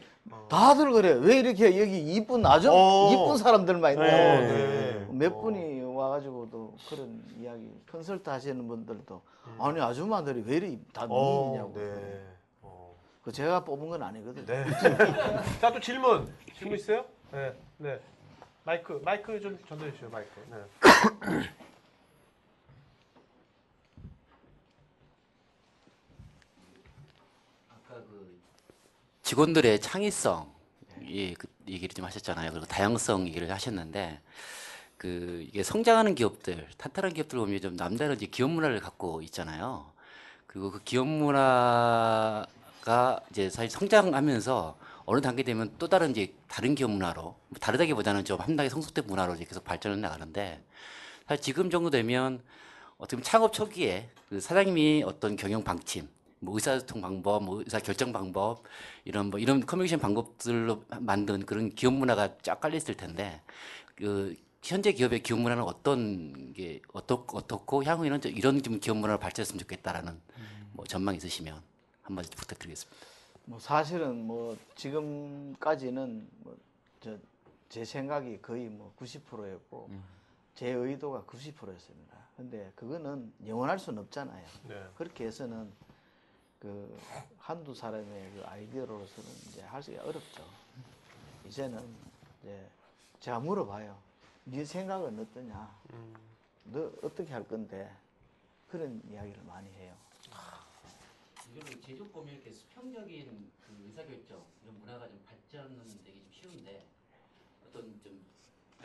다들 그래. 왜 이렇게 여기 이쁜 사람들만 있냐. 네. 몇 분이 와가지고도 그런 이야기 컨설트 하시는 분들도 아니 아줌마들이 왜 이렇게 다 미인이냐고. 네. 그 제가 뽑은 건 아니거든요. 네. 자, 또 질문 있어요? 네. 네. 마이크 좀 전달해 주세요. 마이크. 네. 아까 그 직원들의 창의성 그 얘기를 좀 하셨잖아요. 그리고 다양성 얘기를 하셨는데 이게 성장하는 기업들, 탄탄한 기업들 보면 좀 남다른 이제 기업 문화를 갖고 있잖아요. 그리고 그 기업 문화가 이제 사실 성장하면서 어느 단계 되면 또 다른 이제 다른 기업 문화로 다르다기보다는 좀 한 단계 성숙된 문화로 이제 계속 발전해 나가는데 사실 지금 정도 되면 어떻게 보면 창업 초기에 그 사장님이 어떤 경영 방침, 뭐 의사소통 방법, 뭐 의사 결정 방법 이런 커뮤니케이션 방법들로 만든 그런 기업 문화가 쫙 깔려 있을 텐데 현재 기업의 기업 문화는 어떻고 향후에는 이런 좀 기업 문화로 발전했으면 좋겠다라는 뭐 전망 있으시면 한마디 부탁드리겠습니다. 뭐 사실은 뭐 지금까지는 제 생각이 거의 뭐 90%였고 제 의도가 90%였습니다. 근데 그거는 영원할 수는 없잖아요. 네. 그렇게 해서는 그 한두 사람의 그 아이디어로서는 이제 하기가 어렵죠. 이제는 이제 제가 물어봐요. 네 생각은 어떠냐? 너 어떻게 할 건데? 그런 이야기를 많이 해요. 이거는 제조업 보면 이렇게 수평적인 그 의사결정 이런 문화가 좀 발전되기 좀 쉬운데 어떤 좀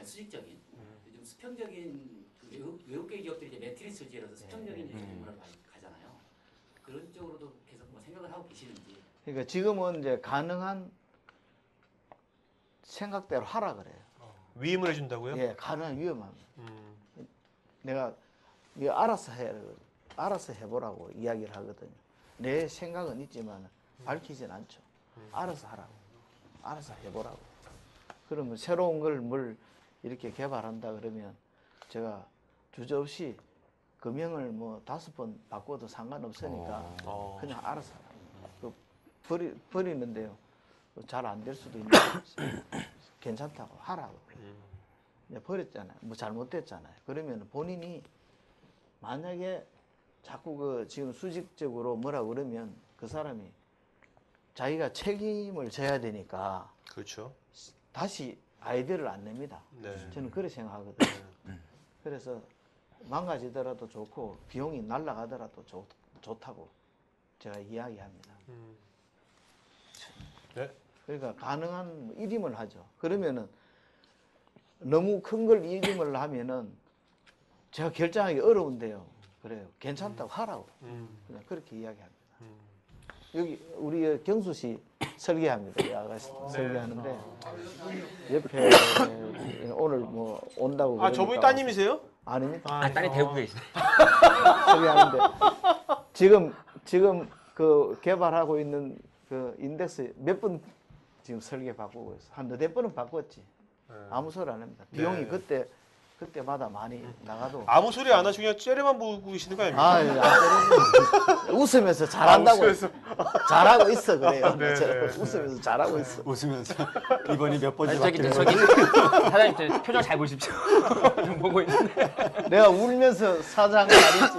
수직적인 좀 수평적인 그 외국계 기업들이 이제 매트리스 소재라서 수평적인 문화를 많이 가잖아요. 그런 쪽으로도 계속 뭐 생각을 하고 계시는지. 그러니까 지금은 이제 가능한 생각대로 하라 그래요. 위임을 해준다고요? 예, 가능한 위험합니다. 내가 이거 알아서 해보라고 이야기를 하거든요. 내 생각은 있지만 밝히진 않죠. 알아서 하라고. 알아서 해보라고. 그러면 새로운 걸 뭘 이렇게 개발한다 그러면 제가 주저없이 금형을 뭐 5번 바꿔도 상관없으니까 그냥 알아서 하라고. 버리는데요. 잘 안 될 수도 있는데 괜찮다고 하라고. 버렸잖아요. 뭐 잘못됐잖아요. 그러면 본인이 만약에 자꾸 지금 수직적으로 뭐라 그러면 그 사람이 자기가 책임을 져야 되니까 그렇죠. 다시 아이디어를 안 냅니다. 네. 저는 그렇게 생각하거든요. 그래서 망가지더라도 좋고 비용이 날아가더라도 좋다고 제가 이야기합니다. 네. 그러니까 가능한 일임을 하죠. 그러면은 너무 큰 걸 일임을 하면은 제가 결정하기 어려운데요. 그래요. 괜찮다고 하라고. 그냥 그렇게 이야기합니다. 여기 우리 경수 씨 설계합니다. 이 아가씨 설계하는데 옆에 오늘 뭐 온다고. 아, 저분이 그러니까 따님이세요? 아닙니다. 아, 딸이 대구 계시네. 설계하는데 지금 그 개발하고 있는 그 인덱스 몇 번 지금 설계 바꾸고 있어. 한 너댓 번은 바꿨지. 아무 소리 안 합니다. 비용이 그때마다 많이 나가도 아무 소리 안 하시고 그냥 째려만 보고 계시는 거 아닙니까? 안 때리고 웃으면서 잘한다고 잘하고 있어 그래요. 네, 네. 웃으면서 잘하고 있어. 웃으면서 이번이 몇 번째 저기 바뀌는 사장님 저 표정 잘 보십시오. 좀 보고 있는데. 내가 울면서 사장 말이지.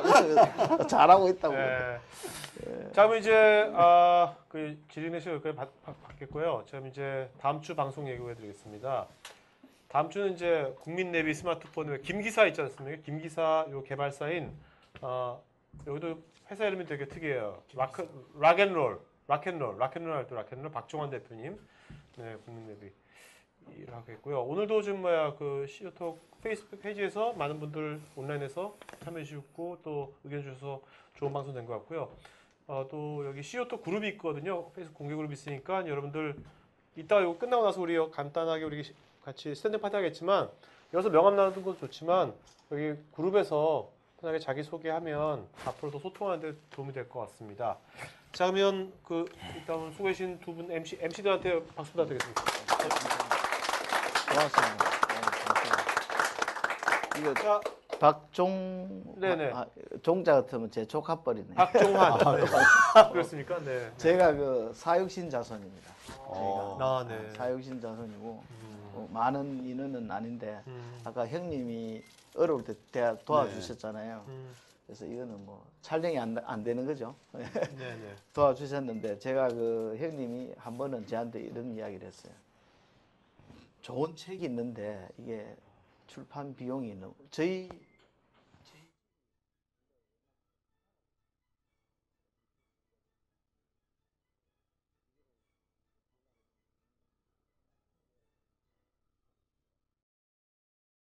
웃으면서 잘하고 있다고. 네. 자, 그럼 이제 그 질의내 시간 여기까지 받겠고요. 지금 이제 다음 주 방송 예고해드리겠습니다. 다음 주는 이제 국민 내비 스마트폰 김기사 있지 않습니까? 김기사 요 개발사인 여기도 회사 이름이 되게 특이해요. 락앤롤 할 때 락앤롤 박종환 대표님, 네, 국민 내비 일을 하겠고요. 오늘도 지금 그 시오톡 페이스북 페이지에서 많은 분들 온라인에서 참여해 주셨고 또 의견 주셔서 좋은 방송 된 것 같고요. 또 여기 시오톡 그룹이 있거든요. 페이스북 공개 그룹이 있으니까 여러분들 이따 이거 끝나고 나서 우리 간단하게 우리 같이 스탠딩 파티 하겠지만 여기서 명함 나누는 것도 좋지만 여기 그룹에서 편하게 자기 소개하면 앞으로도 소통하는 데 도움이 될 것 같습니다. 자, 그러면 일단 수고하신 두 분 MC들한테 박수 부탁드리겠습니다. 고맙습니다. 이거 자, 네네. 종자 같으면 제 조카뻘이네. 박종환. 그렇습니까? 네. 제가 그 사육신 자손입니다. 네. 사육신 자손이고 많은 인원은 아닌데 아까 형님이 어려울 때 도와주셨잖아요. 그래서 이거는 뭐 촬영이 안 되는 거죠. 네네. 도와주셨는데 제가 그 형님이 한 번은 저한테 이런 이야기를 했어요. 좋은 책이 있는데 이게 출판 비용이 너무 저희